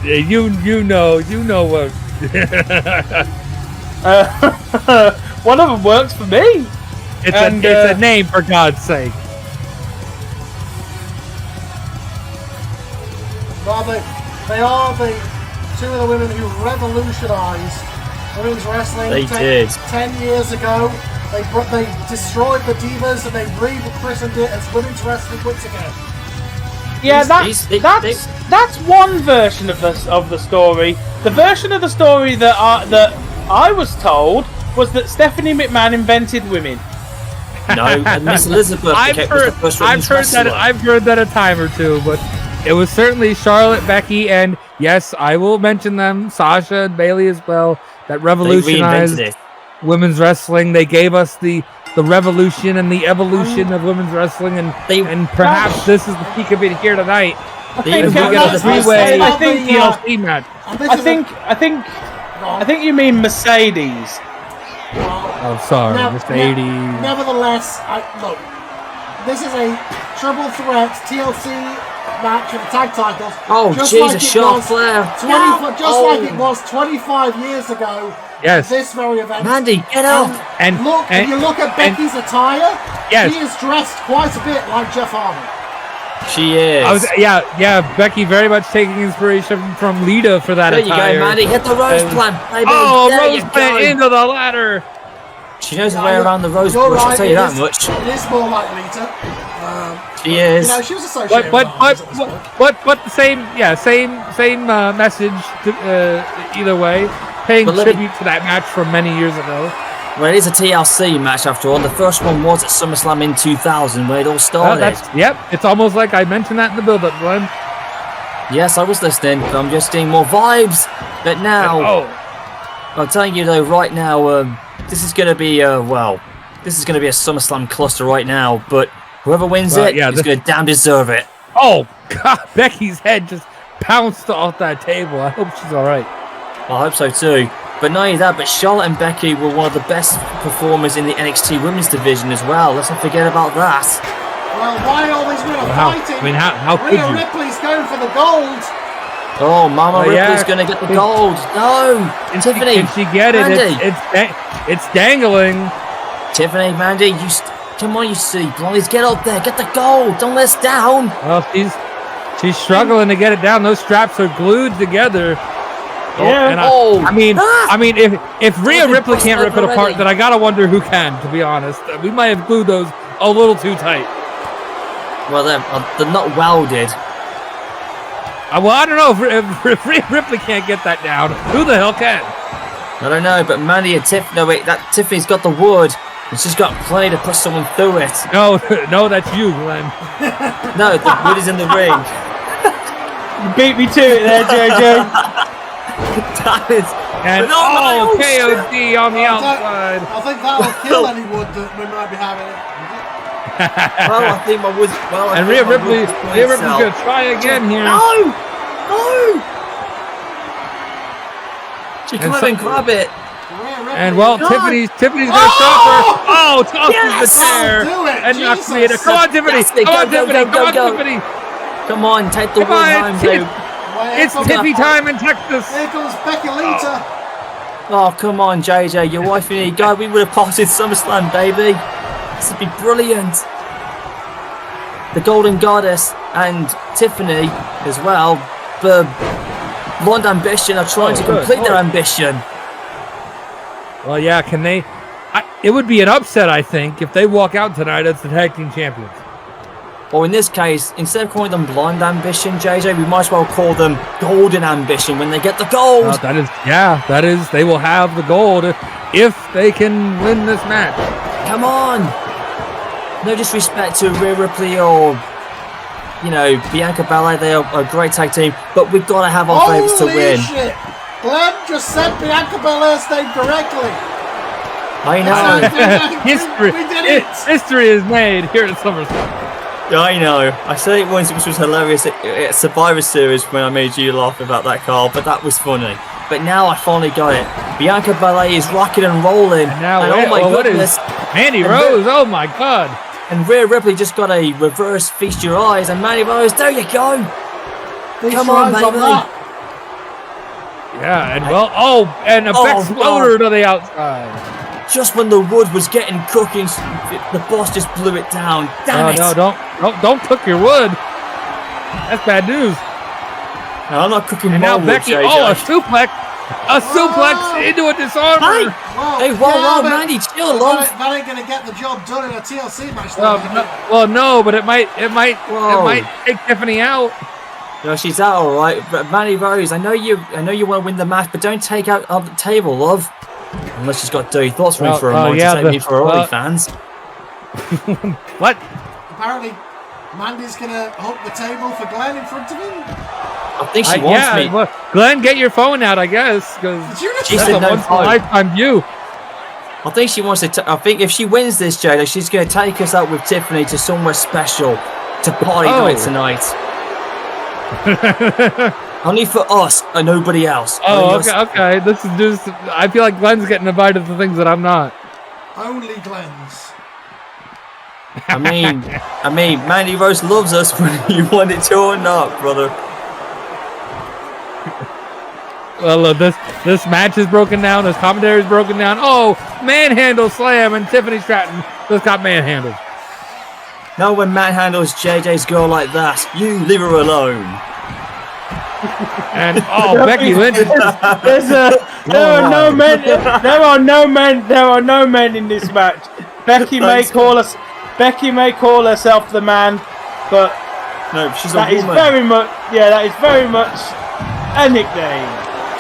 you know what? One of them works for me. It's a name, for God's sake. Well, they are the two of the women who revolutionised women's wrestling. They did. 10 years ago, they destroyed the Divas and they rechristened it as women's wrestling once again. Yeah, that's one version of the story. The version of the story that I was told was that Stephanie McMahon invented women. No, and Miss Elizabeth was the first women's wrestler. I've heard that a time or two, but it was certainly Charlotte, Becky, and yes, I will mention them, Sasha and Bayley as well, that revolutionized women's wrestling. They gave us the revolution and the evolution of women's wressling, and perhaps this is the peak of it here tonight. They even get a three-way TLC match. I think you mean Mercedes. Oh, sorry, Mercedes. Nevertheless, look, this is a triple threat TLC match for the tag titles. Oh, Jesus, Charlotte Flair. Like it was 25 years ago. Yes. This very event. Mandy, get up. And if you look at Becky's attire, yes, she is dressed quite a bit like Jeff Hardy. She is. Becky very much taking inspiration from Lita for that attire. There you go, Mandy. Hit the Rose plant, baby. Oh, Rose plant into the ladder. She knows the way around the Rose bush, I'll tell you that much. It is more like Lita. She is. She was associated but the same message either way. Paying tribute to that match from many years ago. Well, it is a TLC match after all. The first one was at SummerSlam in 2000 where it all started. It's almost like I mentioned that in the build-up, Glenn. Yes, I was listening, but I'm just getting more vibes. But now, I'm telling you though, right now, this is going to be a SummerSlam cluster right now. But whoever wins is going to damn deserve it. Oh God, Becky's head just pounced off that table. I hope she's all right. I hope so too. But not only that, but Charlotte and Becky were one of the best performers in the NXT Women's division as well. Let's not forget about that. Well, why all these women are fighting? How could Rhea you? Ripley's going for the gold. Oh, Mama Ripley's going to get the gold. No, Tiffany. Can she get it? Mandy. It's dangling. Tiffany, Mandy, come on, you see, Blondies, get up there, get the gold. Don't let us down. Well, she's struggling to get it down. Those straps are glued together. Yeah. I mean, if Rhea Ripley can't rip it apart, then I gotta wonder who can. To be honest, we might have glued those a little too tight. Well, they're not welded. Well, I don't know if Rhea Ripley can't get that down. Who the hell can? I don't know, but Mandy and Tiffany's got the wood, and she's got plenty to push someone through it. No, that's you, Glenn. No, the wood is in the ring. You beat me to it there, JJ. That is. And KOD on the outside. I think that'll kill any wood that we might be having. Well, I think my wood. And Rhea Ripley's gonna try again here. No! She can't even grab it. And Tiffany's gonna stop her. Oh, tosses the chair and knocks me in. Come on, Tiffany! Tiffany! Come on, take the wood home, dude. It's Tiffy time in Texas. Here comes Becky Lita. Oh, come on, JJ. Your wife and you go. We would have parted SummerSlam, baby. This would be brilliant. The Golden Goddess and Tiffany as well. The Blonde Ambition are trying to complete their ambition. Well, yeah, can they? It would be an upset, I think, if they walk out tonight as the tag team champions. Or in this case, instead of calling them Blonde Ambition, JJ, we might as well call them Golden Ambition when they get the gold. That is. They will have the gold if they can win this match. Come on. No disrespect to Rhea Ripley or, Bianca Belair. They are a great tag team, but we've got to have our favourites to win. Shit. Glenn just said Bianca Belair's name correctly. I know. History is made here at SummerSlam. Yeah, I know. I said it once, which was hilarious at Survivor Series when I made you laugh about that, Carl, but that was funny. But now I finally got it. Bianca Belair is rocking and rolling. And now, oh my goodness. Mandy Rose, oh my god. And Rhea Ripley just got a reverse feast your eyes, and Mandy Rose, there you go. Come on, baby. Yeah, and a exploder to the outside. Just when the wood was getting cooking, the boss just blew it down. Damn it! No, don't cook your wood. That's bad news. No, I'm not cooking and more now Becky, wood, a suplex into a disarmer. Whoa, Mandy, chill, love. That ain't gonna get the job done in a TLC match. No, but it might take Tiffany out. No, she's out, all right. But Mandy Rose, I know you want to win the match, but don't take out the table, love. Unless she's got dirty thoughts for me for a moment to take me for OnlyFans. What? Apparently, Mandy's gonna hook the table for Glenn in front of him. I think she wants me. Well, Glenn, get your phone out, I guess, because that's a once-in-a-lifetime view. I think she wants to. I think if she wins this, Jada, she's going to take us out with Tiffany to somewhere special to party night tonight. Only for us and nobody else. Okay. This is just. I feel like Glenn's getting invited to things that I'm not. Only Glenn's. I mean, Mandy Rose loves us whether you want it to or not, brother. Well, look, this match is broken down. This commentary is broken down. Oh, manhandle slam, and Tiffany Stratton just got manhandled. No one manhandles JJ's girl like that. You leave her alone. And Becky Lynch. There are no men in this match. Becky may call herself the man, but no, she's that a is woman. That is very much a nickname.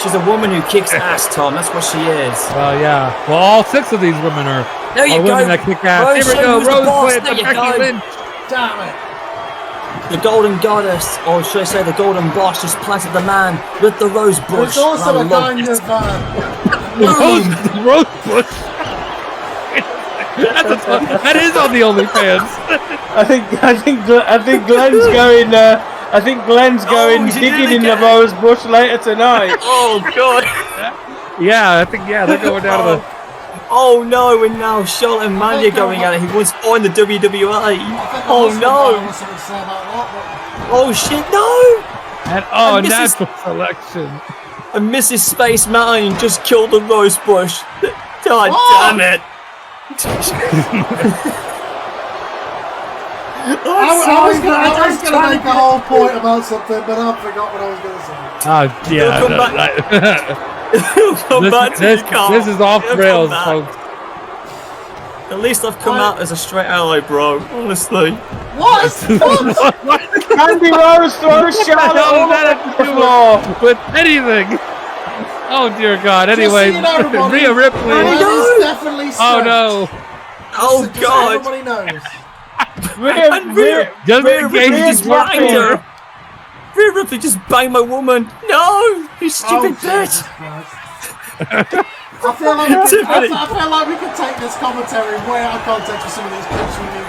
She's a woman who kicks ass, Tom. That's what she is. Well, yeah. Well, all 6 of these women are women that kick ass. Rose, here we go. Rose there you Becky go. Lynch. Damn it. The Golden Goddess, or should I say the Golden Boss, just planted the man with the rose bush. There's also a kind of rose bush. That is on the OnlyFans. I think Glenn's going. Digging in the rose bush later tonight. Oh God! Yeah, I think they're going down to the. Oh no, and now Charlotte and Mandy are going at it. He wants to in the WWE. Oh no. Oh shit, no! And natural selection. And Mrs. Space Mountain just killed the rose bush. God damn it. I was going to make a whole point about something, but I forgot what I was going to say. Oh, yeah. Come back to me, Carl. This is off rails, folks. At least I've come out as a straight ally, bro. Honestly. What? Mandy Rose throws Charlotte all over the floor with anything. Oh dear God. Anyway, Rhea Ripley. Oh no. Oh God. Everybody knows. Rhea Ripley just banged my woman. No, you stupid bitch. I feel like we could take this commentary way out of context for some of these clips we need.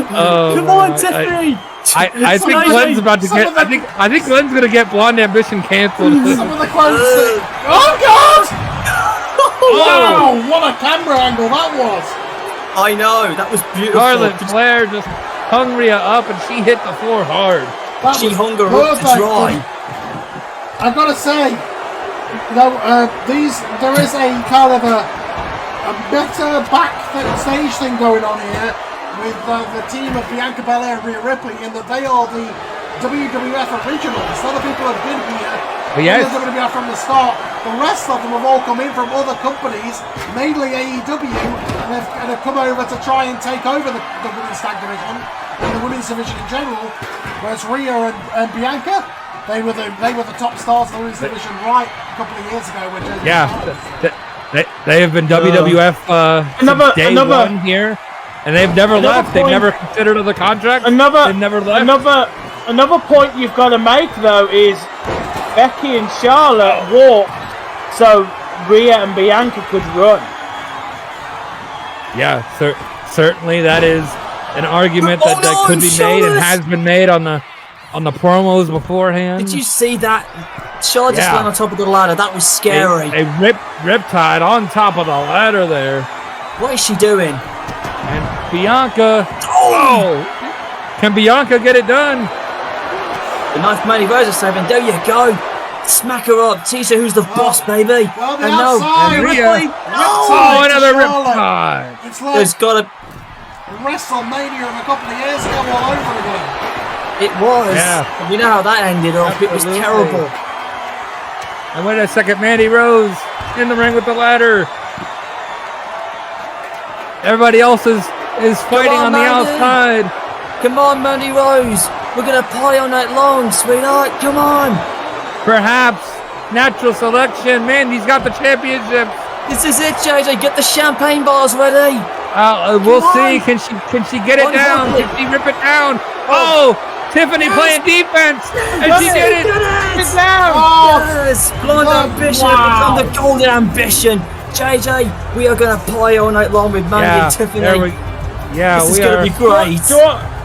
Come on, Tiffany. I think Glenn's about to get. I think Glenn's gonna get Blonde Ambition canceled. Some of the quotes. Oh God! Wow! What a camera angle that was. I know, that was beautiful. Charlotte Flair just hung Rhea up and she hit the floor hard. She hung her up to dry. I've got to say, there is a kind of a better backstage thing going on here with the team of Bianca Belair and Rhea Ripley, in that they are the WWF originals. Other people have been here. Yes. The WWF from the start. The rest of them have all come in from other companies, mainly AEW, and have come over to try and take over the women's tag division and the women's division in general. Whereas Rhea and Bianca, they were the top stars of the women's division right a couple of years ago. They have been WWF since day one here, and they've never left. They've never considered the contract. They've never left. Another point you've got to make though is Becky and Charlotte walked so Rhea and Bianca could run. Yeah, certainly that is an argument that could be made and has been made on the promos beforehand. Did you see that? Charlotte just went on top of the ladder. That was scary. A riptide on top of the ladder there. What is she doing? And Bianca. Oh! Can Bianca get it done? The knife Mandy Rose is saving. There you go. Smack her up. Teach her who's the boss, baby. Well, the and outside. Ripley. Oh, another riptide. It's like there's got to WrestleMania of a couple of years ago all over again. It was. Yeah. You know how that ended up. It was terrible. And wait a second, Mandy Rose in the ring with the ladder. Everybody else is fighting on the outside. Come on, Mandy Rose. We're going to party all night long, sweetheart. Come on. Perhaps natural selection. Mandy's got the championship. This is it, JJ. Get the champagne bars ready. We'll see. Can she get it down? Can she rip it down? Oh, Tiffany playing defense. And she did it. It's down. Yes. Blonde Ambition become the Golden Ambition. JJ, we are going to play all night long with Mandy and Tiffany. This is going to be great.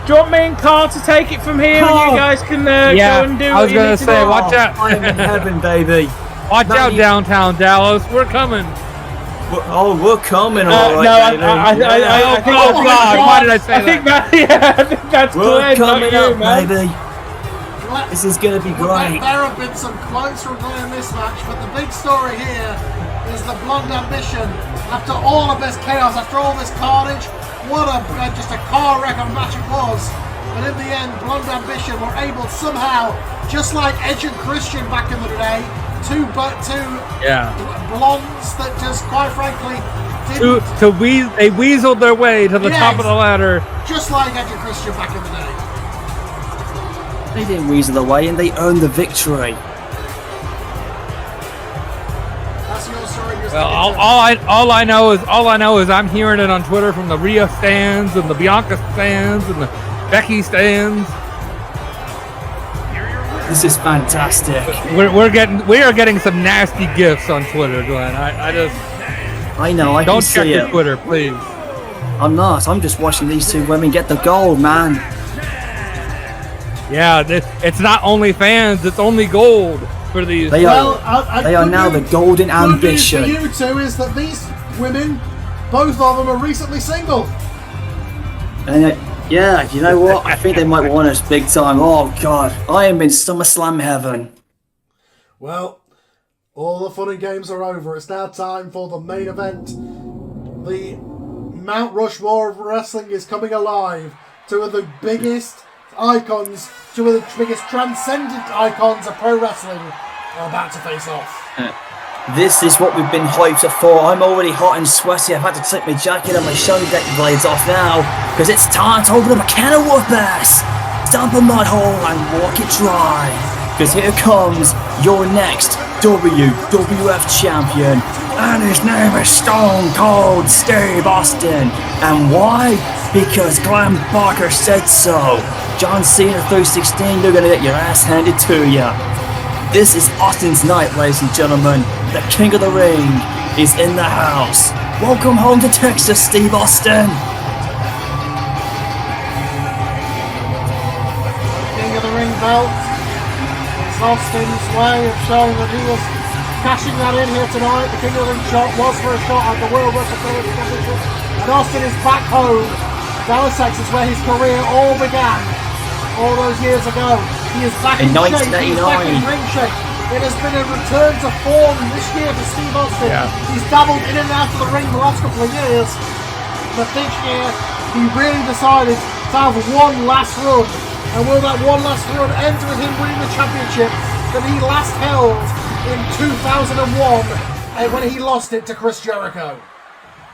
Do you want me and Carl to take it from here, and you guys can go and do I was going to say, watch out. I am in heaven, baby. Watch out, downtown Dallas. We're coming. We're coming, all right. I think. Oh God! Why did I say that? I think that's We're coming up, baby. This is going to be great. There have been some quotes from Glenn in this match, but the big story here is the Blonde Ambition. After all of this chaos, after all this carnage, what just a car wreck of a match it was. But in the end, Blonde Ambition were able somehow, just like Edge and Christian back in the day, two blondes that just, quite frankly, they weaseled their way to the top of the ladder. Just like Edge and Christian back in the day. They didn't weasel their way, and they earned the victory. That's your story. Well, all I know is I'm hearing it on Twitter from the Rhea stands and the Bianca stands and the Becky stands. This is fantastic. We are getting some nasty gifts on Twitter, Glenn. I know. I don't can check see your it. Twitter, please. I'm not. I'm just watching these two women get the gold, man. Yeah, it's not only fans. It's only gold. for these. They are, Well, they are now the golden ambition. Good news for you two is that these women, both of them, are recently single. And yeah, you know what? I think they might want us big time. Oh God, I am in SummerSlam heaven. Well, all the fun and games are over. It's now time for the main event. The Mount Rushmore of wrestling is coming alive. Two of the biggest icons, two of the biggest transcendent icons of pro wrestling are about to face off. This is what we've been hyped up for. I'm already hot and sweaty. I've had to take my jacket and my shoulder deck blades off now because it's time to open up a can of whoop-ass. Dump a mud hole and walk it dry. Because here comes your next WWF champion. And his name is Stone Cold Steve Austin. And why? Because Glenn Barker said so. John Cena 316, you're going to get your ass handed to you. This is Austin's night, ladies and gentlemen. The King of the Ring is in the house. Welcome home to Texas, Steve Austin. King of the Ring belt. It's Austin's way of showing that he was cashing that in here tonight. The King of the Ring shot was for a shot at the World Wrestling Federation Championship. And Austin is back home. Dallas, Texas, where his career all began. All those years ago. He is back in shape. He's back in ring shape. It has been a return to form this year for Steve Austin. Yeah. He's dabbled in and out of the ring the last couple of years. But this year, he really decided to have one last run. And will that one last run end with him winning the championship that he last held in 2001 when he lost it to Chris Jericho?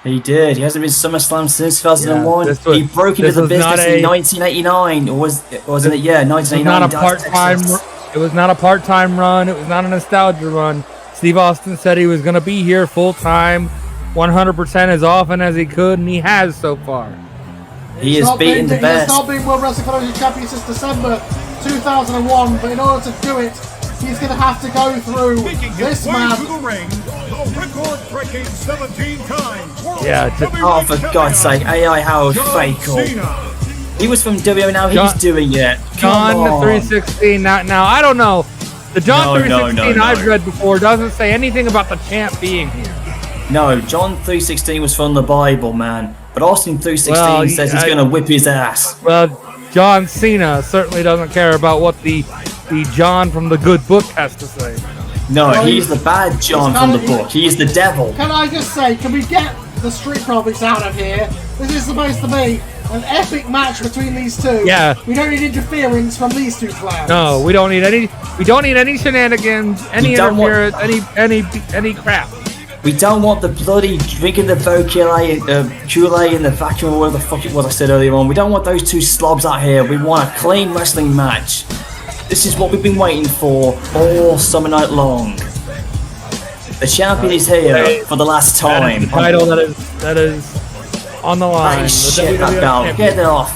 He did. He hasn't been SummerSlam since 2001. Yeah, he broke into the business in 1989, or wasn't it? Yeah, 1989. It was not a part-time run. It was not a nostalgia run. Steve Austin said he was going to be here full-time, 100% as often as he could, and he has so far. He has beaten the best. He has not been World Wrestling Federation champion since December 2001, but in order to do it, he's going to have to go through this man. Yeah, oh, for God's sake, AI Howard Fakel. He was from WWE, now he's doing it. John 316, now I don't know. The John 316 I've read before doesn't say anything about the champ being here. No, John 316 was from the Bible, man. But Austin 316 says he's going to whip his ass. Well, John Cena certainly doesn't care about what the John from the good book has to say. No, he's the bad John from the book. He is the devil. Can I just say, can we get the Street Profits out of here? This is supposed to be an epic match between these two. Yeah. We don't need interference from these two clowns. No, we don't need any. We don't need any shenanigans, any interference, any crap. We don't want the bloody drinking the Kool-Aid in the vacuum or whatever the fuck it was I said earlier on. We don't want those two slobs out here. We want a clean wrestling match. This is what we've been waiting for all summer night long. The champion is here for the last time. The title that is on the line. Shit, that belt. Get it off.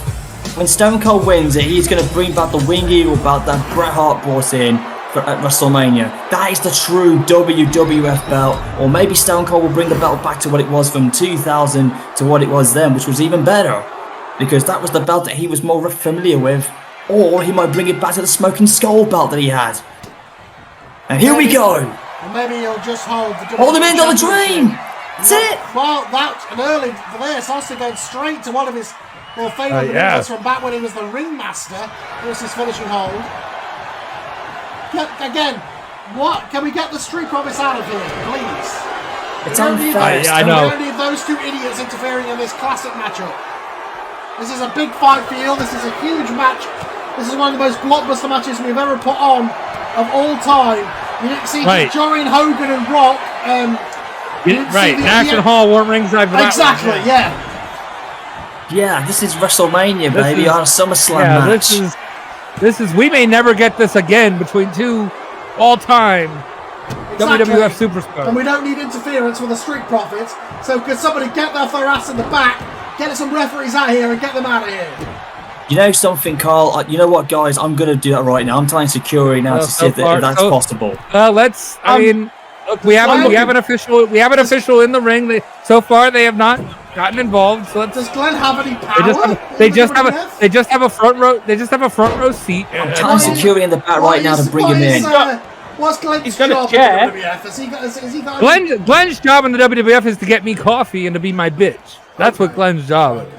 When Stone Cold wins it, he's going to bring back the Wing Eagle belt that Bret Hart brought in at WrestleMania. That is the true WWF belt. Or maybe Stone Cold will bring the belt back to what it was from 2000 to what it was then, which was even better. Because that was the belt that he was more familiar with. Or he might bring it back to the Smoking Skull belt that he had. And here we go. And maybe he'll just hold him in on the dream. That's it. Well, that's an early for this. Austin going straight to one of his favourite moves from back when he was the ringmaster. Here's his finishing hold. Again, what? Can we get the Street Profits out of here, please? It's unfair. I know. We don't need those two idiots interfering in this classic matchup. This is a big fight for you. This is a huge match. This is one of the most blockbuster matches we've ever put on of all time. You didn't see Jorian Hogan and Rock. Nash and Hall weren't ringside for that. Exactly, yeah. Yeah, this is WrestleMania, baby, on a SummerSlam match. This is. We may never get this again between two all-time WWF superstars. And we don't need interference with the Street Profits. So could somebody get their ass in the back, get some referees out here, and get them out of here? You know something, Carl? You know what, guys? I'm going to do that right now. I'm telling security now to see if that's possible. Let's. Look, we have an official in the ring. So far, they have not gotten involved. So does Glenn have any power? They just have a front row. They just have a front row seat. I'm telling security in the back right now to bring him in. Why What's Glenn's He's got a job chair. in the WWF? Has he got Glenn's job in the WWF is to get me coffee and to be my bitch. That's what Glenn's job is.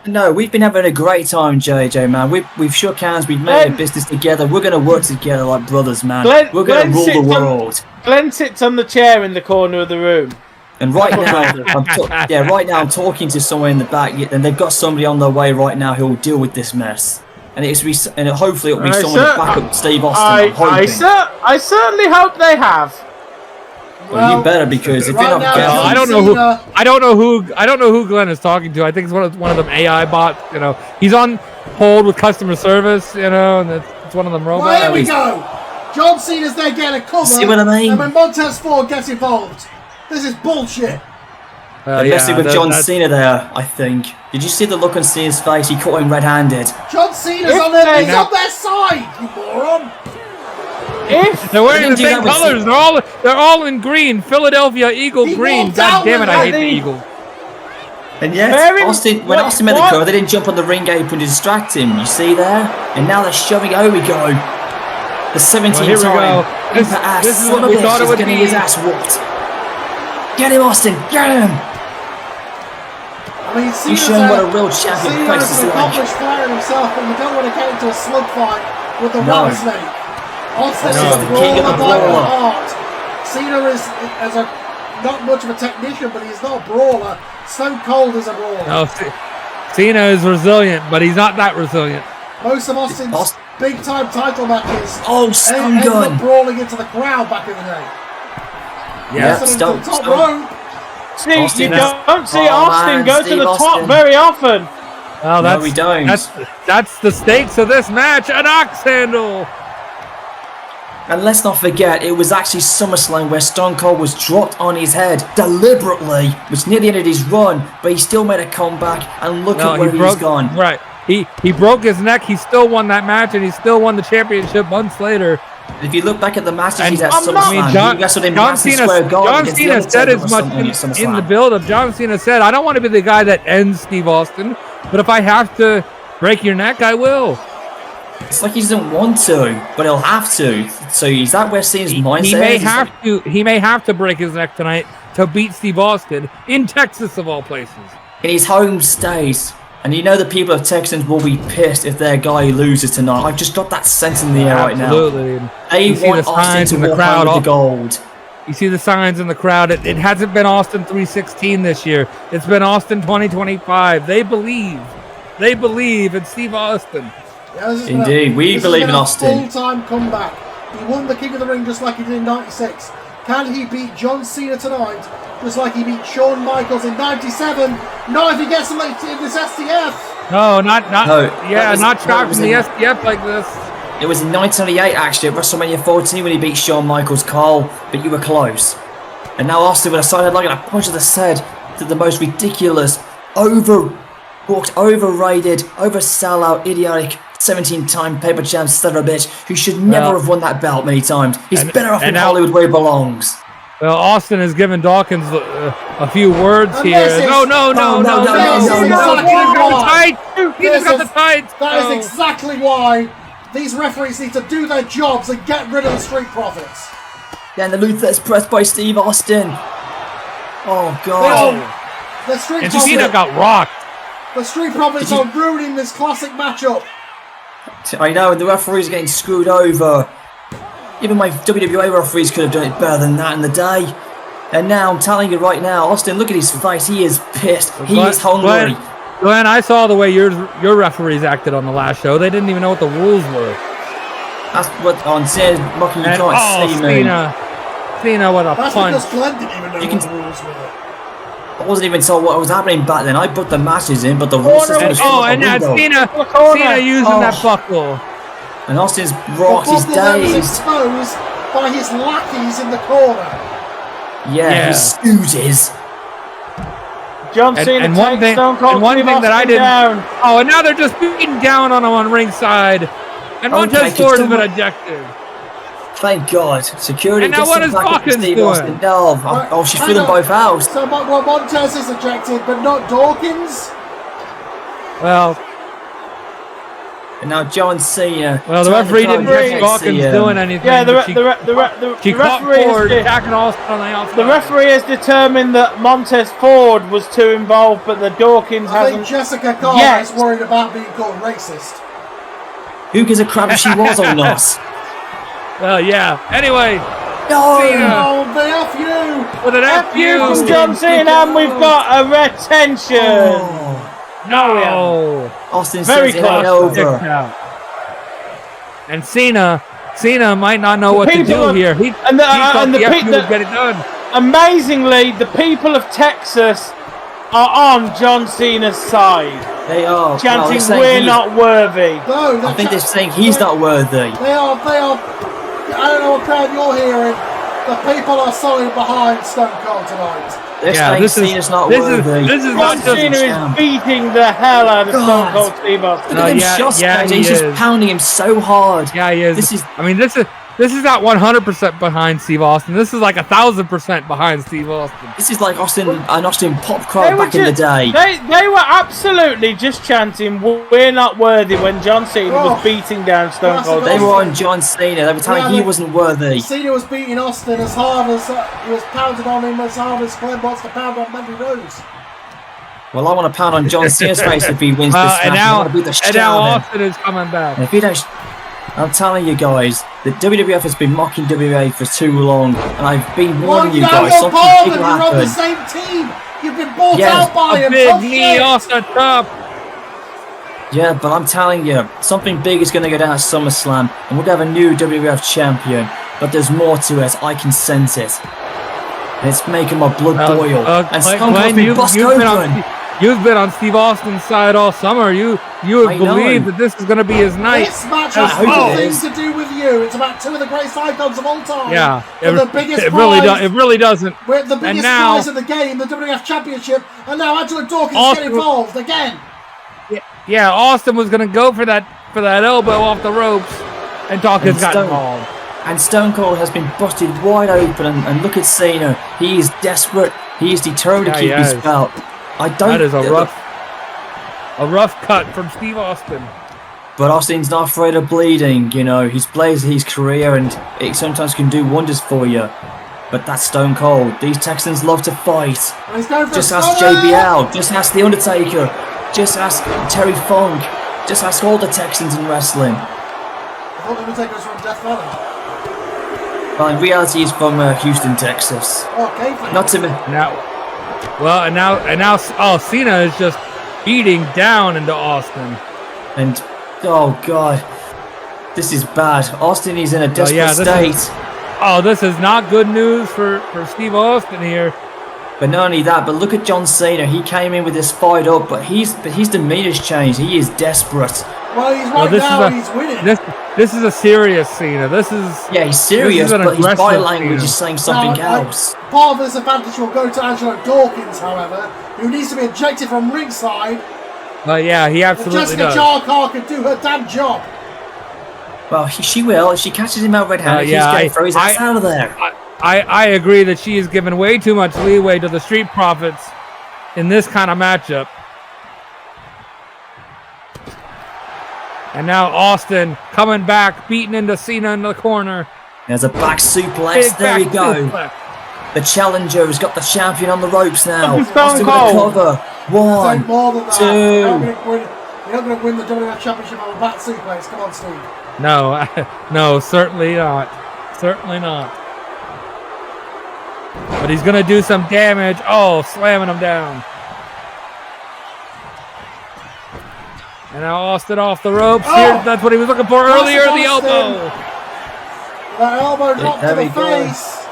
No, we've been having a great time, JJ, man. We've shook hands, we've made a business together. We're going to work together like brothers, man. We're going to rule the world. Glenn sits on the chair in the corner of the room. And right now, I'm talking to someone in the back, and they've got somebody on their way right now who will deal with this mess. And hopefully it'll be someone to back up Steve Austin. I certainly hope they have. Well, you better, because if you're not careful, I don't know who Glenn is talking to. I think it's one of them AI bots. You know, he's on hold with customer service. You know, and it's one of them robots. Well, here we go. John Cena's there getting a cover. See what I mean? And when Montez Ford gets involved, this is bullshit. Especially with John Cena there, I think. Did you see the look on Cena's face? He caught him red-handed. John Cena's on their side, you moron. They're wearing the same colors. They're all in green. Philadelphia Eagle green. God damn it, I hate the Eagle. And yet, when Austin made the cover, they didn't jump on the ring apron to distract him. You see there? And now they're shoving. Oh, we go. The 17th time. This is what we thought it would be. Getting his ass whooped. Get him, Austin. Get him. I mean, He's shown what a real champion Cena's an accomplished player himself, but you don't want to get into a slugfight with the rattlesnake. Austin is the king of the brawler. Cena is not much of a technician, but he's not a brawler. Stone Cold is a brawler. No, Cena is resilient, but he's not that resilient. Most of Austin's big-time title matches Stone ended Gun up brawling into the crowd back in the day. Yeah, Stone. Top rope. See, you don't see Austin go to the top very often. Well, no, we don't. That's the stakes of this match. An axe handle. And let's not forget, it was actually SummerSlam where Stone Cold was dropped on his head deliberately, which near the end of his run, but he still made a comeback, and look at where he's gone. Right. He broke his neck, he still won that match, and he still won the championship months later. If you look back at the matches he's at SummerSlam, John Cena said as much in the build-up. John Cena said, I don't want to be the guy that ends Steve Austin, but if I have to break your neck, I will. It's like he doesn't want to, but he'll have to. So is that where Cena's mindset is? He may have to break his neck tonight to beat Steve Austin in Texas, of all places. In his home state. And you know the people of Texans will be pissed if their guy loses tonight. I've just got that sense in the air right now. Absolutely. They want Austin to walk home with the gold. You see the signs in the crowd. It hasn't been Austin 316 this year. It's been Austin 2025. They believe in Steve Austin. Yeah, indeed, we believe in Austin. Full-time comeback. He won the King of the Ring just like he did in '96. Can he beat John Cena tonight, just like he beat Shawn Michaels in '97? Not if he gets in this STF. No, not trapped in the STF like this. It was in 1998 actually at WrestleMania 14 when he beat Shawn Michaels, Cole, but you were close. And now Austin with a side headlock and a punch to the head to the most ridiculous, overrated, over-sellout, idiotic 17-time paper champ son of a bitch who should never have won that belt many times. He's better off in Hollywood where he belongs. Well, Austin has given Dawkins a few words here. No. He's got the tights. That is exactly why these referees need to do their jobs and get rid of the Street Profits. Yeah, and the Luther's pressed by Steve Austin. Oh, God. The Street Profits. Cena got rocked. The Street Profits are ruining this classic matchup. I know, and the referees are getting screwed over. Even my WWA referees could have done it better than that in the day. And now, I'm telling you right now, Austin, look at his face. He is pissed. He is hungry. Glenn, I saw the way your referees acted on the last show. They didn't even know what the rules were. That's what on Cena's mocking you can't see me. Cena, what a punch. That's because Glenn didn't even know what the rules were. I wasn't even told what was happening back then. I put the matches in, but the rules system was and Cena using that buckle. And Austin's rocked his days. Was exposed by his lackeys in the corner. Yeah. His stooges. John Cena and one thing that I didn't. Down. Oh, and now they're just beating down on him on ringside. And Montez Ford has been ejected. Thank God. Security. And now what is Dawkins doing? No. She's threw them both out. So Montez is ejected, but not Dawkins? Well, And now John Cena. Well, the referee didn't catch Dawkins doing anything. Yeah, the referee forward attacking Austin on the outside. The referee has determined that Montez Ford was too involved, but the Dawkins I think hasn't. Jessica Garza is worried about being called racist. Who gives a crap if she was or not? Well, yeah. Anyway. No! Oh, the F you! With an F you from John Cena, and we've got a retention. No. Austin Very says it ain't close. over. And Cena might not know what to do here. He thought the FU would get it done. Amazingly, the people of Texas are on John Cena's side. They are. Chanting, we're not worthy. No, I think they're saying he's not worthy. They are. I don't know what crowd you're hearing. The people are solid behind Stone Cold tonight. They're saying Cena's not worthy. This is John not just Cena is beating the hell out of Stone Cold Steve Austin. Look at him shots, he's just pounding him so hard. Yeah, he is. This is not 100% behind Steve Austin. This is like 1,000% behind Steve Austin. This is like an Austin pop crowd back in the day. They were absolutely just chanting, we're not worthy, when John Cena was beating down Stone Cold. They were on John Cena. They were telling he wasn't worthy. Cena was beating Austin as hard as he was pounding on him as hard as Glenn wants to pound on Mandy Rhodes. Well, I want to pound on John Cena's face if he wins this match. And now Austin is coming back. And if he don't, I'm telling you guys, the WWF has been mocking WWF for too long, and I've been warning you guys. You're on the same team. You've been bought out by him. Big knee off the top. Yeah, but I'm telling you, something big is going to go down at SummerSlam, and we're going to have a new WWF champion. But there's more to it. I can sense it. And it's making my blood boil. And Stone Cold's been bust open. You've been on Steve Austin's side all summer. You have believed that this is going to be his night. This match has nothing to do with you. It's about two of the greatest icons of all time. Yeah, the biggest it really doesn't. We're the biggest prize of the game, the WWF Championship, and now Angelo Dawkins get involved again. Yeah, Austin was going to go for that elbow off the ropes, and Dawkins got involved. And Stone Cold has been busted wide open, and look at Cena. He is desperate. He is determined to keep his belt. That is a rough cut from Steve Austin. But Austin's not afraid of bleeding, you know. He's played his career, and it sometimes can do wonders for you. But that's Stone Cold. These Texans love to fight. Just ask JBL. Just ask The Undertaker. Just ask Terry Funk. Just ask all the Texans in wrestling. I thought The Undertaker was from Death Valley. Well, in reality, he's from Houston, Texas. Okay. Not to me. Now, Cena is just beating down into Austin. And, oh God, this is bad. Austin is in a desperate state. This is not good news for Steve Austin here. But not only that, but look at John Cena. He came in with this fight up, but his demeanor's changed. He is desperate. Well, he's winning. This is a serious Cena. He's serious, but his body language is saying something else. Part of this advantage will go to Angelo Dawkins, however, who needs to be ejected from ringside. He absolutely does. Jessica Jarkar can do her damn job. Well, she will. If she catches him out red-handed, he's going to throw his ass out of there. I agree that she is given way too much leeway to the Street Profits in this kind of matchup. And now Austin coming back, beating into Cena in the corner. There's a back suplex. There you go. Suplex. The challenger has got the champion on the ropes now. Austin with a cover. 1, 2. You're not going to win the WWF Championship on a back suplex. Come on, Steve. No, certainly not. Certainly not. But he's going to do some damage. Oh, slamming him down. And now Austin off the ropes. Here, that's what he was looking for earlier. The elbow. That elbow dropped to the face.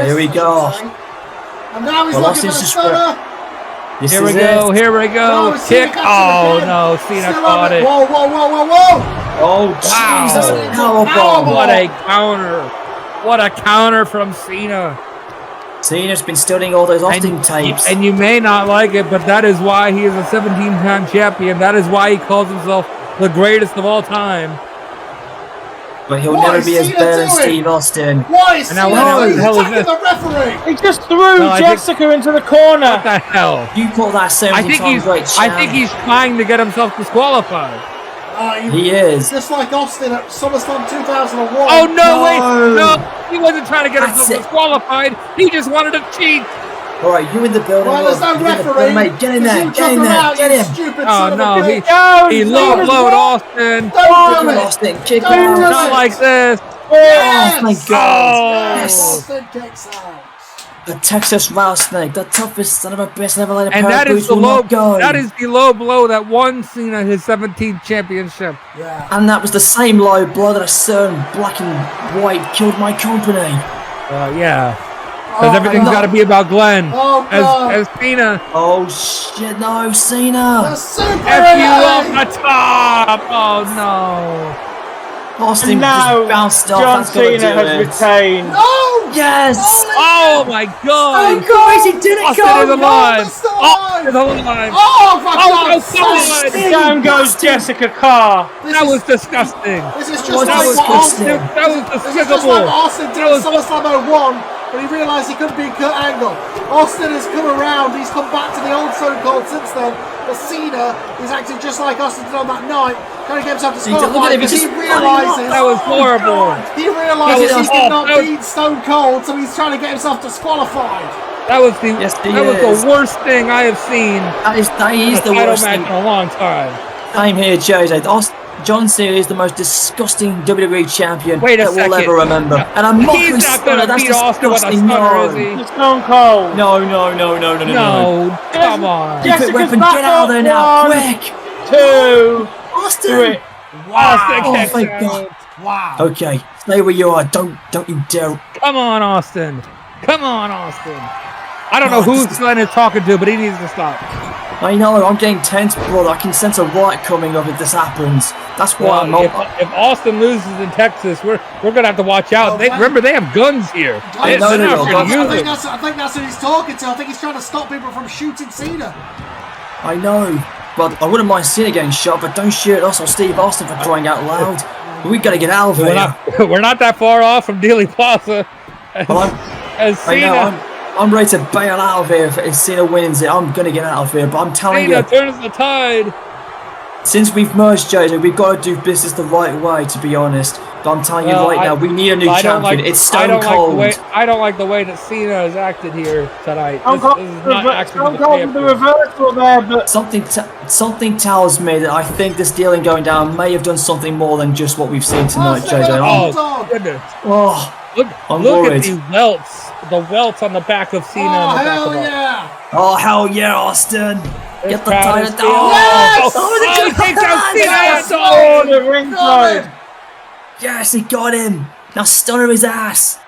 Here we go. And now he's looking for the stunner. Here we go. No, kick. Oh no, Cena caught it. Whoa. Oh, Jesus. Wow. What a counter from Cena. Cena's been studying all those Austin tapes. And you may not like it, but that is why he is a 17-time champion. That is why he calls himself the greatest of all time. But he'll never be as bad as Steve Austin. Why is Cena attacking the referee? He just threw Jessica into the corner. What the hell? You call that 17 times great champ? I think he's trying to get himself disqualified. He is. Just like Austin at SummerSlam 2001. Oh, no, wait. No, he wasn't trying to get himself That's it. disqualified. He just wanted to cheat. All right, you in the building. Well, there's no You're in the referee. building, mate. Get in there. Get in there. Get him. Stupid Oh, son no, of a he bitch. low blowed Austin. Kick Don't do him, it. Austin. Kick Don't him. do it. Not like this. Yes. Oh, my God. Oh. Austin kicks out. The Texas Rattlesnake, the toughest son of a bitch never let a And pair that of is boots the will low. not go. That is the low blow that won Cena his 17th championship. Yeah. And that was the same low blow that a certain black and white killed my company. Yeah. Because everything's got to be about Glenn. Oh, God. As Cena. Oh shit, no, The Cena! super F you off elite. the top. Oh, no. Austin Now, just bounced off. John That's gonna Cena do has it. retained. No! Yes! Oh, my God. Guys, he did it, Austin is go! alive. Austin's still Austin is alive. alive. Oh, for Oh, God's God. sake! Down goes Jessica Carr. That was disgusting. This is That just was like what disgusting. Austin. That was This is just despicable. like Austin did at SummerSlam 01 when he realised he couldn't beat Kurt Angle. Austin has come around. He's come back to the old Stone Cold since then. But Cena is acting just like Austin did on that night. Trying to get himself Look at disqualified him, because he's he just realises. That was horrible. He realises That was he cannot awful. beat Stone Cold, so he's trying to get himself disqualified. That was the Yes, he that was is. the worst thing I have seen That is in a the title worst match thing. in a long time. Same here, JJ. John Cena is the most disgusting WWE champion Wait a that we'll second. ever remember. And I'm mockery He's not stunner, gonna that's beat Austin with a disgusting. stunner, No. is he? It's Stone Cold. No. No, come on. Yes. Quick Jessica's weapon, get out of there now, back quick! 2, Austin! 3. Austin Oh, kicks thank out. God. Wow. Okay, stay where you are. Don't you dare. Come on, Austin. Come on, Austin. I don't know who Glenn is talking to, but he needs to stop. I know, I'm getting tense, brother. I can sense a riot coming up if this happens. That's why I'm Well, if Austin loses in Texas, we're gonna have to watch out. Oh, Remember, they have guns here. I know They're they not will. gonna use it. I think that's who he's talking to. I think he's trying to stop people from shooting Cena. I know, but I wouldn't mind Cena getting shot, but don't shoot us or Steve Austin for crying out loud. We gotta get out of here. We're not that far off from Dealey Plaza. Well, As I know, Cena, I'm ready to bail out of here if Cena wins it. I'm gonna get out of here, but I'm telling Cena you, turns the tide. since we've merged, JJ, we've got to do business the right way, to be honest. But I'm telling you Well, right now, we need a new champion. It's Stone Cold. I don't like the way that Cena has acted here tonight. Stone This is not acting Cold the the champion. reversal there, but Something tells me that I think this dealing going down may have done something more than just what we've seen tonight, Austin, JJ. Oh, goodness. Oh, Look I'm at worried. the welts on the back of Cena. Oh, and the back hell of us. yeah. oh hell yeah, Austin! Get the crowd title is down. feeling- Yes! Oh, he takes out Cena. Yes! oh, the ringside. Yes, he got him. Now stunner his ass.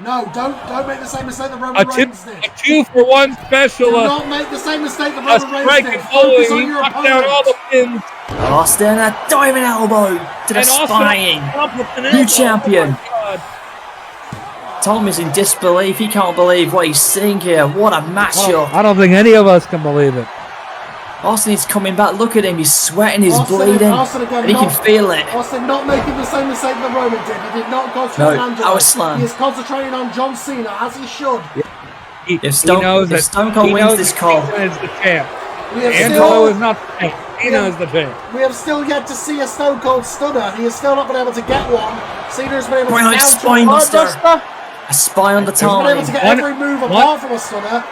No, don't make the same mistake that A Roman Reigns did. 2-for-1 special. Do not make the same mistake that A Roman Reigns strike did. and Focus following. on He your knocked down all opponent. the pins. Austin, a diamond elbow to the And also spine. up with an New elbow. champion. Oh my God. Tom is in disbelief. He can't believe what he's seeing here. What a matchup. I don't think any of us can believe it. Austin is coming back. Look at him. He's sweating. He's Austin- bleeding. Austin again, And he can not- feel it. Austin not making the same mistake that Roman did. He did not concentrate No, on Angelo. I was slammed. He is concentrating on John Cena, as he should. If Stone Cold wins this call. Cena is the champ. We have, Angelo still, is not the champ. Cena is the champ. we have still yet to see a Stone Cold Stunner. He has still not been able to get one. Cena has been able Brian, to like counter spine it. buster. A spy on the He's been able time. to get One- every move one- apart from a Stunner.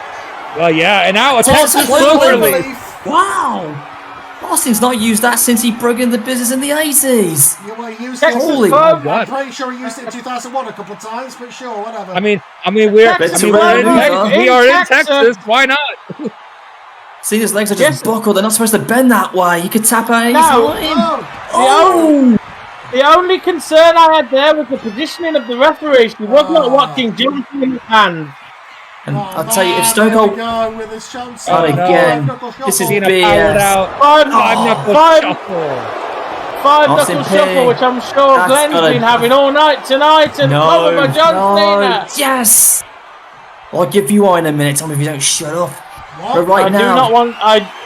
Well, yeah, and now a Texas Texas Cloverleaf. Cloverleaf. Wow. Austin's not used that since he broke in the business in the 80s. Yeah, well, he used Texas it. Holy Cloverleaf. I'm God. pretty sure he used it in 2001 a couple of times, but sure, whatever. I mean, we're Texas in Cloverleaf. we are in Texas. Texas. Why not? Cena's legs are Yes. just buckled. They're not supposed to bend that way. He could tap out any No. time. Oh, The only concern I had there was the positioning of the referee. She was not watching John Cena's hand. And oh, I'll tell you, if Stone there we Cold... go with his chance. Not again. This is Cena BS. powered out. Five Knuckle shuffle. Austin knuckle P. shuffle, which I'm sure That's Glenn's gotta- been having all night tonight, and followed by John Cena. Yes! I'll give you one in a minute, Tommy, if you don't shut up. What? But right I do now... not want.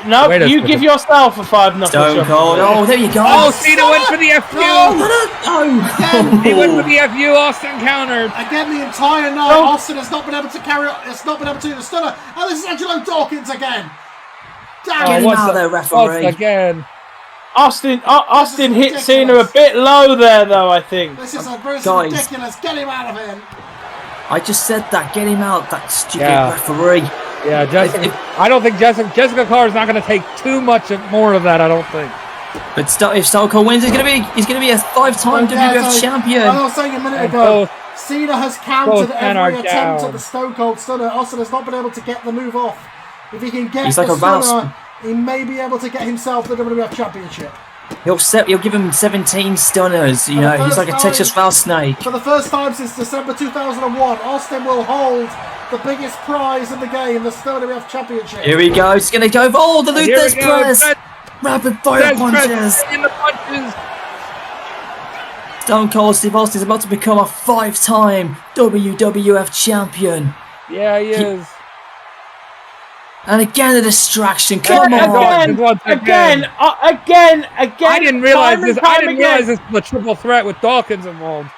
No, Wait a you second. give yourself a 5 knuckle Stone shuffle. Cold. Oh, there you go. Oh, Cena went for the FU. No. He went for the FU. Austin countered. Again, the entire night, Oh. Austin has not been able to carry on. Has not been able to do the Stunner. And this is Angelo Dawkins again. Damn Get it. him out of there, referee. Once again. Austin hit Cena a bit low there, though. I think. This is Guys. ridiculous. Get him out of here. I just said that. Get him out. That stupid referee. Yeah, Jessica. I don't think Jessica Carr is not going to take too much more of that. I don't think. But if Stone Cold wins, he's gonna be a 5-time WWF champion. I was saying a minute ago, Cena has countered every attempt at the Stone Cold Stunner. Austin has not been able to get the move off. If he can get the Stunner, he may be able to get himself the WWF Championship. He'll give him 17 stunners. You know, he's like a Texas rattlesnake. For the first time since December 2001, Austin will hold the biggest prize in the game, the WWF Championship. Here he goes. He's gonna go for the Luther's press. Rapid fire punches. In the punches. Stone Cold Steve Austin is about to become a 5-time WWF champion. Yeah, he is. And again, a distraction. Come on. Again. I didn't realize this. This was a triple threat with Dawkins involved.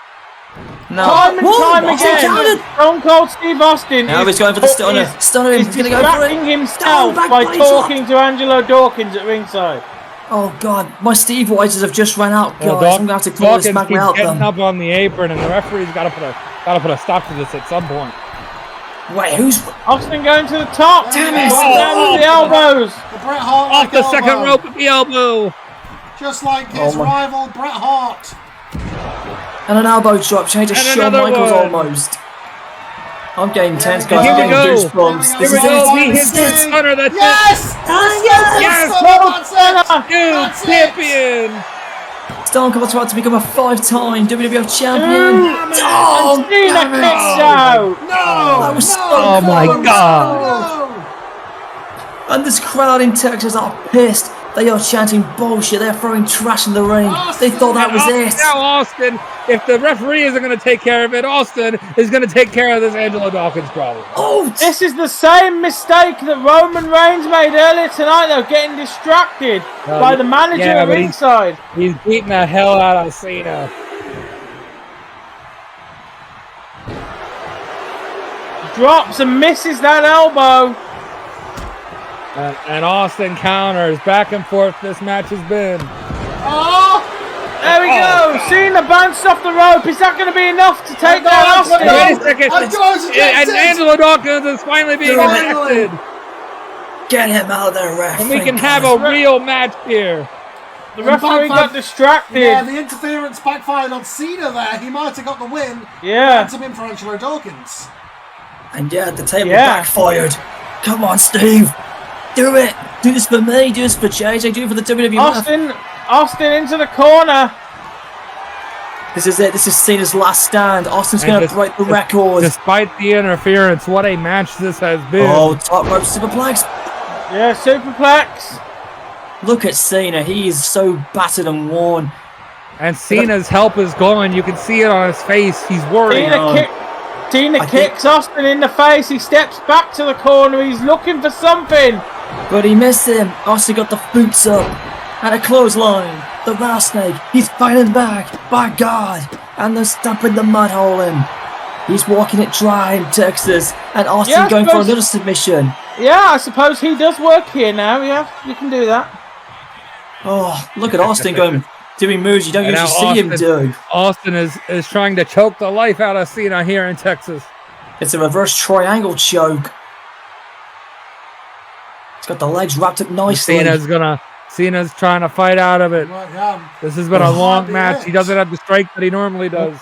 No. Time again. Stone Cold Steve Austin. Now he's going for the stunner. Stunner him. He's going to go for it. Himself by talking to Angelo Dawkins at ringside. Oh God, my Steve Weisers have just run out, guys. I'm gonna have to call this back out. Getting up on the apron, and the referee's got to put a stop to this at some point. Wait, who's Austin going to the top? Damn it! Down with the elbows. The Bret Hart off the second rope with the elbow. Just like his rival Bret Hart. And an elbow drop, change to Shawn Michaels almost. I'm getting tense, guys. Here I'm we getting go. goosebumps. Here we go. He hits the stunner. That's yes! Yes! Champion. Stone Cold's about to become a 5-time WWF champion. Oh, Cena kicks out. No! That was oh my God. No. And this crowd in Texas are pissed. They are chanting bullshit. They're throwing trash in the ring. They thought that was it. Now Austin, if the referee isn't going to take care of it, Austin is going to take care of this Angelo Dawkins problem. Oh, this is the same mistake that Roman Reigns made earlier tonight, though, getting distracted by the manager at ringside. He's beating the hell out of Cena. Drops and misses that elbow. And Austin counters. Back and forth this match has been. Oh! There we go. Cena bounced off the rope. Is that going to be enough to take down Austin? Wait a second. And Angelo Dawkins is finally being ejected. Get him out of there, ref. And we can have a real match here. The referee got distracted. Yeah, the interference backfired on Cena there. He might have got the win. Yeah. Hands him in for Angelo Dawkins. And yeah, the table backfired. Come on, Steve. Do it! Do this for me, do this for JJ, do it for the WWF. Austin into the corner. This is it, this is Cena's last stand. Austin's going to break the record. Despite the interference, what a match this has been. Oh, top rope superplex. Yeah, superplex. Look at Cena, he is so battered and worn. And Cena's help is gone, you can see it on his face, he's worried. Cena kicks Austin in the face, he steps back to the corner, he's looking for something. But he missed him. Austin got the boots up. And a clothesline. The rattlesnake. He's fighting back. By God. And they're stumping the mud hole in. He's walking it dry in Texas. And Austin going for another submission. Yeah, I suppose he does work here now. Yeah, you can do that. Oh, look at Austin doing moves you don't usually see him do. Austin is trying to choke the life out of Cena here in Texas. It's a reverse triangle choke. He's got the legs wrapped up nicely. Cena's trying to fight out of it. This has been a long match. He doesn't have the strength that he normally does.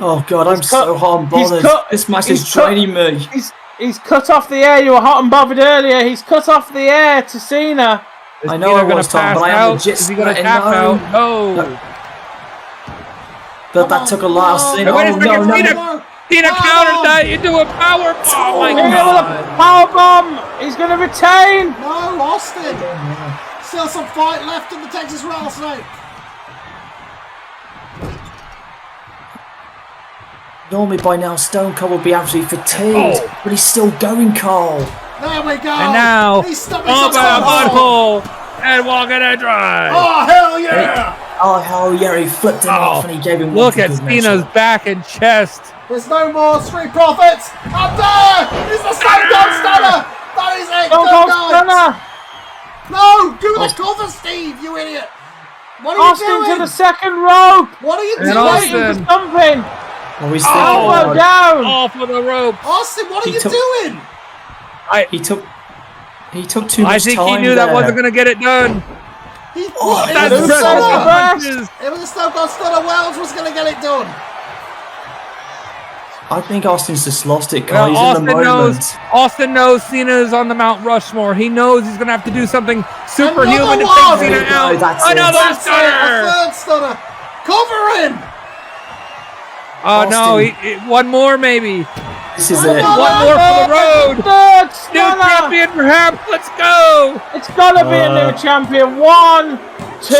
Oh God, I'm so hot and bothered. This match is draining me. He's cut off the air. You were hot and bothered earlier. He's cut off the air to Cena. I know I was, Tom, but I am legit Is he going to tap out? No. But that took a lot of Cena. Wait a second, Cena countered that into a power bomb. Oh my God. Power bomb. He's going to retain. No, Austin. Still some fight left in the Texas Rattlesnake. Normally by now Stone Cold would be absolutely fatigued, but he's still going, Cole. There we go. And now, over a butthole and walking a drive. Oh, hell yeah. Oh, hell yeah, he flipped him off and he gave him look at Cena's back and chest. There's no more Street Profits. Up there. It's the Stone Cold Stunner. That is it. Stone Cold Stunner. No, do the cover, Steve, you idiot. What are you Austin doing? to the second rope. What are you And doing? Austin. Something. Oh, he's Elbow down. Off of the rope. Austin, what are He you took- doing? He took too much I think time he knew that there. wasn't going to get it done. He Oh, what? It That's was a just stunner. punches. It was a Stone Cold Stunner. Wells was going to get it done. I think Austin's just lost it, Well, guys. In the moment. Austin knows Cena is on the Mount Rushmore. He knows he's going to have to do something superhuman to Another take one. Cena out. That's it. Another That's it. A stunner. third stunner. Cover him. Oh, no. Austin. One more, maybe. This is One it. more. One more for the road. Third New stunner. champion, perhaps. Let's go. It's gotta be a new champion. 1, 2, 3.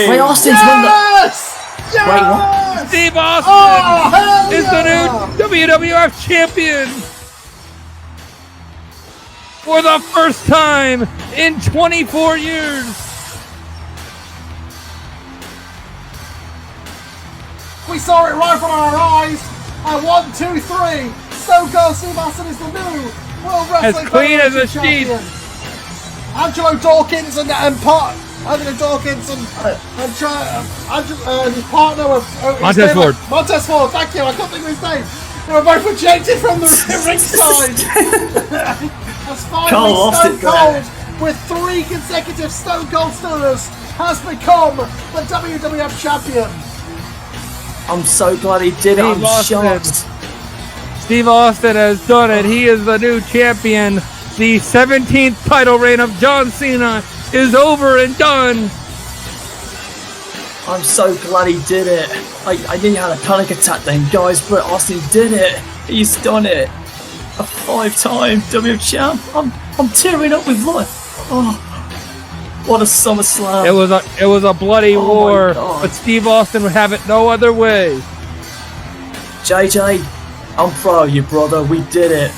Wait, Austin's won the. Yes. Wait, what? Steve Austin Oh, hell is the yeah. new WWF champion for the first time in 24 years. We saw it right from our eyes. And 1, 2, 3. Stone Cold Steve Austin is the new World Wrestling clean as a Federation sheet. champion. Angelo Dawkins and Anthony Dawkins and his partner was Montez Ford. Montez Ford, thank you. I couldn't think of his name. They were both ejected from the ringside. As Cole finally lost Stone it there. Cold, with 3 consecutive Stone Cold Stunners, has become the WWF champion. I'm so glad he did it. I'm shocked. Steve Austin has done it. He is the new champion. The 17th title reign of John Cena is over and done. I'm so glad he did it. I nearly had a panic attack then, guys, but Austin did it. He's done it. A 5-time WWF champ. I'm tearing up with life. Oh, what a SummerSlam. It was a bloody Oh my war, God. but Steve Austin would have it no other way. JJ, I'm proud of you, brother. We did it.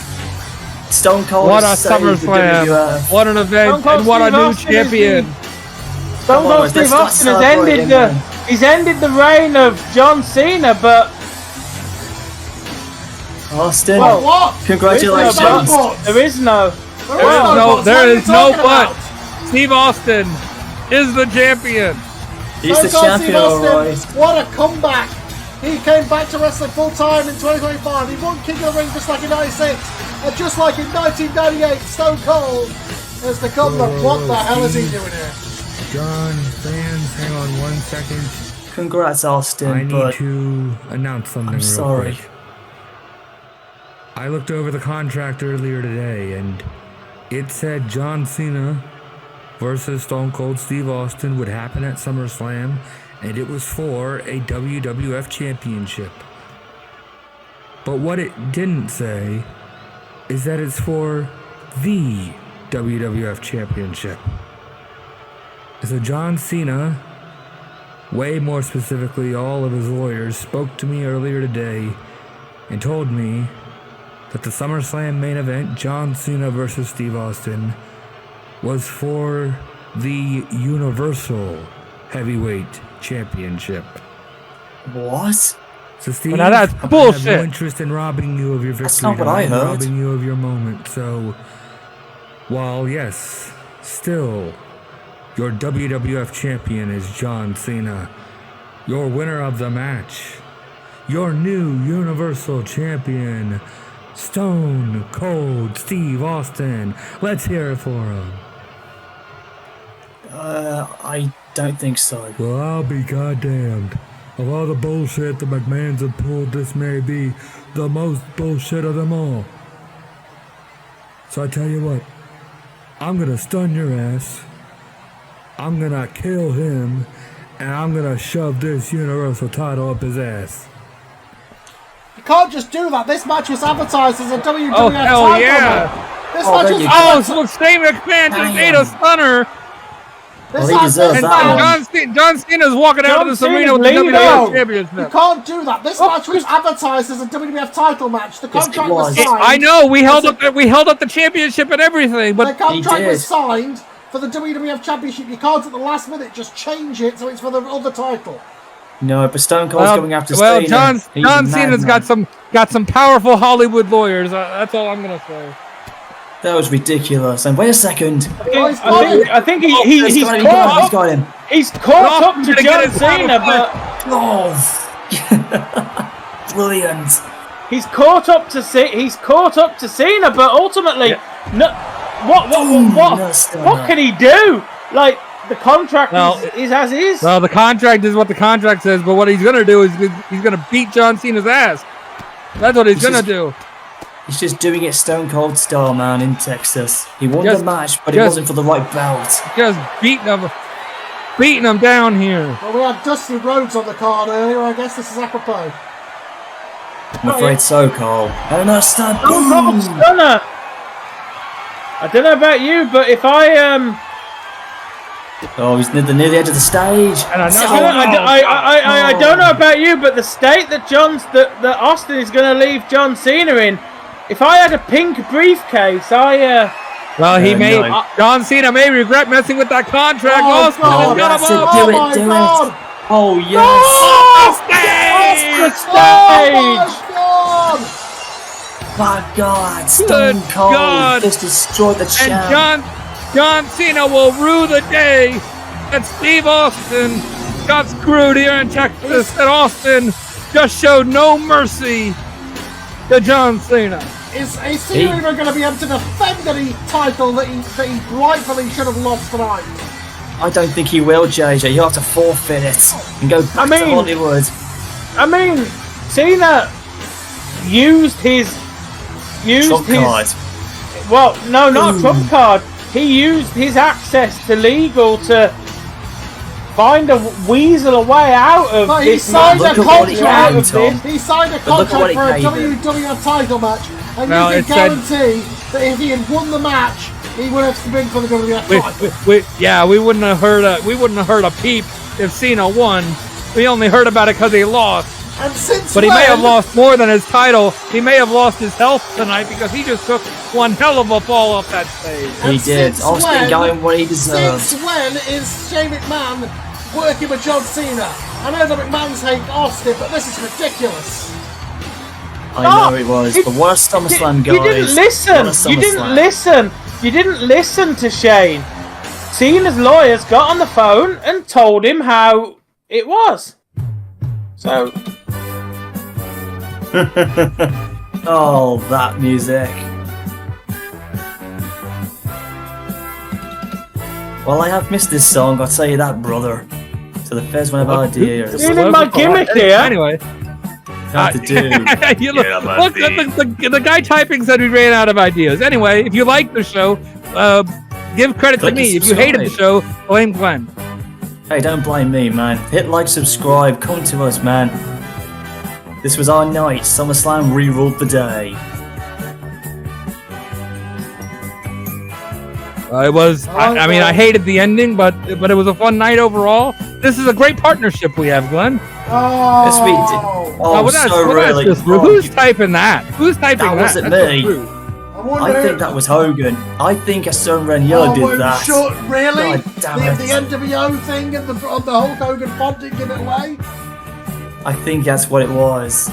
Stone Cold What a has saved the SummerSlam! WWF. What an event, Stone Cold and what a Steve new Austin is champion! Stone Come on, Cold let's Steve start Austin has celebrating, man. he's ended the reign of John Cena, but Austin, But what? congratulations. There is no but. there is no. There is no but. but. Steve Austin is the champion. He's Stone the Cold champion, Steve Austin, alright. what a comeback! He came back to wrestling full time in 2025. He won King of the Ring just like in 96, and just like in 1998, Stone Cold has become the. What the hell is he doing here? John, fans, hang on 1 second. Congrats, Austin. I need but to announce something I'm real sorry. quick. I looked over the contract earlier today, and it said John Cena versus Stone Cold Steve Austin would happen at SummerSlam, and it was for a WWF championship. But what it didn't say is that it's for the WWF championship. So John Cena, way more specifically all of his lawyers, spoke to me earlier today and told me that the SummerSlam main event, John Cena versus Steve Austin, was for the Universal Heavyweight Championship. what? So Steve, Now that's I have bullshit. no interest in robbing you of your victory. That's not what I tonight, heard. Robbing you of your moment. So, while yes, still, your WWF champion is John Cena. Your winner of the match, your new Universal Champion, Stone Cold Steve Austin. Let's hear it for him. I don't think so. Well, I'll be goddamned. Of all the bullshit the McMahons have pulled, this may be the most bullshit of them all. So I tell you what, I'm gonna stun your ass, I'm gonna kill him, and I'm gonna shove this Universal title up his ass. You can't just do that. This match was advertised as a WWF Oh, title hell match. yeah. This Oh, match there was you Oh, go. so Shane McMahon just ate a Damn. stunner, This he match- deserves this and that match- one. John Cena's walking out of John this Cena's arena with the leaving. WWF You championship. can't do that. This match was advertised as a WWF title match. The Yes, it contract was was. signed. I know we held up the championship and everything, The but contract He was did. signed for the WWF Championship. You can't at the last minute just change it so it's for the other title. No, but Stone Cold's going after well, Cena. John He's a Cena's madman. got some powerful Hollywood lawyers. That's all I'm gonna say. That was ridiculous. And wait a second. I think he's got him. He's caught up to John Cena, but brilliant. He's caught up to Cena, but ultimately, what can he do? Like, the contract is as is. Well, the contract is what the contract says, but what he's gonna do is he's gonna beat John Cena's ass. That's what he's gonna do. He's just doing it Stone Cold style, man, in Texas. He won the match, but it wasn't for the right belt. Just beating him down here. Well, we had Dusty Rhodes on the card earlier. I guess this is apropos. I'm afraid so, Carl. And a stun. Stunner. I don't know about you, but if I Oh, he's near the edge of the stage. And I don't know about you, but the state that Austin is going to leave John Cena in. If I had a pink briefcase, John Cena may regret messing with that contract. Austin has got him up. Do it. Oh yes. My God, Stone Cold just destroyed the champ. And John Cena will rue the day that Steve Austin got screwed here in Texas, and Austin just showed no mercy to John Cena. Is Cena even going to be able to defend any title that he rightfully should have lost tonight? I don't think he will, JJ. He'll have to forfeit it and go back to Hollywood. I mean, Cena used his card. Well, no, not trump card. He used his access to legal to find a weasel a way out of this. He signed a contract for a WWE WWF title match, and you can guarantee that if he had won the match, he would have been for the WWF title. We wouldn't have heard a peep if Cena won. We only heard about it because he lost. But he may have lost more than his title. He may have lost his health tonight because he just took one hell of a fall off that stage. He did. Austin going what he deserved. Since when is Shane McMahon working with John Cena? I know the McMahons hate Austin, but this is ridiculous. I know it was. But what a SummerSlam, guys. You didn't listen. You didn't listen to Shane. Cena's lawyers got on the phone and told him how it was. So... Oh, that music. Well, I have missed this song, I'll tell you that, brother. So the first one of our ideas. Stealing my gimmick here. Anyway. Have to do. Look, the guy typing said we ran out of ideas. Anyway, if you like the show, give credit to me. If you hated the show, blame Glenn. Hey, don't blame me, man. Hit like, subscribe, come to us, man. This was our night. SummerSlam re-ruled the day. It was. I hated the ending, but it was a fun night overall. This is a great partnership we have, Glenn. Oh, yes, we did. Really. Who's typing that? Who's typing that? That wasn't me. I think that was Hogan. I think a Son Raniello did that. Sure, really? God damn it. The NWO thing and the Hulk Hogan font didn't give it away? I think that's what it was.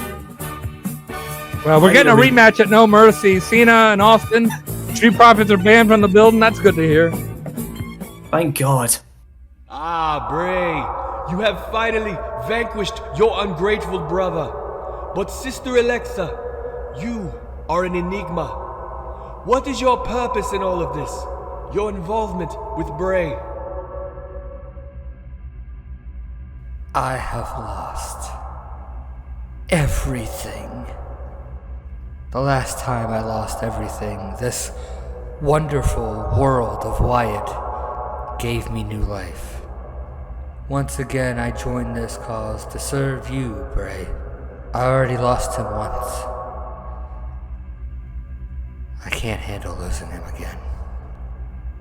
Well, we're getting a rematch at No Mercy. Cena and Austin. Street Profits are banned from the building. That's good to hear. Thank God. Ah, Bray. You have finally vanquished your ungrateful brother. But Sister Alexa, you are an enigma. What is your purpose in all of this? Your involvement with Bray? I have lost everything. The last time I lost everything, this wonderful world of Wyatt gave me new life. Once again, I joined this cause to serve you, Bray. I already lost him once. I can't handle losing him again.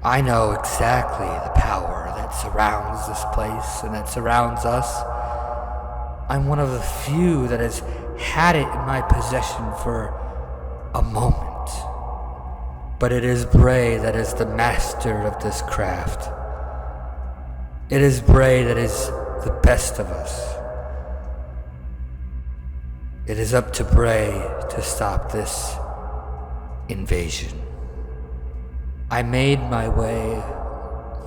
I know exactly the power that surrounds this place and that surrounds us. I'm one of the few that has had it in my possession for a moment. But it is Bray that is the master of this craft. It is Bray that is the best of us. It is up to Bray to stop this invasion. I made my way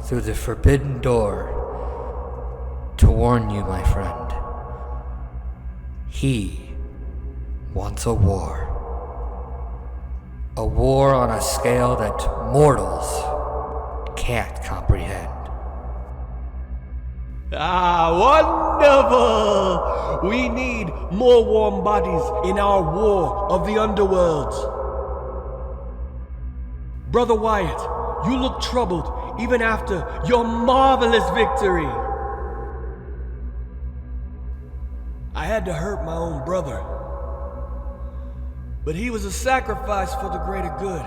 through the forbidden door to warn you, my friend. He wants a war. A war on a scale that mortals can't comprehend. Ah, wonderful! We need more warm bodies in our war of the underworlds. Brother Wyatt, you look troubled even after your marvelous victory. I had to hurt my own brother, but he was a sacrifice for the greater good.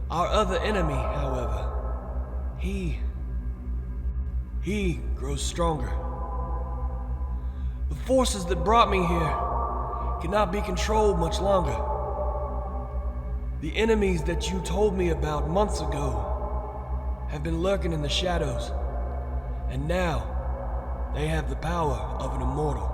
Our other enemy, however, he grows stronger. The forces that brought me here cannot be controlled much longer. The enemies that you told me about months ago have been lurking in the shadows, and now they have the power of an immortal.